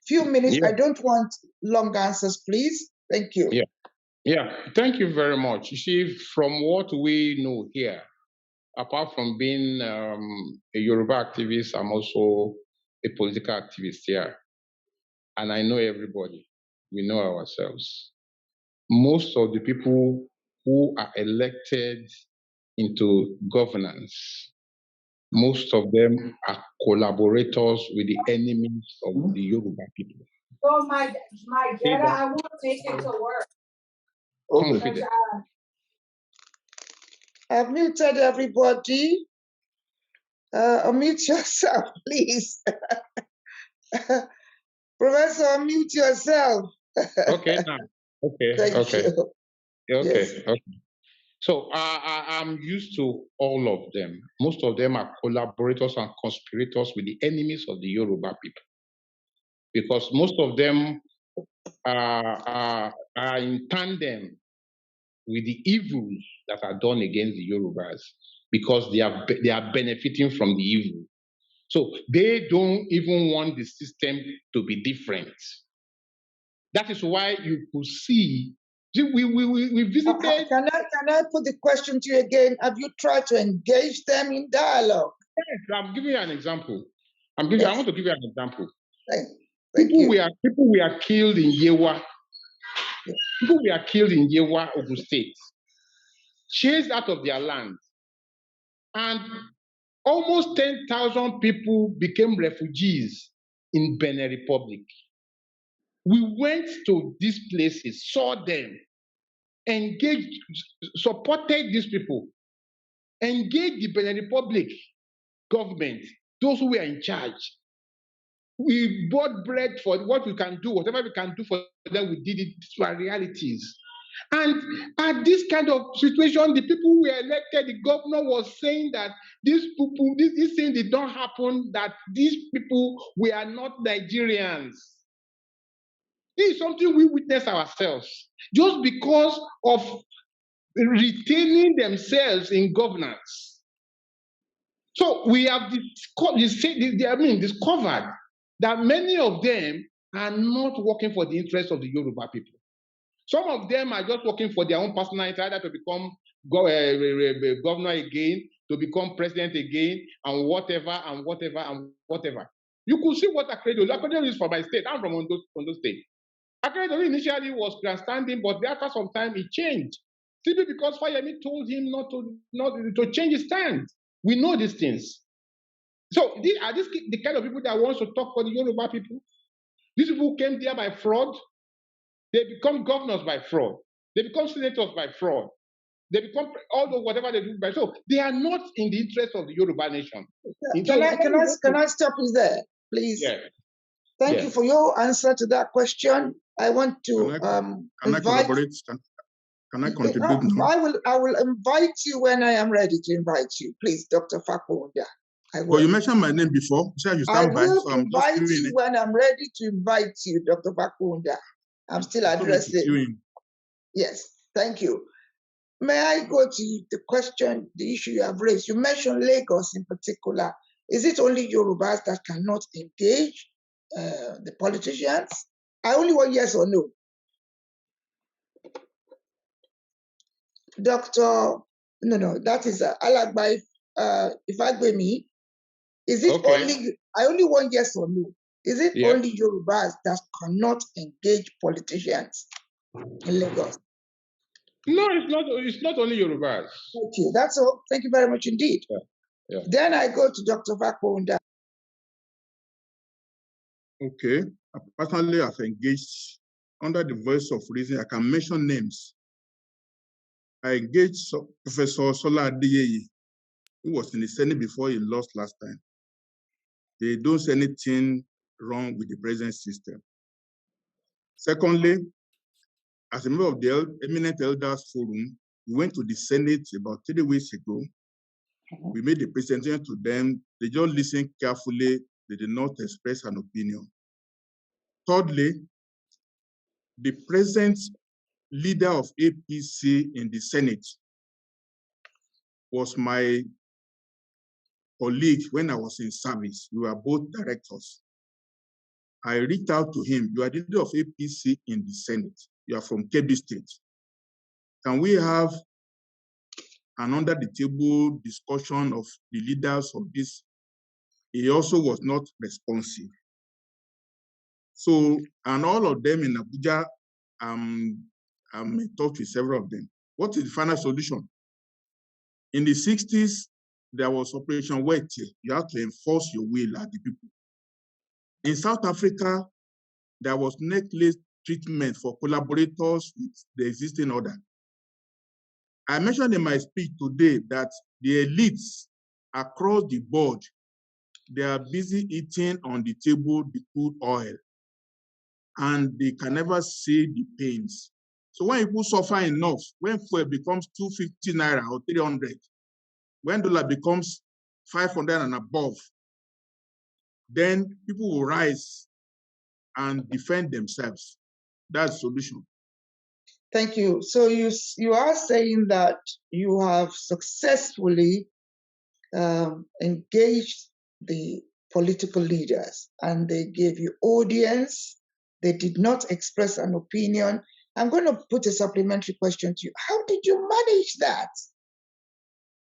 Few minutes. Yeah. I don't want long answers, please. Thank you. Yeah. Thank you very much. You see, from what we know here, apart from being a Yoruba activist, I'm also a political activist here. And I know everybody. We know ourselves. Most of the people who are elected into governance, most of them are collaborators with the enemies of the Yoruba people. So my data, I won't take it to work. Confident. I've muted everybody. Unmute yourself, please. Professor, unmute yourself. Okay, now. Okay. Thank you. Okay. Yes. Okay. So I'm used to all of them. Most of them are collaborators and conspirators with the enemies of the Yoruba people, because most of them are in tandem with the evils that are done against the Yorubas, because they are benefiting from the evil. So they don't even want the system to be different. That is why you could see, we visited. Can I put the question to you again? Have you tried to engage them in dialogue? Yes, I'm giving you an example. I want to give you an example. People were killed in Yewa. People were killed in Yewa, Ogun State, chased out of their land. And almost 10,000 people became refugees in Benin Republic. We went to these places, saw them, engaged, supported these people, engaged the Benin Republic government, those who were in charge. We bought bread for what we can do, whatever we can do for them, we did it. These were realities. And at this kind of situation, the people who were elected, the governor was saying that these people, this thing did not happen, that these people were not Nigerians. This is something we witness ourselves. Just because of retaining themselves in governance. So we have discovered that many of them are not working for the interests of the Yoruba people. Some of them are just working for their own personal interest, either to become governor again, to become president again, and whatever. You could see what Akredo is from my state. I'm from Ondo State. Akredo initially was grandstanding, but after some time he changed. Simply because Fayemi told him not to change his stand. We know these things. So are these the kind of people that wants to talk for the Yoruba people? These people came there by fraud. They become governors by fraud. They become senators by fraud. They become whatever they do by. So they are not in the interest of the Yoruba nation. Can I stop you there, please? Yeah. Thank you for your answer to that question. I want to Can I collaborate? Can I contribute? I will invite you when I am ready to invite you. Please, Dr. Fakunda. Well, you mentioned my name before. You said you stand by. I will invite you when I'm ready to invite you, Dr. Fakunda. I'm still addressing. Yes, thank you. May I go to the question, the issue you have raised? You mentioned Lagos in particular. Is it only Yorubas that cannot engage the politicians? I only want yes or no. Dr. No, that is Alagba Ifagbemi. Is it Okay. only, I only want yes or no. Is it Yeah. only Yorubas that cannot engage politicians in Lagos? No, it's not only Yorubas. Thank you. That's all. Thank you very much indeed. Yeah. Then I go to Dr. Vakonda. Okay. Personally, I've engaged under the voice of reason. I can mention names. I engaged Professor Sola Adeyeye, who was in the Senate before he lost last time. They don't see anything wrong with the present system. Secondly, as a member of the Eminent Elders Forum, we went to the Senate about 3 weeks ago. We made the presentation to them. They just listened carefully. They did not express an opinion. Thirdly, the present leader of APC in the Senate was my colleague when I was in service. We were both directors. I reached out to him. You are the leader of APC in the Senate. You are from Kebbi State. Can we have an under-the-table discussion of the leaders of this? He also was not responsive. So, and all of them in Abuja, I'm in touch with several of them. What is the final solution? In the 60s, there was Operation Wet. You have to enforce your will at the people. In South Africa, there was necklace treatment for collaborators with the existing order. I mentioned in my speech today that the elites across the board, they are busy eating on the table the crude oil, and they can never see the pains. So when people suffer enough, when fuel becomes 250 naira or 300, when dollar becomes 500 and above, then people will rise and defend themselves. That's the solution. Thank you. So you are saying that you have successfully engaged the political leaders and they gave you audience. They did not express an opinion. I'm going to put a supplementary question to you. How did you manage that?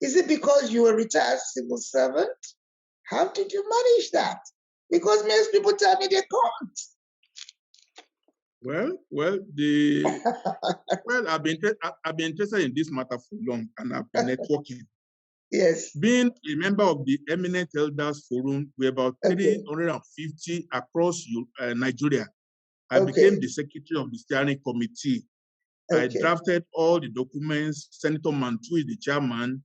Is it because you were a retired civil servant? How did you manage that? Because most people tell me they can't. Well, I've been interested in this matter for long, and I've been networking. Yes. Being a member of the Eminent Elders Forum, we're about 350 across Nigeria. I became the secretary of the steering committee. I drafted all the documents. Senator Mantu is the chairman.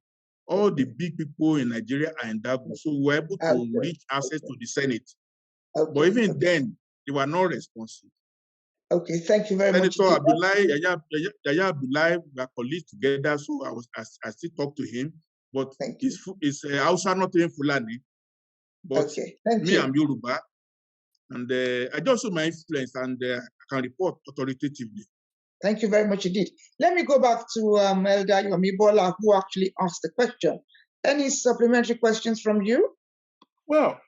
All the big people in Nigeria are in that group. So we were able to reach access to the Senate. But even then, they were not responsive. Okay, thank you very much. Senator Yaya Abdullahi, we are colleagues together, so I still talk to him. But it's Hausa, not even Fulani. But me, I'm Yoruba. And I just show my influence and I can report authoritatively. Thank you very much indeed. Let me go back to Elder Yomibola, who actually asked the question. Any supplementary questions from you? Well,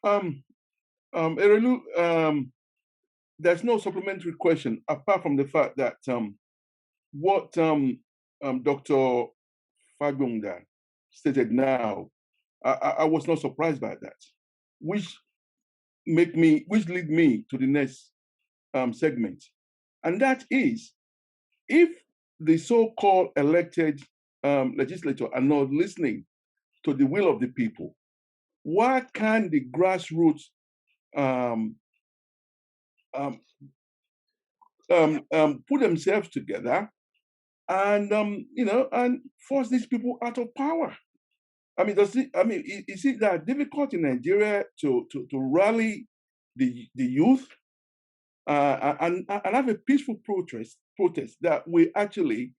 Erelu, there's no supplementary question apart from the fact that what Dr. Fagbonga stated now, I was not surprised by that, which lead me to the next segment, and that is, if the so-called elected legislature are not listening to the will of the people, why can't the grassroots put themselves together and and force these people out of power? I mean, is it that difficult in Nigeria to rally the youth and have a peaceful protest that will actually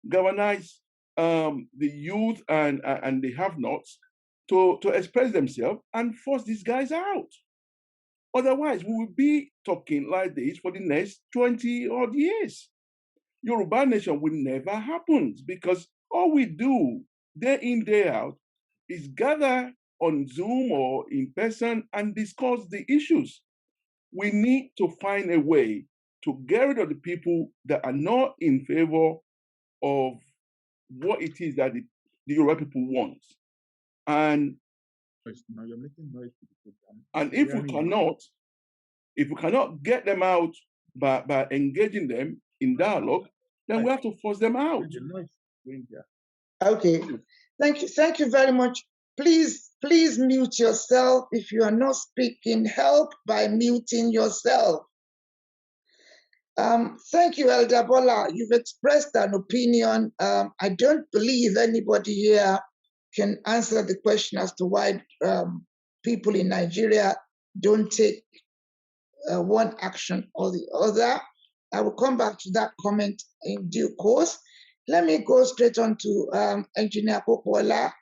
galvanize the youth and the have-nots to express themselves and force these guys out? Otherwise, we will be talking like this for the next 20 odd years. Yoruba nation will never happen because all we do day in, day out is gather on Zoom or in person and discuss the issues. We need to find a way to get rid of the people that are not in favor of what it is that the Yoruba people want. And now you're making noise to the program. And if we cannot get them out by engaging them in dialogue, then we have to force them out. Okay. Thank you very much. Please mute yourself if you are not speaking. Help by muting yourself. Thank you, Elder Bola. You've expressed an opinion. I don't believe anybody here can answer the question as to why people in Nigeria don't take one action or the other. I will come back to that comment in due course. Let me go straight on to Engineer Popola,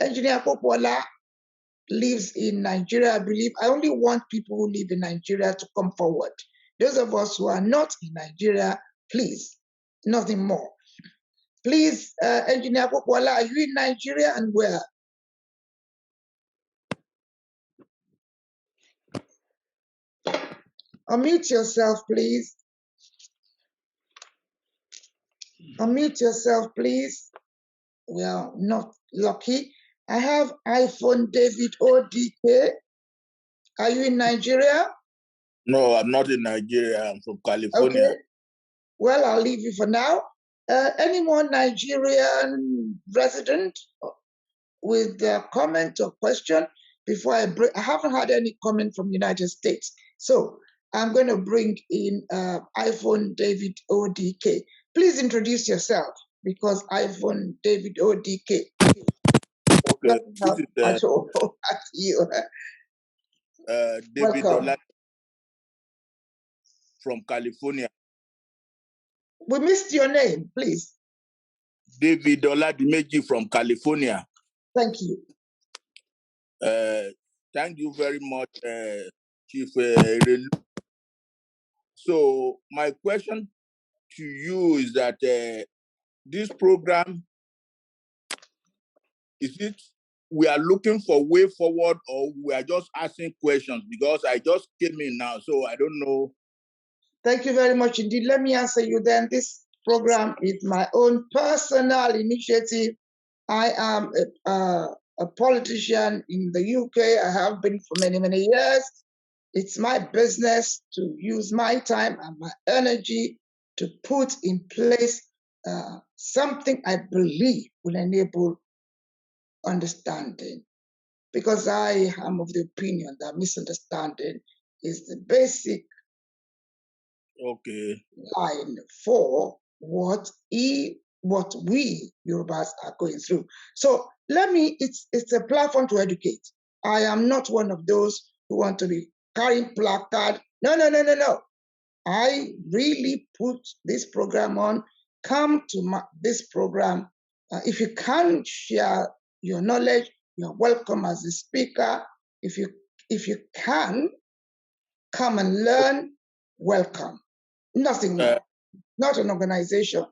Engineer Popola lives in Nigeria, I believe. I only want people who live in Nigeria to come forward. Those of us who are not in Nigeria, please, nothing more. Please, Engineer Popola, are you in Nigeria and where? Unmute yourself, please. Unmute yourself, please. We are not lucky. I have iPhone David ODK. Are you in Nigeria? No, I'm not in Nigeria. I'm from California. Okay. Well, I'll leave you for now. Any more Nigerian resident with a comment or question before I bring? I haven't had any comment from the United States. So I'm going to bring in iPhone David ODK. Please introduce yourself because iPhone David ODK. Okay, this is you. David Dola from California. We missed your name, please. David Oladimeji from California. Thank you. Thank you very much, Chief. So my question to you is that this program, is it we are looking for way forward or we are just asking questions? Because I just came in now, so I don't know. Thank you very much indeed. Let me answer you then. This program is my own personal initiative. I am a politician in the UK. I have been for many, many years. It's my business to use my time and my energy to put in place something I believe will enable understanding. Because I am of the opinion that misunderstanding is the basic line for what we Yorubas are going through. So it's a platform to educate. I am not one of those who want to be carrying placard. No. I really put this program on. Come to this program. If you can share your knowledge, you're welcome as a speaker. If you can come and learn, welcome. Nothing more. Not an organization.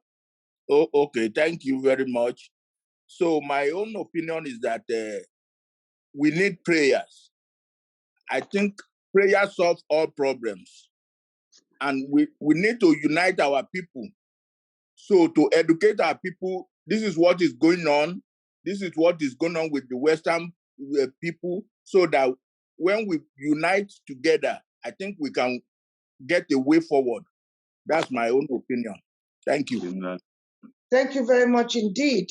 Oh, okay. Thank you very much. So my own opinion is that we need prayers. I think prayer solves all problems. And we need to unite our people. So to educate our people, this is what is going on. This is what is going on with the Western people, so that when we unite together, I think we can get a way forward. That's my own opinion. Thank you. Thank you very much indeed.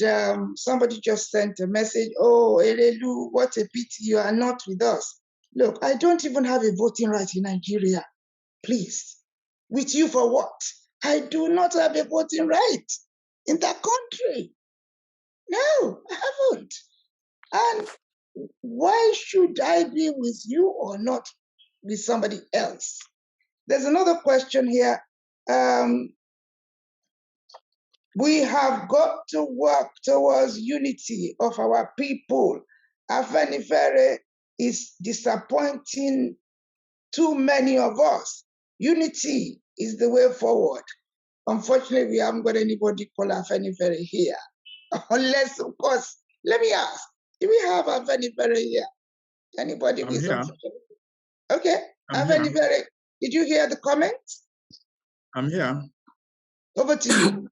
Somebody just sent a message. Oh, Erelu, what a pity you are not with us. Look, I don't even have a voting right in Nigeria. Please, with you for what? I do not have a voting right in that country. No, I haven't. And why should I be with you or not with somebody else? There's another question here. We have got to work towards unity of our people. Afenifere is disappointing too many of us. Unity is the way forward. Unfortunately, we haven't got anybody called Afenifere here. Unless, of course, let me ask, do we have Afenifere here? Anybody with something? Okay, Afenifere, did you hear the comments? I'm here. Over to you.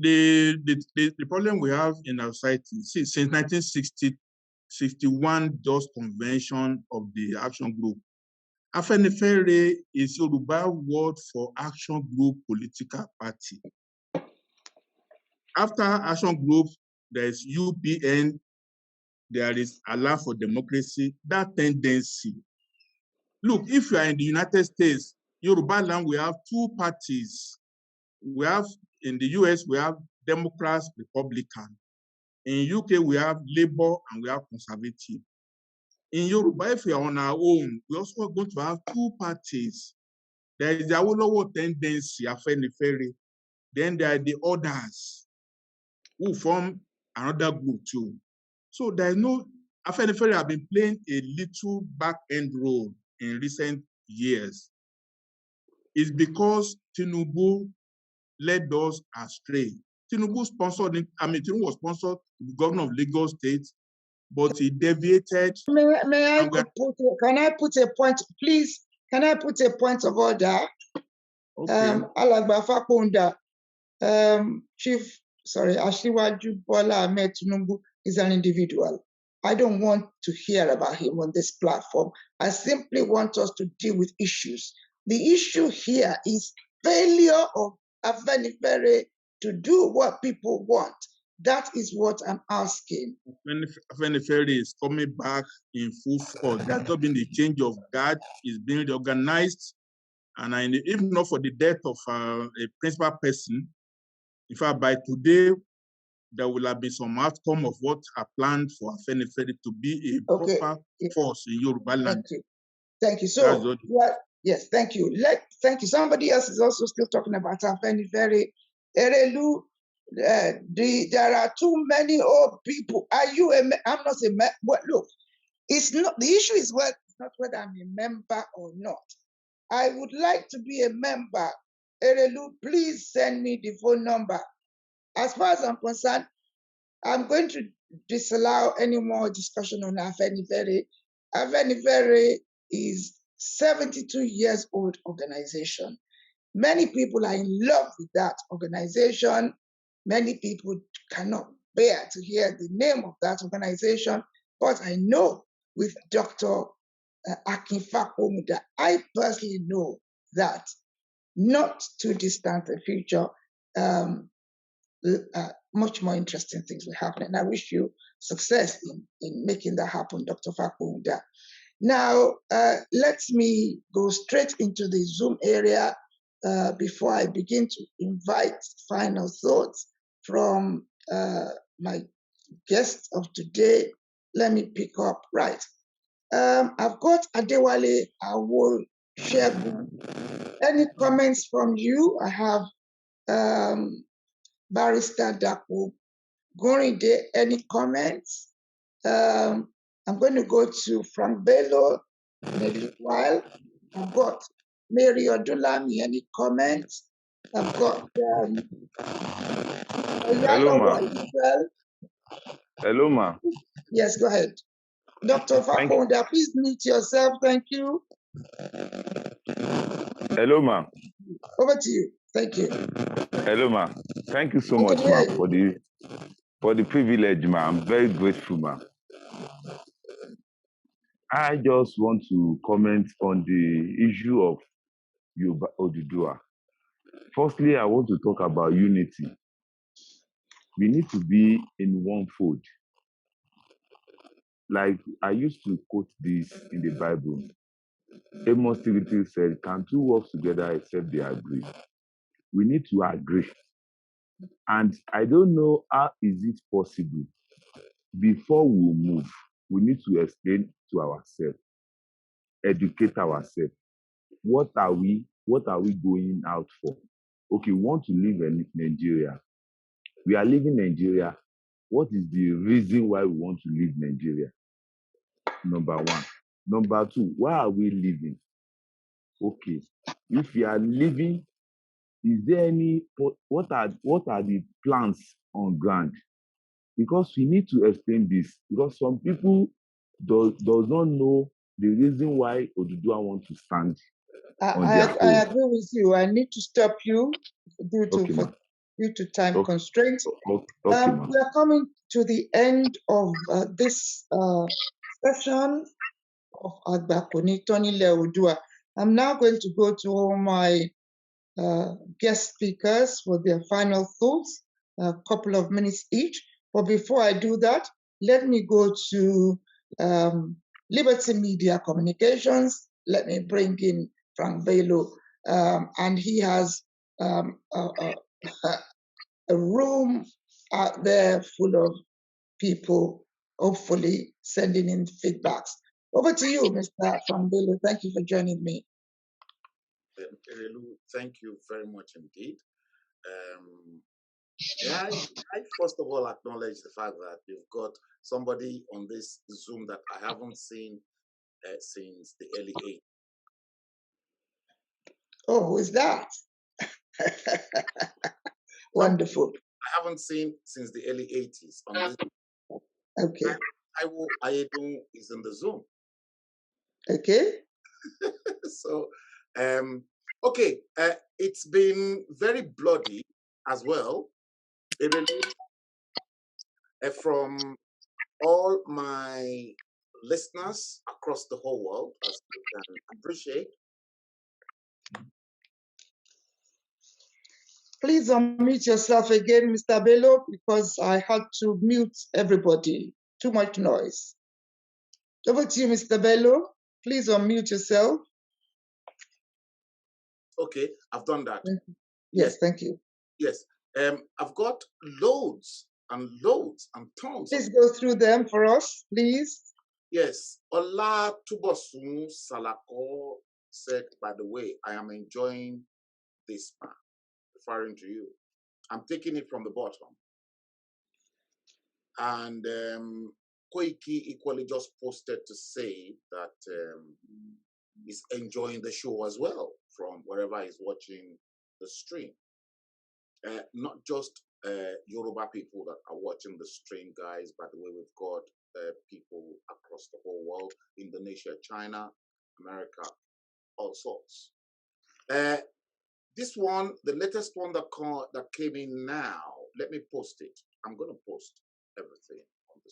the problem we have in our society, since 1961 just convention of the action group, Afenifere is Yoruba word for action group political party. After action group, there is UPN, there is Allah for Democracy, that tendency. Look, if you are in the United States, Yoruba land, we have two parties. We have, in the US, we have Democrats, Republican. In UK, we have Labour and we have Conservative. In Yoruba, if we are on our own, we're also going to have two parties. There is the Awolowo tendency, Afenifere. Then there are the others who form another group too. So there is no, Afenifere have been playing a little back-end role in recent years. It's because Tinubu led us astray. Tinubu sponsored, Tinubu was sponsored the governor of Lagos State, but he deviated. Can I put a point, please? Can I put a point of order? Okay. Alagba Fakunda, Asiwaju Bola Ahmed Tinubu is an individual. I don't want to hear about him on this platform. I simply want us to deal with issues. The issue here is failure of Afenifere to do what people want. That is what I'm asking. Afenifere is coming back in full force. There's not been the change of guard. It's being reorganized. And if not for the death of a principal person, in fact, by today, there will have been some outcome of what are planned for Afenifere to be a proper force in Yoruba land. Thank you. Thank you. So, yes, thank you. Thank you. Somebody else is also still talking about Afenifere. Erelu, there are too many old people. Are you I'm not a member. Well, look, it's not, the issue is not whether I'm a member or not. I would like to be a member. Erelu, please send me the phone number. As far as I'm concerned, I'm going to disallow any more discussion on Afenifere. Afenifere is 72 years old organization. Many people are in love with that organization. Many people cannot bear to hear the name of that organization. But I know with Dr. Akin Fakumuda, I personally know that not too distant a future, much more interesting things will happen. And I wish you success in making that happen, Dr. Fakumuda. Now, let me go straight into the Zoom area before I begin to invite final thoughts from my guest of today. Let me pick up, right. I've got Adewale Awol Shegun. Any comments from you? I have Barrister Dapo Gorinde. Any comments? I'm going to go to Frank Bello in a little while. I've got Mary Odulami. Any comments? I've got Hello, ma. Hello, ma. Yes, go ahead. Dr. Fakonda, please mute yourself. Thank you. Hello, ma. Over to you. Thank you. Hello, ma. Thank you so much, ma, for the privilege, ma. I'm very grateful, ma. I just want to comment on the issue of Yoruba Odudua. Firstly, I want to talk about unity. We need to be in one fold. Like I used to quote this in the Bible. Amos 3:3 said, "Can two work together except they agree?" We need to agree. And I don't know how is it possible. Before we move, we need to explain to ourselves, educate ourselves. What are we going out for? Okay, we want to live in Nigeria. We are leaving Nigeria. What is the reason why we want to leave Nigeria? Number one. Number two, why are we leaving? Okay, if you are leaving, is there any, what are the plans on ground? Because we need to explain this, because some people does not know the reason why Odudua want to stand on their own. I agree with you. I need to stop you due to due to time constraints. Okay, We are coming to the end of this session of Agbakoni Tonile Odua. I'm now going to go to all my guest speakers for their final thoughts, a couple of minutes each. But before I do that, let me go to Liberty Media Communications. Let me bring in Frank Bello, and he has a room out there full of people, hopefully sending in feedbacks. Over to you, Mr. Frank Bello. Thank you for joining me. Thank you very much indeed. I first of all acknowledge the fact that you've got somebody on this Zoom that I haven't seen since the early 80s. Oh, who is that? Wonderful. I haven't seen since the early 80s. On this. Okay. Taiwo Ayedun is in the Zoom. Okay. So, okay, it's been very bloody as well. From all my listeners across the whole world, as you can appreciate. Please unmute yourself again, Mr. Bello, because I had to mute everybody. Too much noise. Over to you, Mr. Bello. Please unmute yourself. Okay, I've done that. Yes, thank you. Yes, I've got loads and loads and tons. Please go through them for us, please. Yes, Ola Tubosun Salako said, by the way, I am enjoying this man, referring to you. I'm taking it from the bottom. And Koiki equally just posted to say that he's enjoying the show as well from wherever he's watching the stream. Not just Yoruba people that are watching the stream, guys. By the way, we've got people across the whole world, Indonesia, China, America, all sorts. This one, the latest one that came in now, let me post it. I'm going to post everything on the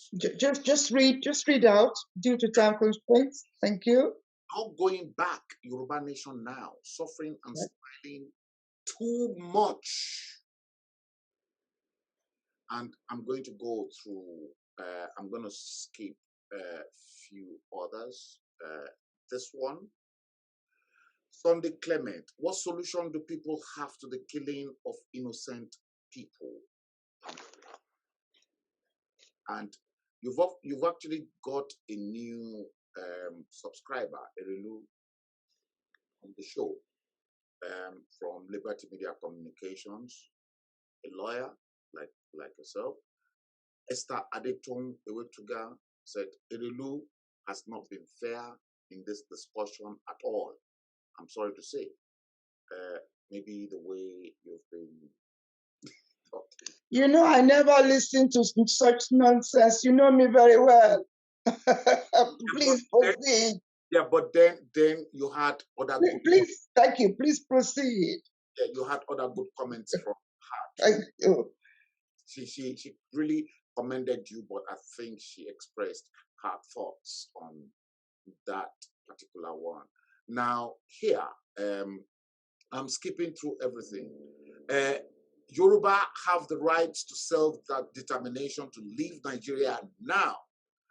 screen. Just read out due to time constraints. Thank you. Not going back, Yoruba nation now, suffering and smiling too much. And I'm going to go through, I'm going to skip a few others. This one, Sunday Clement, what solution do people have to the killing of innocent people? And you've actually got a new subscriber, Erelu, on the show from Liberty Media Communications, a lawyer like yourself. Esther Adetong Ewetuga said, Erelu has not been fair in this discussion at all. I'm sorry to say. Maybe the way you've been talking. You know, I never listen to such nonsense. You know me very well. Please proceed. Yeah, but then you had other good Please, thank you. Please proceed. Yeah, you had other good comments from her. Thank you. She really commended you, but I think she expressed her thoughts on that particular one. Now, here, I'm skipping through everything. Yoruba have the rights to self-determination to leave Nigeria now.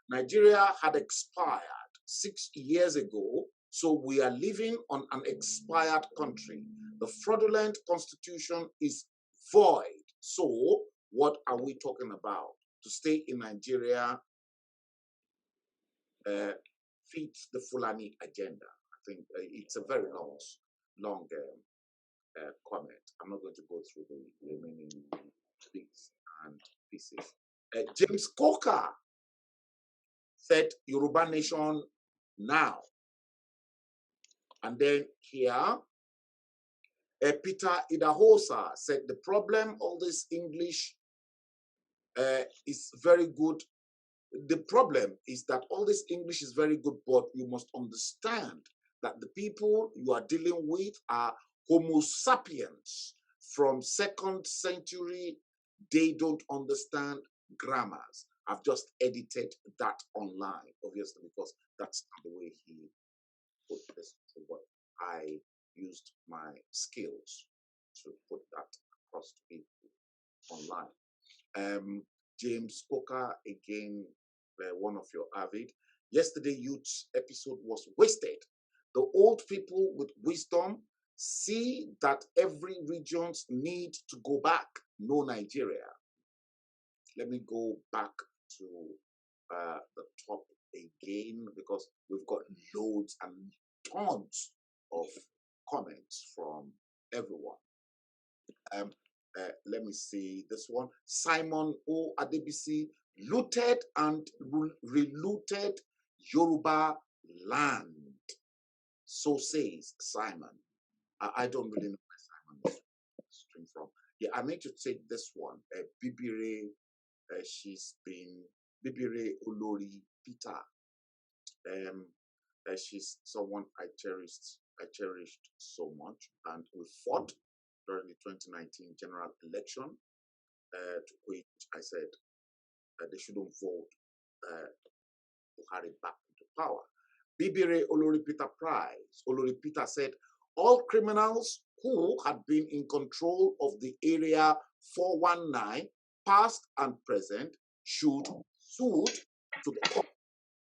Nigeria had expired 6 years ago, so we are living on an expired country. The fraudulent constitution is void. So what are we talking about? To stay in Nigeria fits the Fulani agenda. I think it's a very long comment. I'm not going to go through the remaining bits and pieces. James Coker said Yoruba nation now. And then here, Peter Idahosa said the problem of this English is very good. The problem is that all this English is very good, but you must understand that the people you are dealing with are Homo sapiens from 2nd century, they don't understand grammars. I've just edited that online, obviously, because that's not the way he put this. But I used my skills to put that across to people online. James Coker, again, one of your avid. Yesterday youth's episode was wasted. The old people with wisdom see that every regions need to go back. No Nigeria. Let me go back to the top again, because we've got loads and tons of comments from everyone. Let me see this one. Simon O. Adebisi, looted and relooted Yoruba land. So says Simon. I don't really know where Simon is stream from. Yeah, I need to take this one. Bibire, she's been Bibire Olori Peter. She's someone I cherished so much, and we fought during the 2019 general election, to which I said they shouldn't vote Buhari back into power. Bibire Olori Peter Price. Olori Peter said all criminals who had been in control of the area 419, past and present, should sued to the court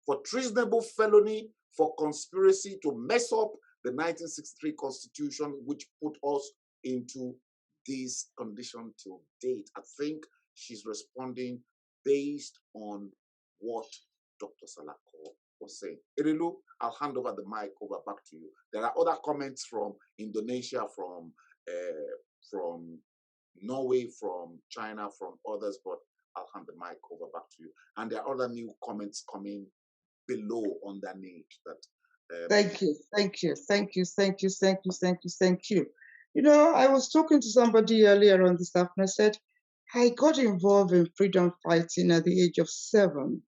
for treasonable felony, for conspiracy to mess up the 1963 Constitution, which put us into this condition till date. I think she's responding based on what Dr. Salako was saying. Erilu, I'll hand over the mic over back to you. There are other comments from Indonesia, from Norway, from China, from others, but I'll hand the mic over back to you. And there are other new comments coming below underneath that. Thank you. You know, I was talking to somebody earlier on this afternoon. I said, I got involved in freedom fighting at the age of 7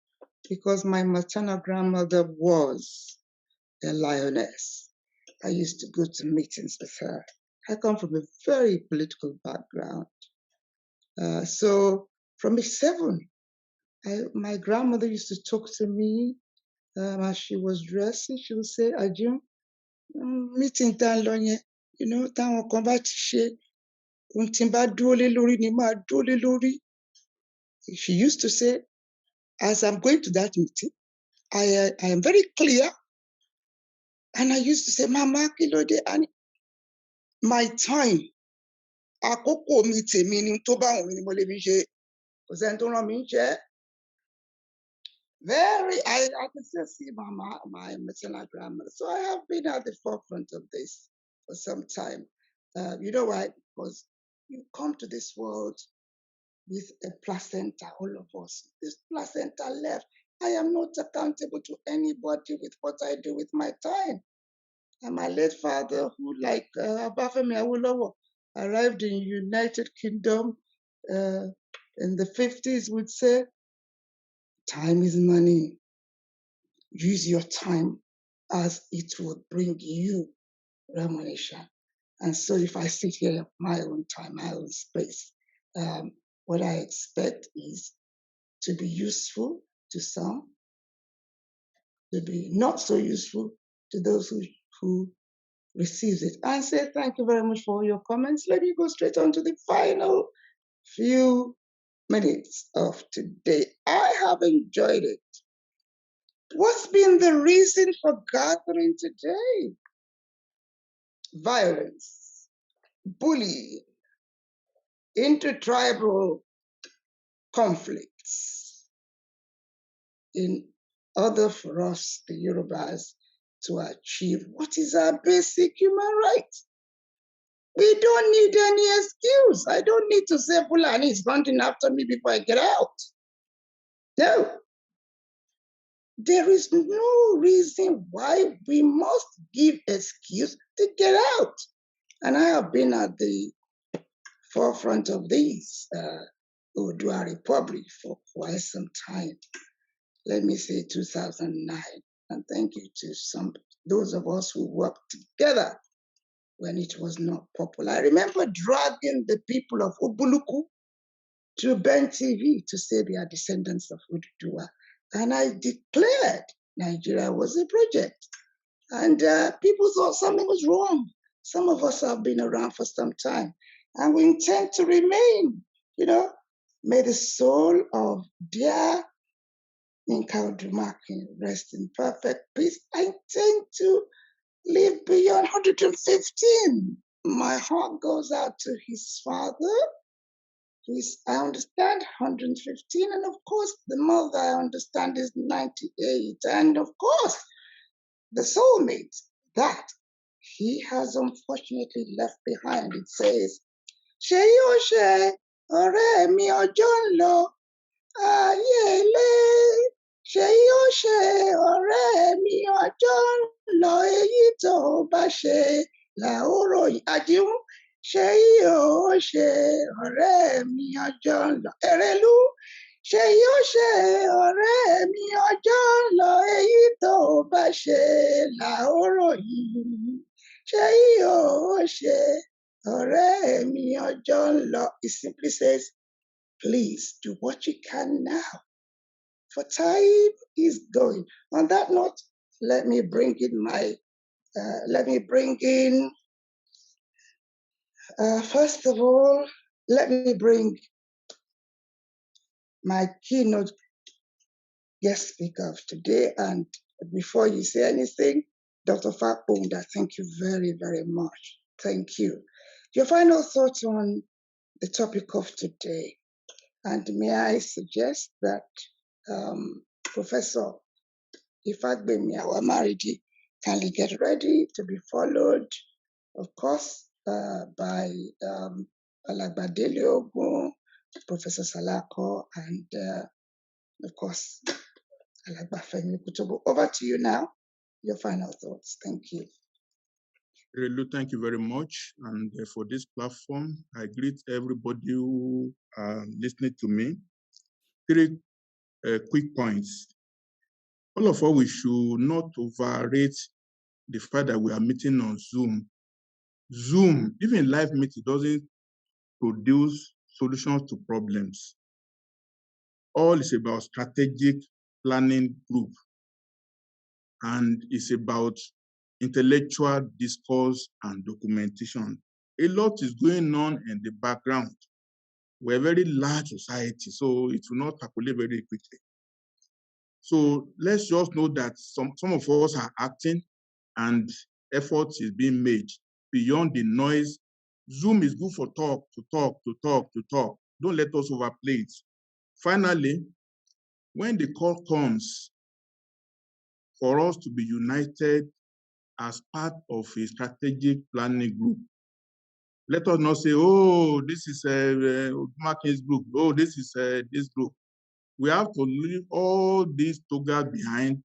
because my maternal grandmother was a lioness. I used to go to meetings with her. I come from a very political background. So from age 7, my grandmother used to talk to me as she was dressing. She would say, Ajum, meeting tan lọ yẹn, you know, táwọn kan bá ti ṣe ohun tí n bá dúró lé lórí ni máa dúró lé lórí. She used to say, as I'm going to that meeting, I am very clear. And I used to say, Mama, kí ló dé? And my time, àkókò mi tèmi ni tó bá wùn mí ni mo lè fi ṣe. Kò sẹ́ni tó rán mi níṣẹ́. I can still see my maternal grandmother. So I have been at the forefront of this for some time. You know why? Because you come to this world with a placenta, all of us. This placenta left. I am not accountable to anybody with what I do with my time. And my late father, who like Abafemi Awolowo, arrived in United Kingdom in the 50s, would say, time is money. Use your time as it will bring you remuneration. And so if I sit here my own time, my own space, what I expect is to be useful to some, to be not so useful to those who receives it. I say thank you very much for your comments. Let me go straight on to the final few minutes of today. I have enjoyed it. What's been the reason for gathering today? Violence, bullying, intertribal conflicts in order for us, the Yorubas, to achieve what is our basic human right. We don't need any excuse. I don't need to say Fulani is hunting after me before I get out. No. There is no reason why we must give excuse to get out. And I have been at the forefront of these Odua Republic for quite some time. Let me say 2009. And thank you to those of us who worked together when it was not popular. I remember dragging the people of Ubuluku to Ben TV to say they are descendants of Ududua. And I declared Nigeria was a project. And people thought something was wrong. Some of us have been around for some time, and we intend to remain, you know. May the soul of dear Nka Odumake rest in perfect peace. I intend to live beyond 115. My heart goes out to his father. I understand 115, and of course, the mother I understand is 98, and of course, the soulmate that he has unfortunately left behind. It says, "Ṣé yóò ṣe ọ̀rẹ́ mi ọjọ́ ń lọ ayé ilé? Ṣé yóò ṣe ọ̀rẹ́ mi ọjọ́ ń lọ èyí tó bá ṣe là ó ròyìn Àjíhùn? Ṣé yóò ṣe ọ̀rẹ́ mi ọjọ́ ń lọ Èrèlú? Ṣé yóò ṣe ọ̀rẹ́ mi ọjọ́ ń lọ èyí tó bá ṣe là ó ròyìn? Ṣé yóò ṣe ọ̀rẹ́ mi ọjọ́ ń lọ?" It simply says, please do what you can now, for time is going. On that note, let me bring in first of all, let me bring my keynote guest speaker of today. And before you say anything, Dr. Fakbunda, thank you very, very much. Thank you. Your final thoughts on the topic of today. And may I suggest that Professor Ifagbemi Awamaridi kindly get ready to be followed, of course, by Alagbadele Ogun, Professor Salako, and of course, Alagbafemi Kutobo. Over to you now. Your final thoughts. Thank you. Relu, thank you very much. And for this platform, I greet everybody who are listening to me. 3 quick points. All of us, we should not overrate the fact that we are meeting on Zoom. Zoom, even live meeting, doesn't produce solutions to problems. All is about strategic planning group, and it's about intellectual discourse and documentation. A lot is going on in the background. We're a very large society, so it will not calculate very quickly. So let's just know that some of us are acting and effort is being made beyond the noise. Zoom is good for talk. Don't let us overplay it. Finally, when the call comes for us to be united as part of a strategic planning group, let us not say, oh, this is Martin's group. Oh, this is this group. We have to leave all these together behind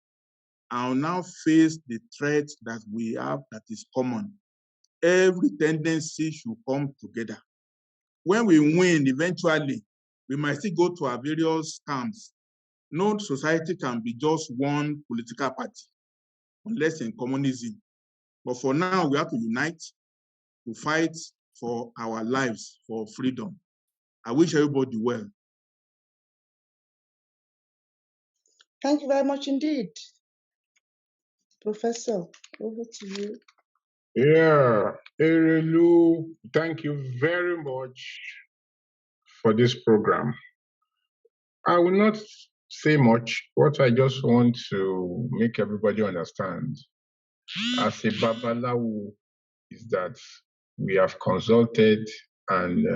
and now face the threat that we have that is common. Every tendency should come together. When we win, eventually, we might still go to our various camps. No society can be just one political party, unless in communism. But for now, we have to unite to fight for our lives, for freedom. I wish everybody well. Thank you very much indeed. Professor, over to you. Yeah, Erelu, thank you very much for this program. I will not say much. What I just want to make everybody understand as a Babalawo is that we have consulted and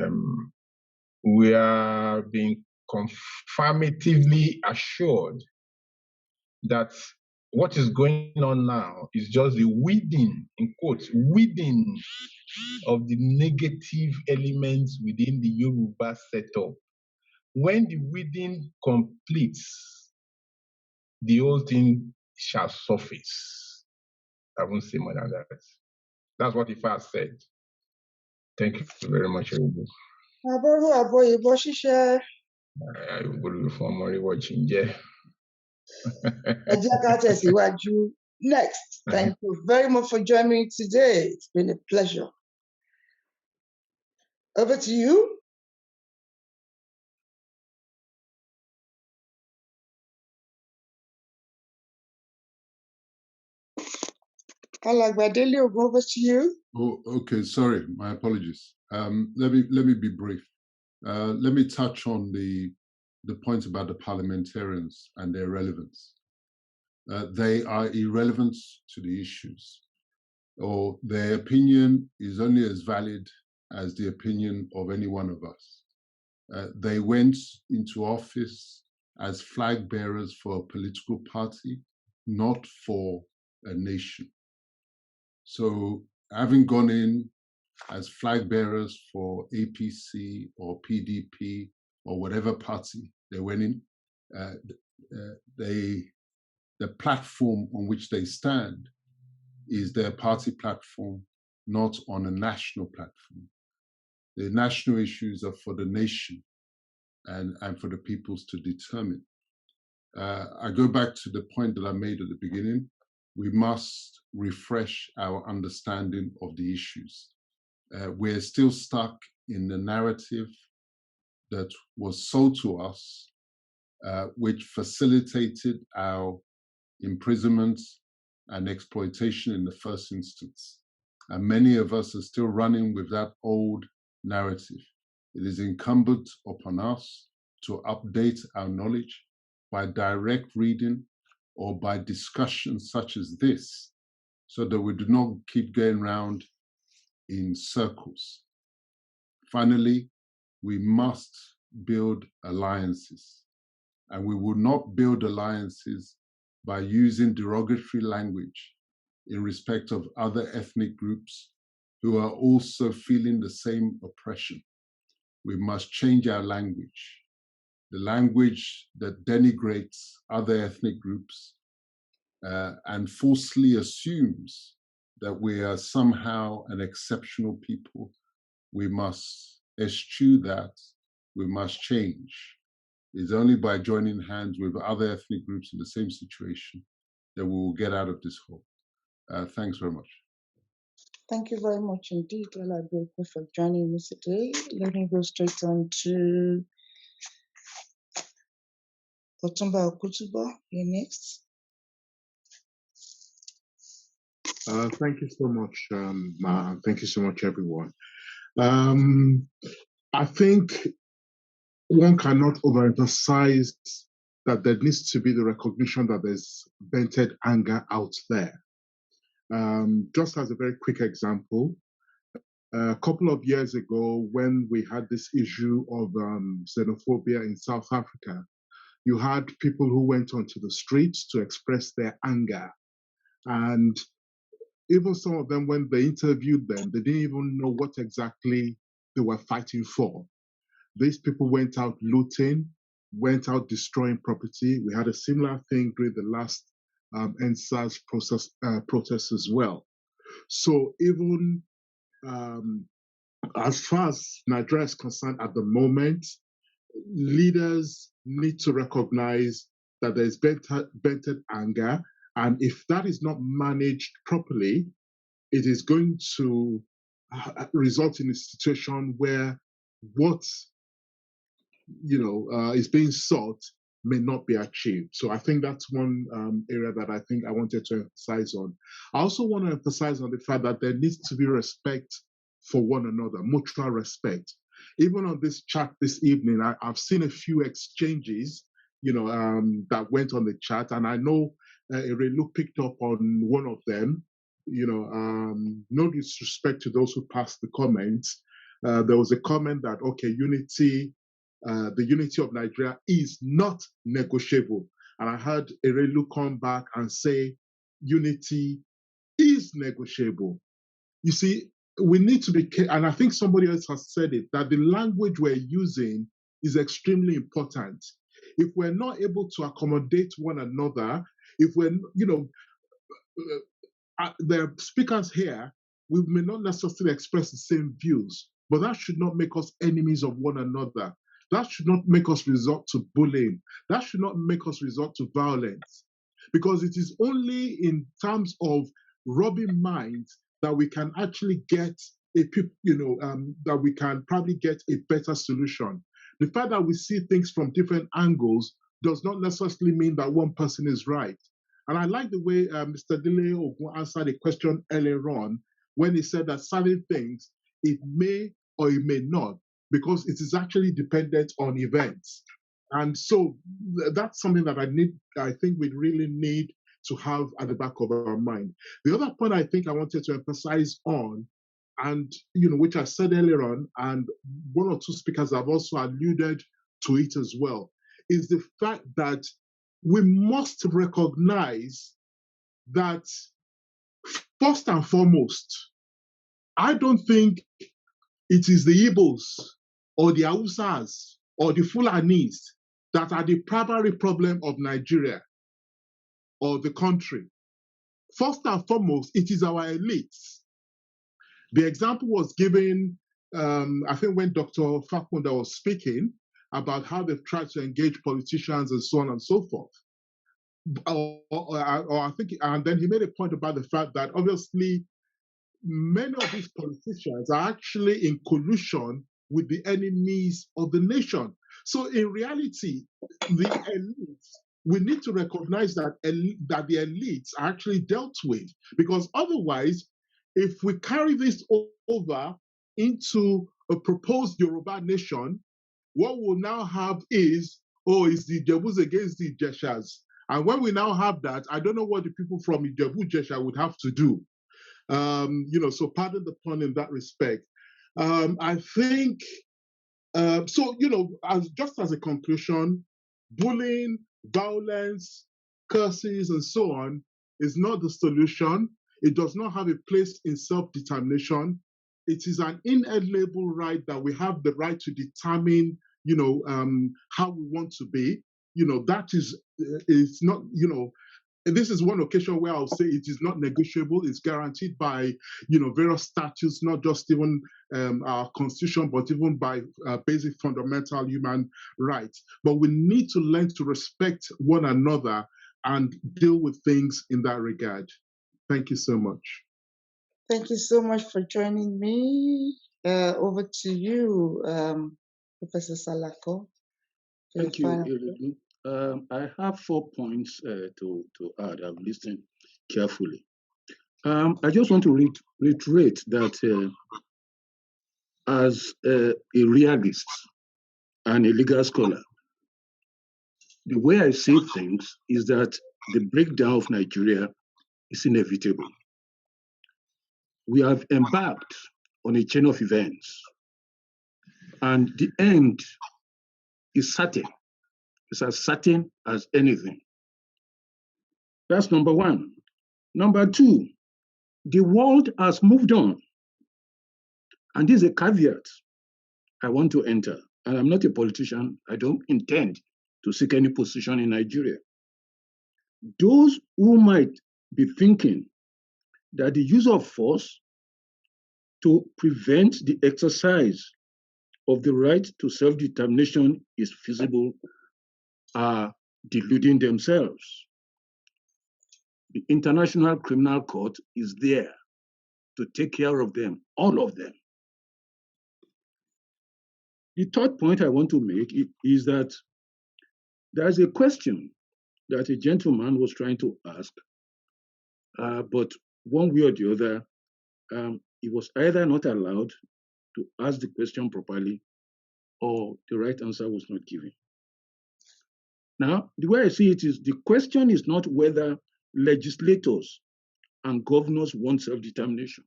we are being confirmatively assured that what is going on now is just the weeding, in quotes, weeding of the negative elements within the Yoruba setup. When the weeding completes, the whole thing shall surface. I won't say more than that. That's what Ifa said. Thank you very much, everybody. Ẹ jẹ́ ká tẹ̀síwájú next. Thank you very much for joining me today. It's been a pleasure. Over to you. Alagbadele, over to you. Oh, okay. Sorry, my apologies. Let me be brief. Let me touch on the point about the parliamentarians and their relevance. They are irrelevant to the issues, or their opinion is only as valid as the opinion of any one of us. They went into office as flag bearers for a political party, not for a nation. So having gone in as flag bearers for APC or PDP or whatever party they went in, the platform on which they stand is their party platform, not on a national platform. The national issues are for the nation and for the peoples to determine. I go back to the point that I made at the beginning. We must refresh our understanding of the issues. We're still stuck in the narrative that was sold to us, which facilitated our imprisonment and exploitation in the first instance. And many of us are still running with that old narrative. It is incumbent upon us to update our knowledge by direct reading or by discussions such as this, so that we do not keep going round in circles. Finally, we must build alliances, and we will not build alliances by using derogatory language in respect of other ethnic groups who are also feeling the same oppression. We must change our language. The language that denigrates other ethnic groups and falsely assumes that we are somehow an exceptional people. We must eschew that. We must change. It's only by joining hands with other ethnic groups in the same situation that we will get out of this hole. Thanks very much. Thank you very much indeed, Alagbadele, for joining me today. Let me go straight on to Otumba Okutubo. You're next. Thank you so much, Ma. Thank you so much, everyone. I think one cannot overemphasize that there needs to be the recognition that there's vented anger out there. Just as a very quick example, a couple of years ago, when we had this issue of xenophobia in South Africa, you had people who went onto the streets to express their anger. And even some of them, when they interviewed them, they didn't even know what exactly they were fighting for. These people went out looting, went out destroying property. We had a similar thing during the last NSAS protest as well. So even as far as Nigeria is concerned at the moment, leaders need to recognize that there's vented anger, and if that is not managed properly, it is going to result in a situation where what is being sought may not be achieved. So I think that's one area that I think I wanted to emphasize on. I also want to emphasize on the fact that there needs to be respect for one another, mutual respect. Even on this chat this evening, I've seen a few exchanges, that went on the chat, and I know Erelu picked up on one of them. No disrespect to those who passed the comments. There was a comment that, okay, the unity of Nigeria is not negotiable. And I heard Erelu come back and say, unity is negotiable. You see, we need to be, and I think somebody else has said it, that the language we're using is extremely important. If we're not able to accommodate one another, if we're, there are speakers here, we may not necessarily express the same views, but that should not make us enemies of one another. That should not make us resort to bullying. That should not make us resort to violence. because it is only in terms of rubbing minds that we can actually get that we can probably get a better solution. The fact that we see things from different angles does not necessarily mean that one person is right. And I like the way Mr. Dele Ogun answered a question earlier on when he said that certain things, it may or it may not, because it is actually dependent on events. And so that's something that I think we really need to have at the back of our mind. The other point I think I wanted to emphasize on, and which I said earlier on, and one or two speakers have also alluded to it as well, is the fact that we must recognize that first and foremost, I don't think it is the Igbos or the Hausas or the Fulanis that are the primary problem of Nigeria or the country. First and foremost, it is our elites. The example was given, I think, when Dr. Fakunda was speaking about how they've tried to engage politicians and so on and so forth. Or I think, and then he made a point about the fact that obviously many of these politicians are actually in collusion with the enemies of the nation. So in reality, the elites, we need to recognize that the elites are actually dealt with, because otherwise, if we carry this over into a proposed Yoruba nation, what we'll now have is, it's the Ijebus against the Ijeshas. And when we now have that, I don't know what the people from Ijebu Jesha would have to do. So pardon the pun in that respect. I think, just as a conclusion, bullying, violence, curses, and so on is not the solution. It does not have a place in self-determination. It is an inalienable right that we have the right to determine, how we want to be. That is, it's not, this is one occasion where I'll say it is not negotiable. It's guaranteed by, various statutes, not just even our constitution, but even by basic fundamental human rights. But we need to learn to respect one another and deal with things in that regard. Thank you so much. Thank you so much for joining me. Over to you, Professor Salako. Thank you. I have 4 points to add. I've listened carefully. I just want to reiterate that as a realist and a legal scholar, the way I see things is that the breakdown of Nigeria is inevitable. We have embarked on a chain of events, and the end is certain. It's as certain as anything. That's number one. Number two, the world has moved on. And this is a caveat I want to enter. And I'm not a politician. I don't intend to seek any position in Nigeria. Those who might be thinking that the use of force to prevent the exercise of the right to self-determination is feasible are deluding themselves. The International Criminal Court is there to take care of them, all of them. The third point I want to make is that there's a question that a gentleman was trying to ask, but one way or the other, he was either not allowed to ask the question properly or the right answer was not given. Now, the way I see it is the question is not whether legislators and governors want self-determination.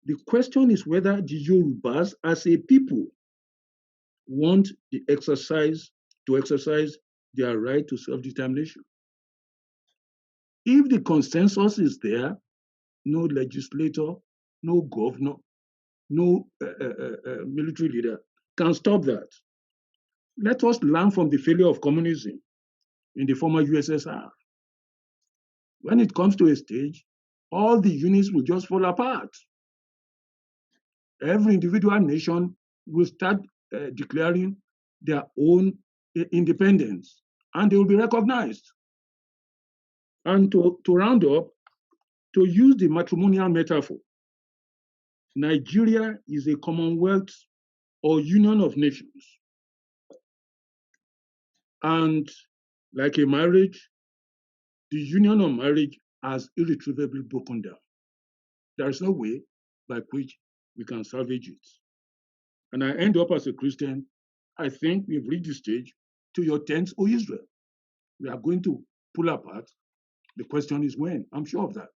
The question is whether the Yorubas as a people want to exercise their right to self-determination. If the consensus is there, no legislator, no governor, no military leader can stop that. Let us learn from the failure of communism in the former USSR. When it comes to a stage, all the units will just fall apart. Every individual nation will start declaring their own independence, and they will be recognized. And to round up, to use the matrimonial metaphor, Nigeria is a commonwealth or union of nations. And like a marriage, the union of marriage has irretrievably broken down. There is no way by which we can salvage it. And I end up as a Christian, I think we've reached the stage to your tents, O Israel. We are going to pull apart. The question is when. I'm sure of that.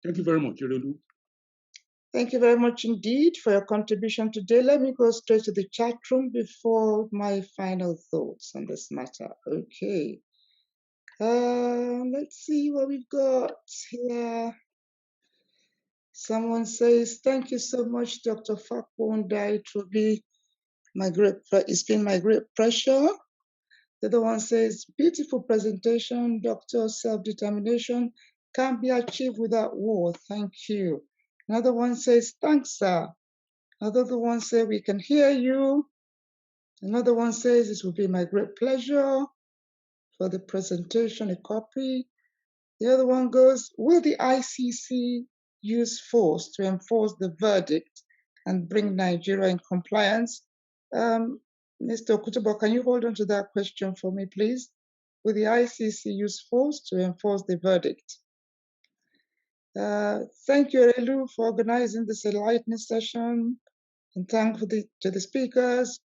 Thank you very much, Erelu. Thank you very much indeed for your contribution today. Let me go straight to the chat room before my final thoughts on this matter. Okay. Let's see what we've got here. Someone says, thank you so much, Dr. Fakponda. It will be it's been my great pleasure. The other one says, beautiful presentation, Dr. Self-determination can't be achieved without war. Thank you. Another one says, thanks, sir. Another one says, we can hear you. Another one says, it will be my great pleasure for the presentation, a copy. The other one goes, will the ICC use force to enforce the verdict and bring Nigeria in compliance? Mr. Okutubo, can you hold on to that question for me, please? Will the ICC use force to enforce the verdict? Thank you, Erelu, for organizing this enlightening session, and thank to the speakers.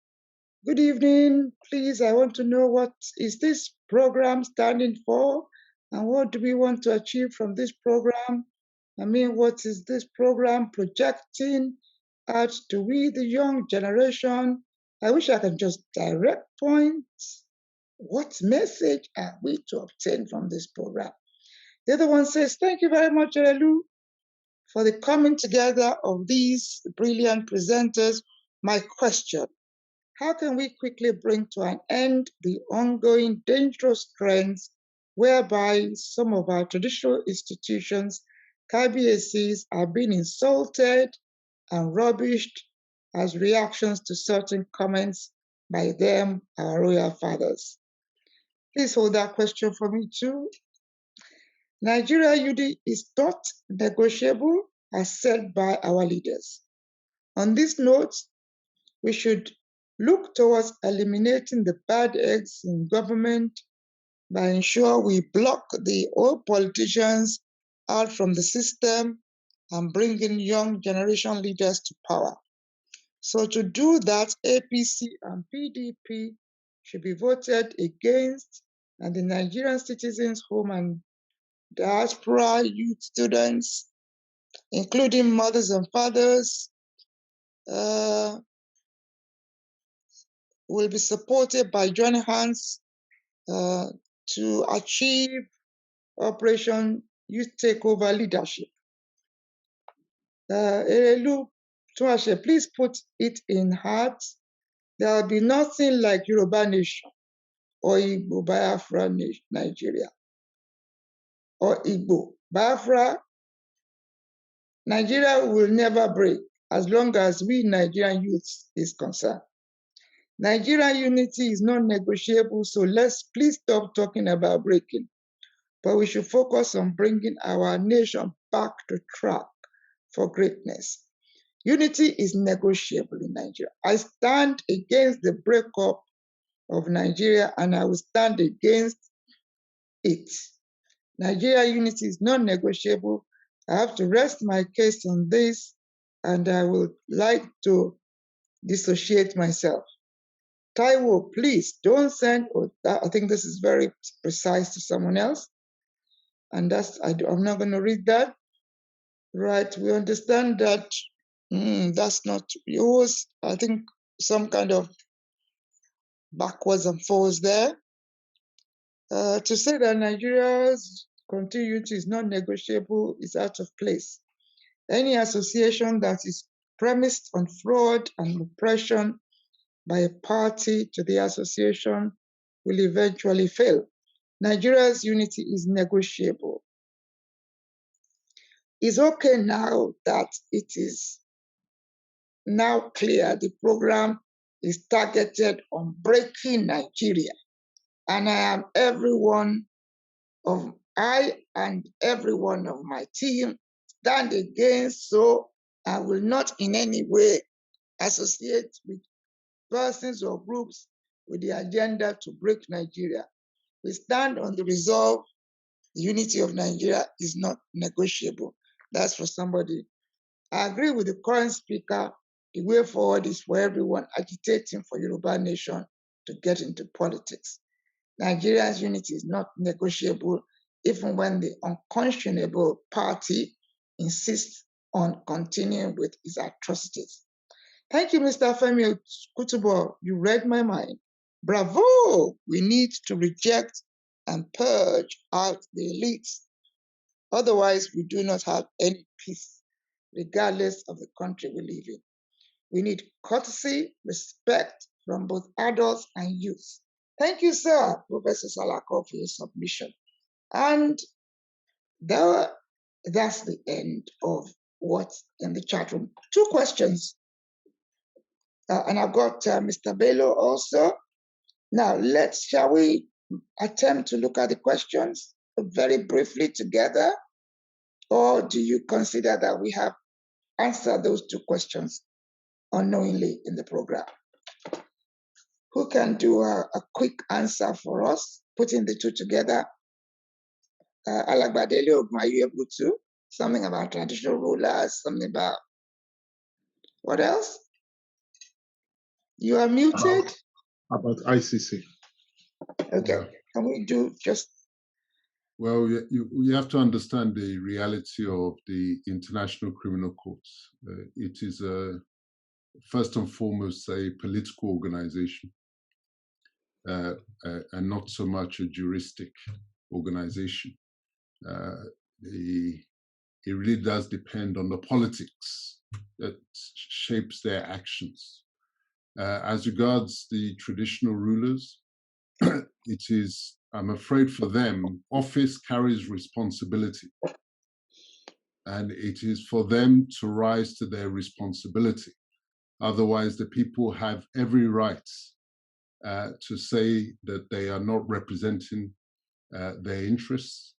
Good evening. Please, I want to know what is this program standing for, and what do we want to achieve from this program? I mean, what is this program projecting out to we, the young generation? I wish I could just direct points. What message are we to obtain from this program? The other one says, thank you very much, Erelu, for the coming together of these brilliant presenters. My question, how can we quickly bring to an end the ongoing dangerous trends whereby some of our traditional institutions, KBACs, are being insulted and rubbished as reactions to certain comments by them, our royal fathers? Please hold that question for me too. Nigeria unity is not negotiable as said by our leaders. On this note, we should look towards eliminating the bad eggs in government by ensuring we block the old politicians out from the system and bring in young generation leaders to power. So to do that, APC and PDP should be voted against, and the Nigerian citizens, home and diaspora youth students, including mothers and fathers, will be supported by joining hands to achieve Operation Youth Takeover Leadership. Erelu Tuashe, please put it in heart. There will be nothing like Yoruba Nation or Igbo Biafra Nigeria or Igbo Biafra. Nigeria will never break as long as we Nigerian youths is concerned. Nigerian unity is not negotiable, so let's please stop talking about breaking. But we should focus on bringing our nation back to track for greatness. Unity is negotiable in Nigeria. I stand against the breakup of Nigeria, and I will stand against it. Nigeria unity is not negotiable. I have to rest my case on this, and I would like to dissociate myself. Taiwo, please don't send, I think this is very precise to someone else, and I'm not going to read that. Right, we understand that that's not yours. I think some kind of backwards and forwards there. To say that Nigeria's continuity is not negotiable is out of place. Any association that is premised on fraud and oppression by a party to the association will eventually fail. Nigeria's unity is negotiable. It's okay now that it is now clear the program is targeted on breaking Nigeria. And I am everyone of I and every one of my team stand against, so I will not in any way associate with persons or groups with the agenda to break Nigeria. We stand on the resolve. The unity of Nigeria is not negotiable. That's for somebody. I agree with the current speaker. The way forward is for everyone agitating for Yoruba nation to get into politics. Nigeria's unity is not negotiable, even when the unconscionable party insists on continuing with its atrocities. Thank you, Mr. Femi Kutubo. You read my mind. Bravo! We need to reject and purge out the elites. Otherwise, we do not have any peace, regardless of the country we live in. We need courtesy, respect from both adults and youth. Thank you, sir, Professor Salako, for your submission. And that's the end of what's in the chat room. 2 questions. And I've got Mr. Bello also. Now, shall we attempt to look at the questions very briefly together? Or do you consider that we have answered those 2 questions unknowingly in the program? Who can do a quick answer for us, putting the 2 together? Alagbadele, are you able to? Something about traditional rulers, something about, what else? You are muted. About ICC. Okay, yeah. Can we do just? Well, you have to understand the reality of the International Criminal Court. It is first and foremost a political organization, and not so much a juristic organization. It really does depend on the politics that shapes their actions. As regards the traditional rulers, it is, I'm afraid for them, office carries responsibility. And it is for them to rise to their responsibility. Otherwise, the people have every right to say that they are not representing their interests.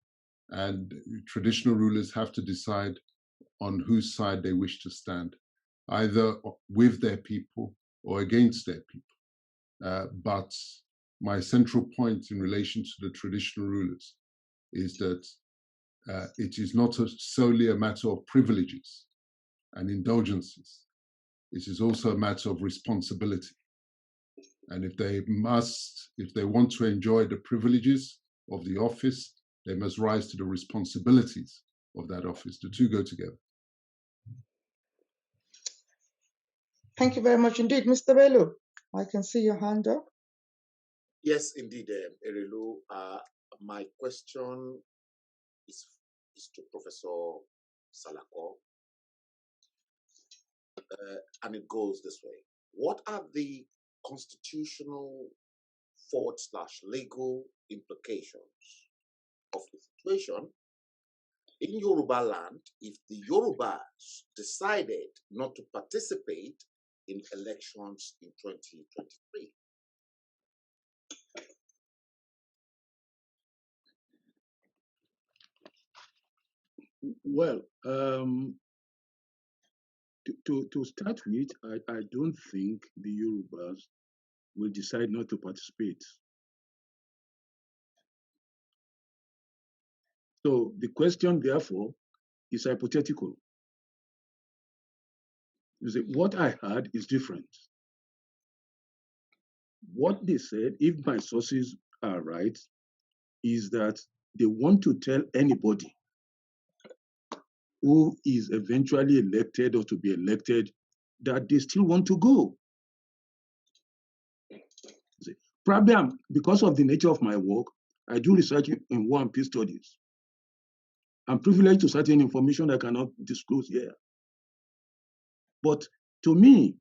And traditional rulers have to decide on whose side they wish to stand, either with their people or against their people. But my central point in relation to the traditional rulers is that it is not solely a matter of privileges and indulgences. It is also a matter of responsibility. And if they want to enjoy the privileges of the office, they must rise to the responsibilities of that office. The 2 go together. Thank you very much indeed. Mr. Bello, I can see your hand up. Yes, indeed, Erelu. My question is to Professor Salako, and it goes this way. What are the constitutional / legal implications of the situation in Yoruba land if the Yorubas decided not to participate in elections in 2023? Well, to start with, I don't think the Yorubas will decide not to participate. So the question, therefore, is hypothetical. You see, what I heard is different. What they said, if my sources are right, is that they want to tell anybody who is eventually elected or to be elected that they still want to go. See, probably because of the nature of my work, I do research in war and peace studies. I'm privileged to certain information I cannot disclose here. But to me,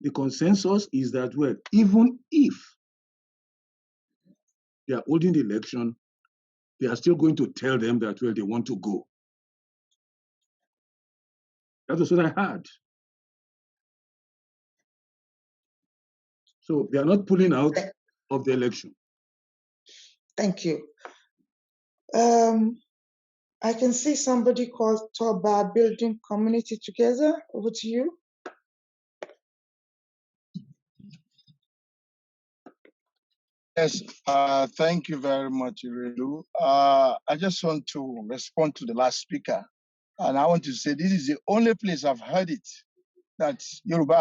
the consensus is that, well, even if they are holding the election, they are still going to tell them that, well, they want to go. That was what I heard. So they are not pulling out of the election. Thank you. I can see somebody called Toba Building Community Together. Over to you. Yes, thank you very much, Irelu. I just want to respond to the last speaker. And I want to say this is the only place I've heard it that Yoruba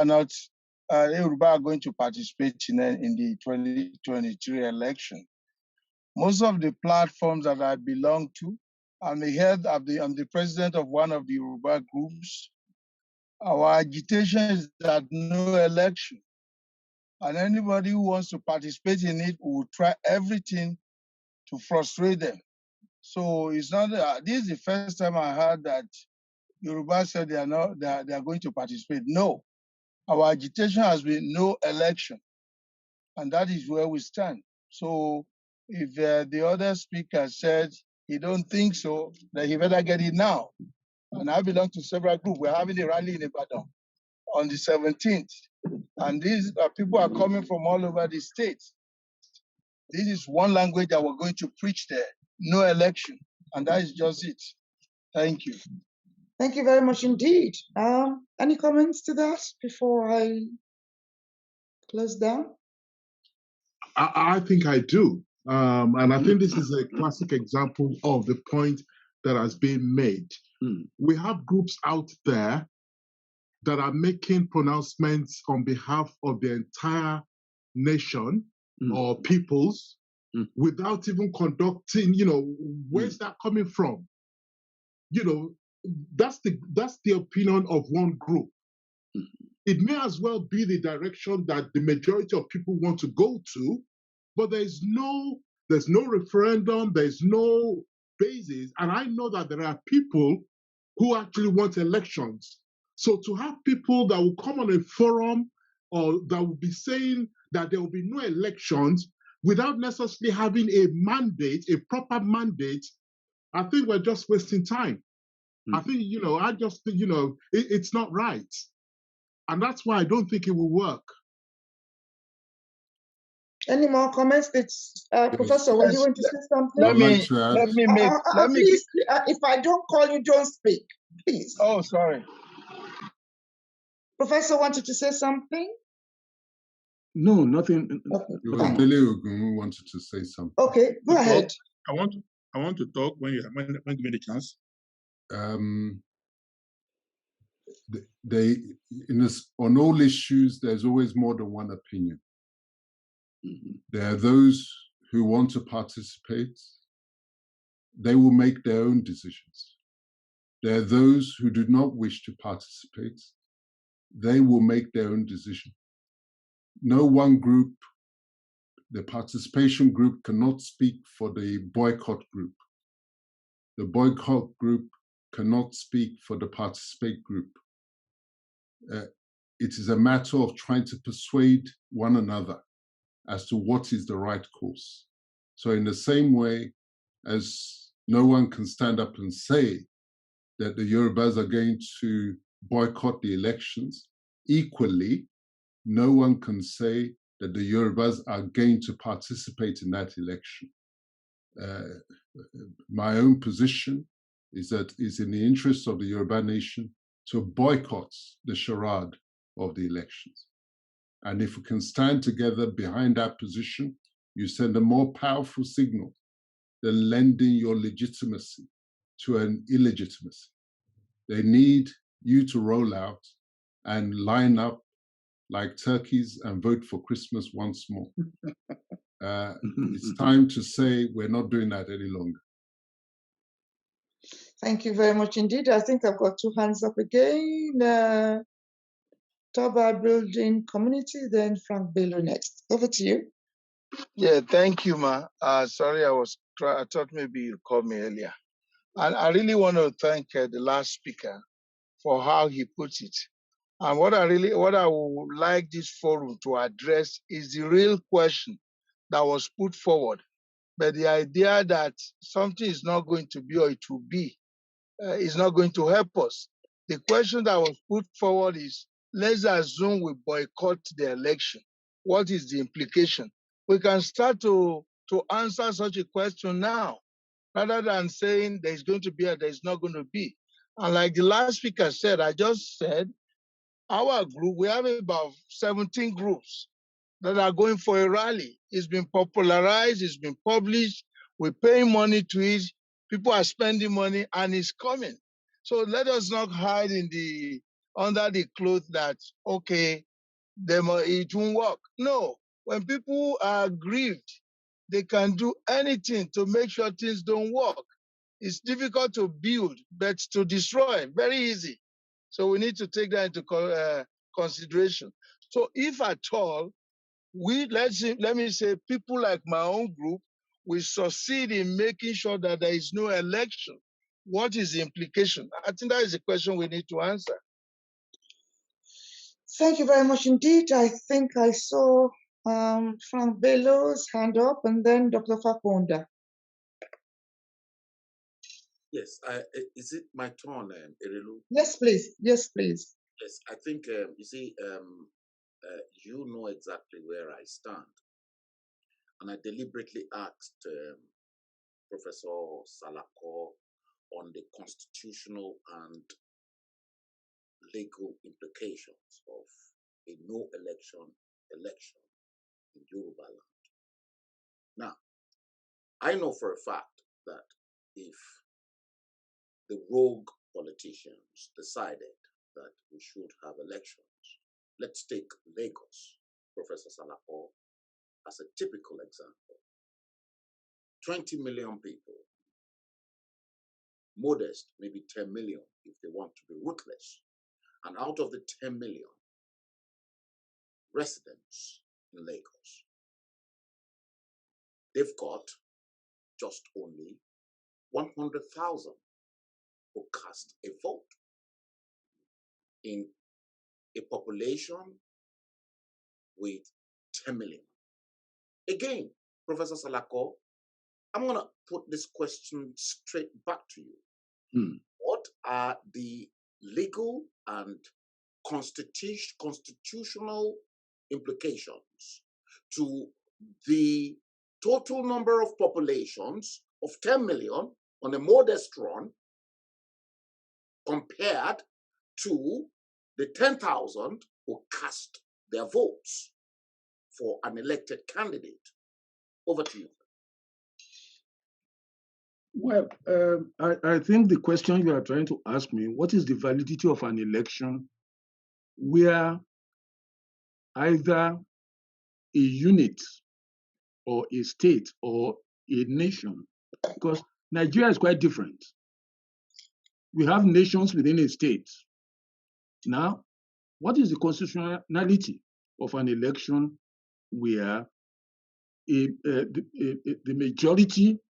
are going to participate in the 2023 election. Most of the platforms that I belong to, I'm the president of one of the Yoruba groups. Our agitation is that no election. And anybody who wants to participate in it will try everything to frustrate them. So it's not, this is the first time I heard that Yoruba said they are going to participate. No, our agitation has been no election. And that is where we stand. So if the other speaker said he don't think so, then he better get it now. And I belong to several groups. We're having a rally in Ibadan on the 17th. And these people are coming from all over the state. This is one language that we're going to preach there. No election. And that is just it. Thank you. Thank you very much indeed. Any comments to that before I close down? I think I do. And I think this is a classic example of the point that has been made. We have groups out there that are making pronouncements on behalf of the entire nation or peoples without even conducting, where's that coming from? That's the opinion of one group. It may as well be the direction that the majority of people want to go to, but there's no referendum, there's no basis. And I know that there are people who actually want elections. So to have people that will come on a forum or that will be saying that there will be no elections without necessarily having a mandate, a proper mandate, I think we're just wasting time. I think, I just think, it's not right. And that's why I don't think it will work. Any more comments? Professor, were you going to say something? Let me make. Please, if I don't call you, don't speak, please. Oh, sorry. Professor wanted to say something? No, nothing. Okay, Billy Ogun wanted to say something. Okay, go ahead. I want to talk when you give me the chance. On all issues, there's always more than one opinion. There are those who want to participate. They will make their own decisions. There are those who do not wish to participate. They will make their own decision. No one group, the participation group, cannot speak for the boycott group. The boycott group cannot speak for the participate group. It is a matter of trying to persuade one another as to what is the right course. So in the same way as no one can stand up and say that the Yorubas are going to boycott the elections, equally, no one can say that the Yorubas are going to participate in that election. My own position is that it's in the interest of the Yoruba nation to boycott the charade of the elections. And if we can stand together behind that position, you send a more powerful signal than lending your legitimacy to an illegitimacy. They need you to roll out and line up like turkeys and vote for Christmas once more. It's time to say we're not doing that any longer. Thank you very much indeed. I think I've got two hands up again. Toba Building Community, then Frank Bello next. Over to you. Yeah, thank you, Ma. Sorry, I thought maybe you called me earlier. And I really want to thank the last speaker for how he puts it. And what I would like this forum to address is the real question that was put forward. But the idea that something is not going to be or it will be is not going to help us. The question that was put forward is, let's assume we boycott the election. What is the implication? We can start to answer such a question now. rather than saying there's going to be or there's not going to be. And like the last speaker said, I just said, our group, we have about 17 groups that are going for a rally. It's been popularized, it's been published, we're paying money to it, people are spending money, and it's coming. So let us not hide in the under the cloth that, okay, it won't work. No, when people are grieved, they can do anything to make sure things don't work. It's difficult to build, but to destroy, very easy. So we need to take that into consideration. So if at all, let me say, people like my own group, we succeed in making sure that there is no election. What is the implication? I think that is a question we need to answer. Thank you very much indeed. I think I saw Frank Bello's hand up and then Dr. Fakonda. Yes, is it my turn, Erelu? Yes, please. Yes, please. Yes, I think, you see, you know exactly where I stand. And I deliberately asked Professor Salako on the constitutional and legal implications of a no election in Yoruba land. Now, I know for a fact that if the rogue politicians decided that we should have elections, let's take Lagos, Professor Salako, as a typical example. 20 million people, modest, maybe 10 million if they want to be ruthless. And out of the 10 million residents in Lagos, they've got just only 100,000 who cast a vote in a population with 10 million. Again, Professor Salako, I'm going to put this question straight back to you. What are the legal and constitutional implications to the total number of populations of 10 million on a modest run compared to the 10,000 who cast their votes for an elected candidate? Over to you. Well, I think the question you are trying to ask me, what is the validity of an election where either a unit or a state or a nation, because Nigeria is quite different. We have nations within a state. Now, what is the constitutionality of an election where the majority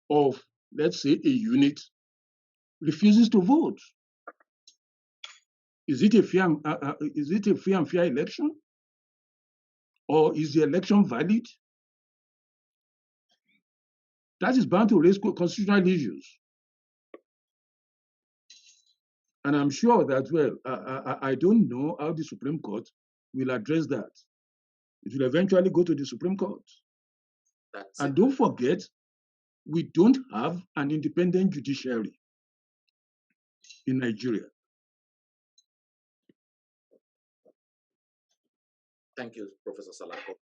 of, let's say, a unit refuses to vote? Is it a free and fair election? Or is the election valid? That is bound to raise constitutional issues. And I'm sure that, well, I don't know how the Supreme Court will address that. It will eventually go to the Supreme Court. And don't forget, we don't have an independent judiciary in Nigeria. Thank you, Professor Salako.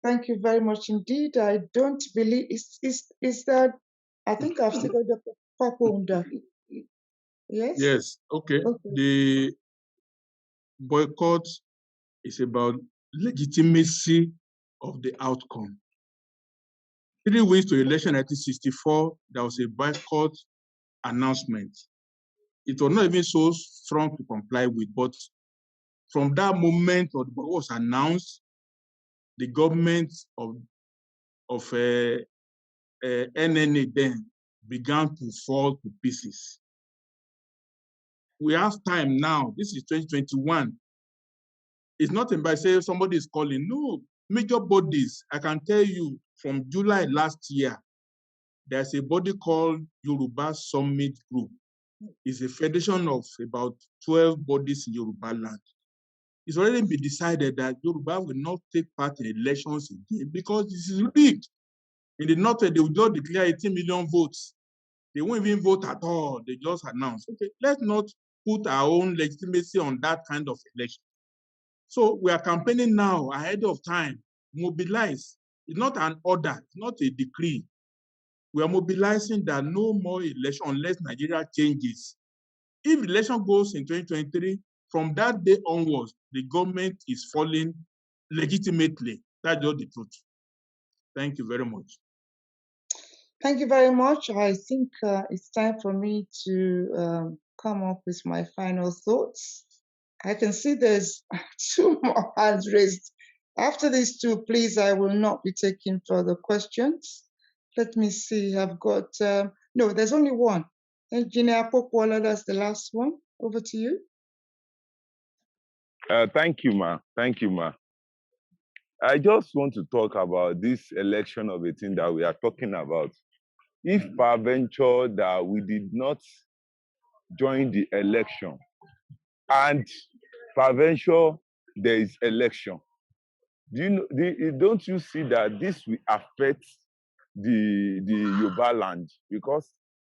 Thank you very much indeed. I don't believe is that I think I've still got Dr. Fakonda. Yes? Yes, okay. The boycott is about legitimacy of the outcome. 3 weeks to election 1964, there was a boycott announcement. It was not even so strong to comply with, but from that moment when the boycott was announced, the government of NNA then began to fall to pieces. We have time now. This is 2021. It's not by saying somebody is calling. No, major bodies. I can tell you from July last year, there's a body called Yoruba Summit Group. It's a federation of about 12 bodies in Yoruba land. It's already been decided that Yoruba will not take part in elections again because this is rigged. In the north, they will just declare 18 million votes. They won't even vote at all. They just announce. Okay, let's not put our own legitimacy on that kind of election. So we are campaigning now ahead of time. Mobilize. It's not an order. It's not a decree. We are mobilizing that no more election unless Nigeria changes. If election goes in 2023, from that day onwards, the government is falling legitimately. That's just the truth. Thank you very much. Thank you very much. I think it's time for me to come up with my final thoughts. I can see there's 2 more hands raised. After these 2, please, I will not be taking further questions. Let me see, I've got, no, there's only one. Engineer Popola, that's the last one. Over to you. Thank you, ma. Thank you, ma. I just want to talk about this election of 18 that we are talking about. If peradventure that we did not join the election, and peradventure there is election, don't you see that this will affect the Yoruba land? Because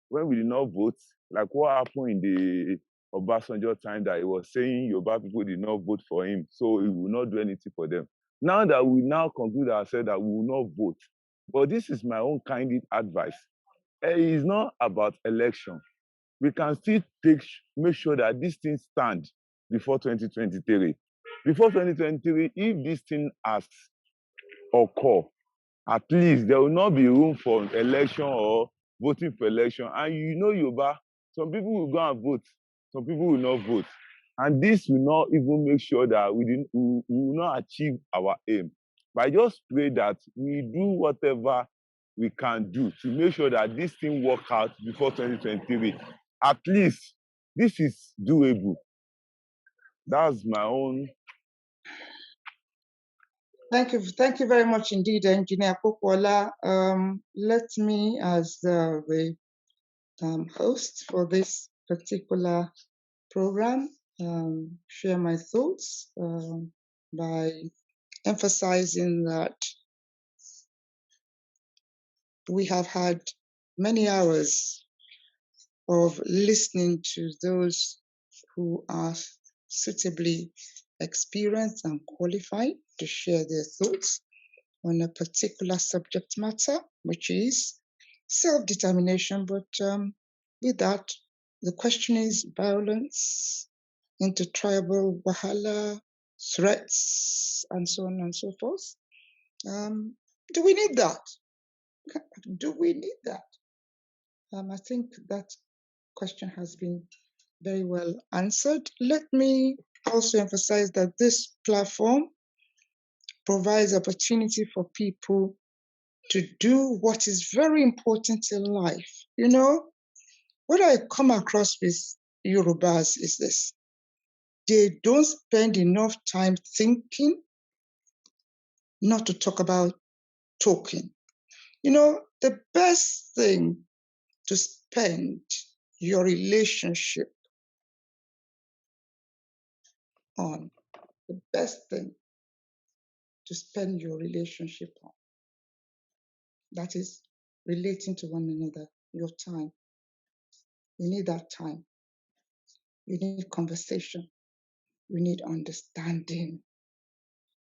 when we did not vote, like what happened in the Obasanjo time, that he was saying Yoruba people did not vote for him, so he will not do anything for them. Now that we now conclude ourselves that we will not vote, but this is my own candid advice. It is not about election. We can still make sure that this thing stands before 2023. Before 2023, if this thing has occurred, at least there will not be room for election or voting for election. And you know, Yoruba, some people will go and vote, some people will not vote. And this will not even make sure that we will not achieve our aim. But I just pray that we do whatever we can do to make sure that this thing works out before 2023. At least this is doable. That's my own. Thank you very much indeed, Engineer Popola. Let me, as the host for this particular program, share my thoughts by emphasizing that we have had many hours of listening to those who are suitably experienced and qualified to share their thoughts on a particular subject matter, which is self-determination. But with that, the question is violence, intertribal wahala, threats, and so on and so forth. Do we need that? Do we need that? I think that question has been very well answered. Let me also emphasize that this platform provides opportunity for people to do what is very important in life. You know, what I come across with Yorubas is this: they don't spend enough time thinking, not to talk about talking. You know, the best thing to spend your relationship on, the best thing to spend your relationship on, that is relating to one another, your time. You need that time. You need conversation. You need understanding.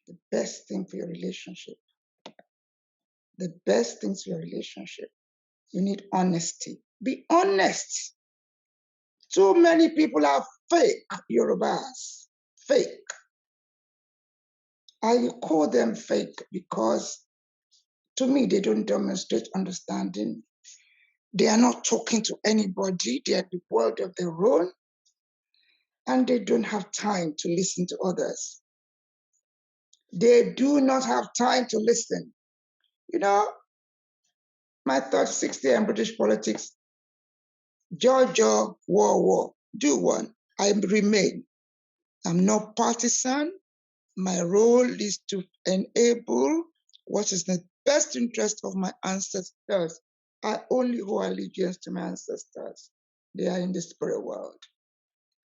The best thing for your relationship. The best things for your relationship. You need honesty. Be honest. Too many people are fake Yorubas. Fake. I call them fake because to me, they don't demonstrate understanding. They are not talking to anybody. They are in the world of their own. And they don't have time to listen to others. They do not have time to listen. You know, my third 60 in British politics, Georgia, war, do one. I remain. I'm not partisan. My role is to enable what is in the best interest of my ancestors. I only owe allegiance to my ancestors. They are in the spirit world.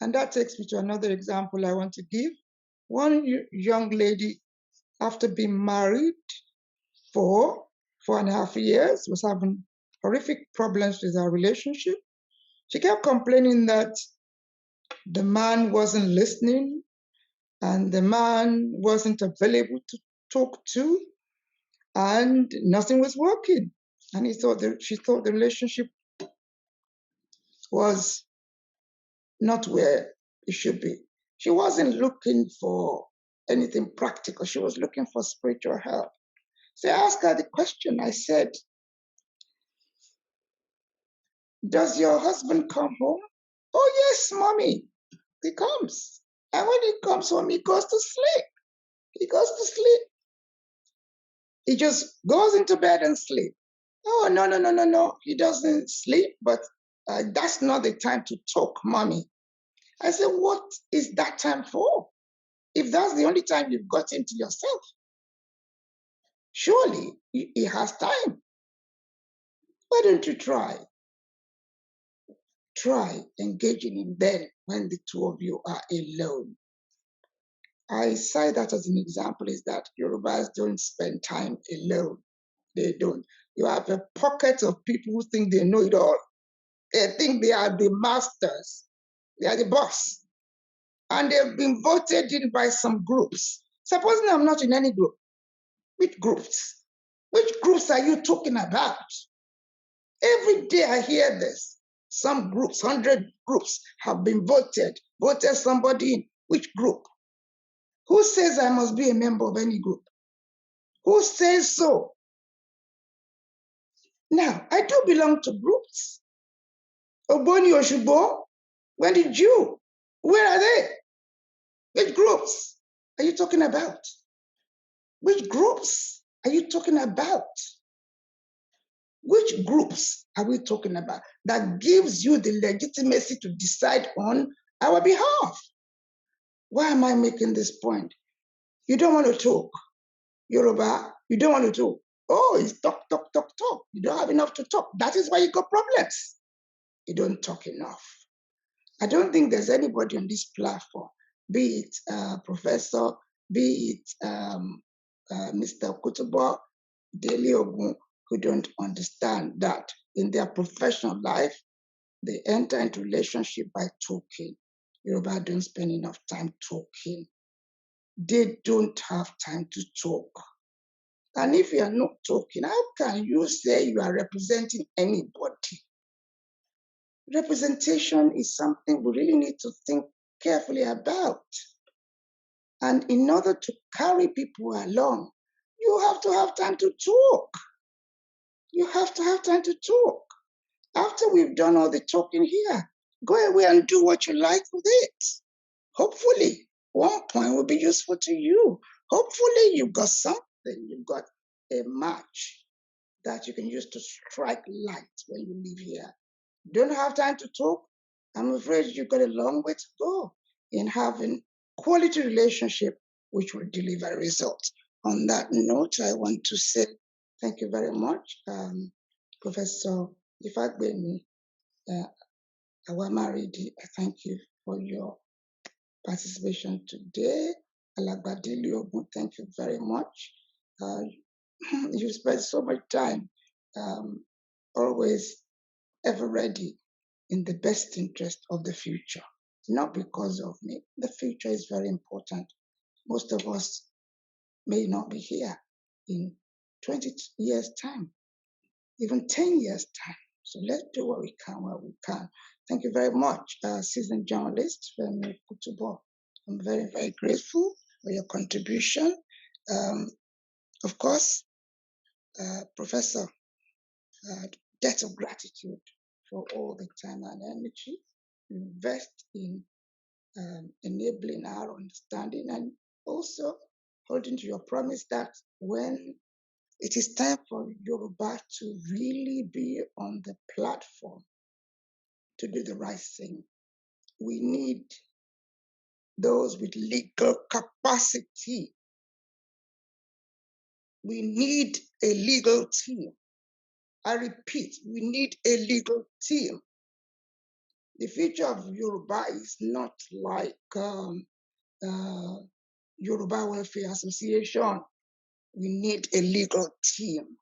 And that takes me to another example I want to give. One young lady, after being married for 4.5 years, was having horrific problems with our relationship. She kept complaining that the man wasn't listening and the man wasn't available to talk to, and nothing was working. And she thought the relationship was not where it should be. She wasn't looking for anything practical. She was looking for spiritual help. So I asked her the question. I said, does your husband come home? Oh, yes, mommy, he comes. And when he comes home, he goes to sleep. He goes to sleep. He just goes into bed and sleep. Oh, no. He doesn't sleep, but that's not the time to talk, mommy. I said, what is that time for? If that's the only time you've got him to yourself, surely he has time. Why don't you try engaging him then when the two of you are alone? I say that as an example is that Yorubas don't spend time alone. They don't. You have a pocket of people who think they know it all. They think they are the masters. They are the boss. And they've been voted in by some groups. Supposing I'm not in any group. Which groups? Which groups are you talking about? Every day I hear this. Some groups, 100 groups have been voted somebody in. Which group? Who says I must be a member of any group? Who says so? Now, I do belong to groups. Oboni Oshubo, when did you? Where are they? Which groups are you talking about? Which groups are you talking about? Which groups are we talking about that gives you the legitimacy to decide on our behalf? Why am I making this point? You don't want to talk. Yoruba, you don't want to talk. Oh, it's talk. You don't have enough to talk. That is why you got problems. You don't talk enough. I don't think there's anybody on this platform, be it Professor, be it Mr. Kutubo, Dele Ogun, who don't understand that in their professional life, they enter into relationship by talking. Yoruba don't spend enough time talking. They don't have time to talk. And if you are not talking, how can you say you are representing anybody? Representation is something we really need to think carefully about. And in order to carry people along, you have to have time to talk. You have to have time to talk. After we've done all the talking here, go away and do what you like with it. Hopefully, one point will be useful to you. Hopefully, you've got something, you've got a match that you can use to strike light when you leave here. Don't have time to talk? I'm afraid you've got a long way to go in having quality relationship which will deliver results. On that note, I want to say thank you very much, Professor Ifagbemi Awamaridi. Thank you for your participation today. Alagbadili Ogun, thank you very much. You spent so much time, always ever ready in the best interest of the future, not because of me. The future is very important. Most of us may not be here in 20 years' time, even 10 years' time. So let's do what we can while we can. Thank you very much, seasoned journalist, Femi Kutubo. I'm very, very grateful for your contribution. Of course, Professor, debt of gratitude for all the time and energy you invest in enabling our understanding and also holding to your promise that when it is time for Yoruba to really be on the platform to do the right thing, we need those with legal capacity. We need a legal team. I repeat, we need a legal team. The future of Yoruba is not like Yoruba Welfare Association. We need a legal team.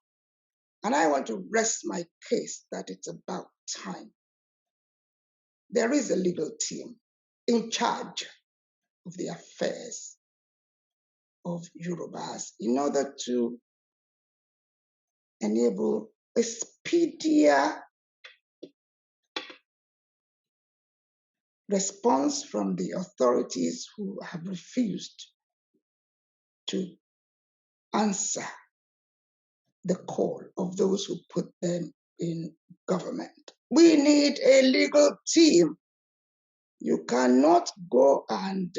And I want to rest my case that it's about time. There is a legal team in charge of the affairs of Yorubas in order to enable a speedier response from the authorities who have refused to answer the call of those who put them in government. We need a legal team. You cannot go and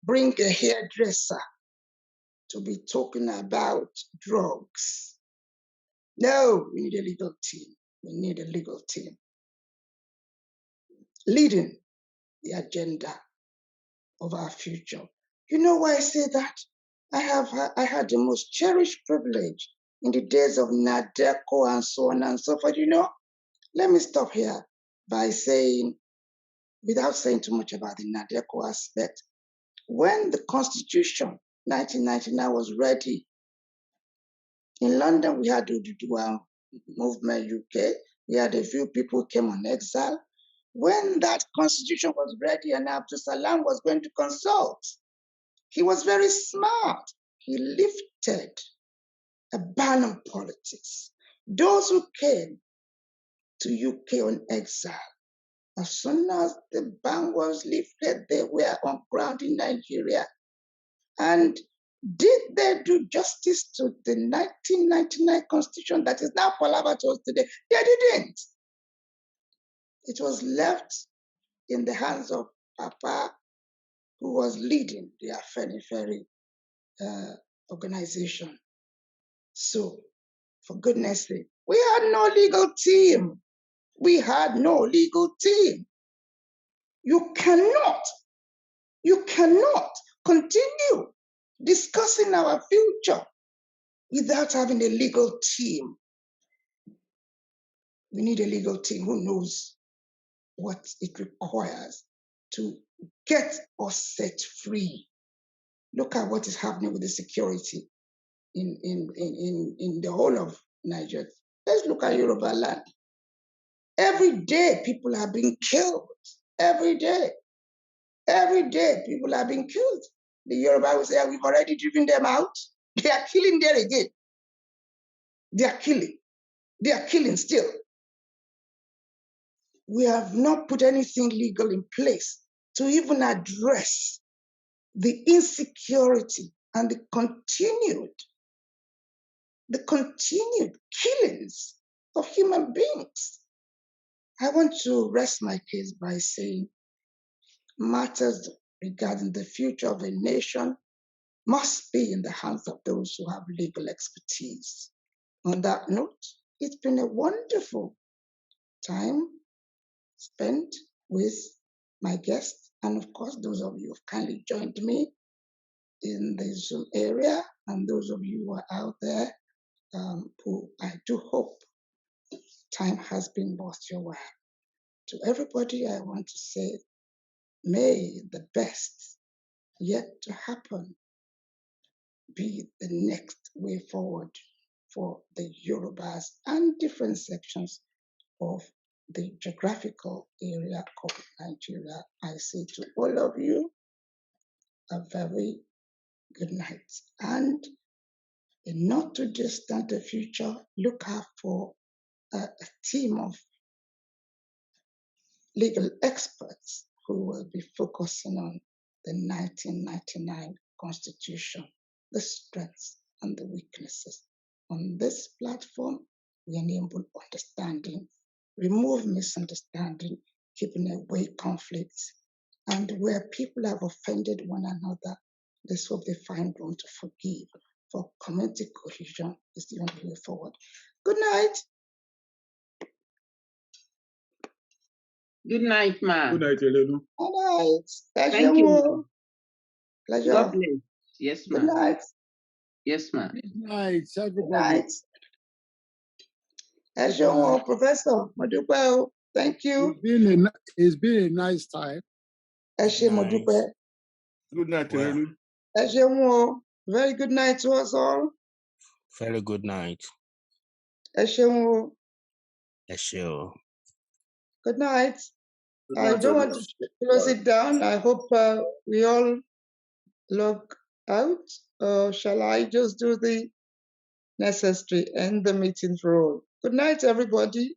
bring a hairdresser to be talking about drugs. No, we need a legal team. We need a legal team leading the agenda of our future. You know why I say that? I had the most cherished privilege in the days of Nadeko and so on and so forth. You know, let me stop here by saying, without saying too much about the Nadeko aspect, when the Constitution 1999 was ready, in London we had the Ududua movement UK, we had a few people who came on exile. When that constitution was ready and Abdul Salam was going to consult, he was very smart. He lifted a ban on politics. Those who came to UK on exile, as soon as the ban was lifted, they were on ground in Nigeria. And did they do justice to the 1999 constitution that is now palaver to us today? They didn't. It was left in the hands of Papa, who was leading the Afenifere organization. So, for goodness sake, we had no legal team. We had no legal team. You cannot continue discussing our future without having a legal team. We need a legal team who knows what it requires to get us set free. Look at what is happening with the security in the whole of Nigeria. Let's look at Yoruba land. Every day people are being killed. Every day people are being killed. The Yoruba will say, we've already driven them out. They are killing there again. They are killing. They are killing still. We have not put anything legal in place to even address the insecurity and the continued killings of human beings. I want to rest my case by saying matters regarding the future of a nation must be in the hands of those who have legal expertise. On that note, it's been a wonderful time spent with my guests, and of course, those of you who have kindly joined me in the Zoom area, and those of you who are out there, who I do hope time has been worth your while. To everybody, I want to say, may the best yet to happen be the next way forward for the Yorubas and different sections of the geographical area of Nigeria. I say to all of you, a very good night. And in not too distant future, look out for a team of legal experts who will be focusing on the 1999 Constitution, the strengths and the weaknesses. On this platform, we enable understanding, remove misunderstanding, keeping away conflicts, and where people have offended one another, let's hope they find room to forgive. For community cohesion is the only way forward. Good night. Good night, ma. Good night, Elenu. Good night. Thank you. Pleasure. God bless. Yes, ma. Good night. Yes, ma. Good night, everybody. Good night. Professor Modupe, thank you. It's been a nice time. Modupe. Good night, Elenu. Very good night to us all. Very good night. Ẹ ṣeun o. Ẹ ṣé o. Good night. Good I night, don't want everyone. to close it down. I hope we all log out. Or shall I just do the necessary end the meeting role? Good night, everybody.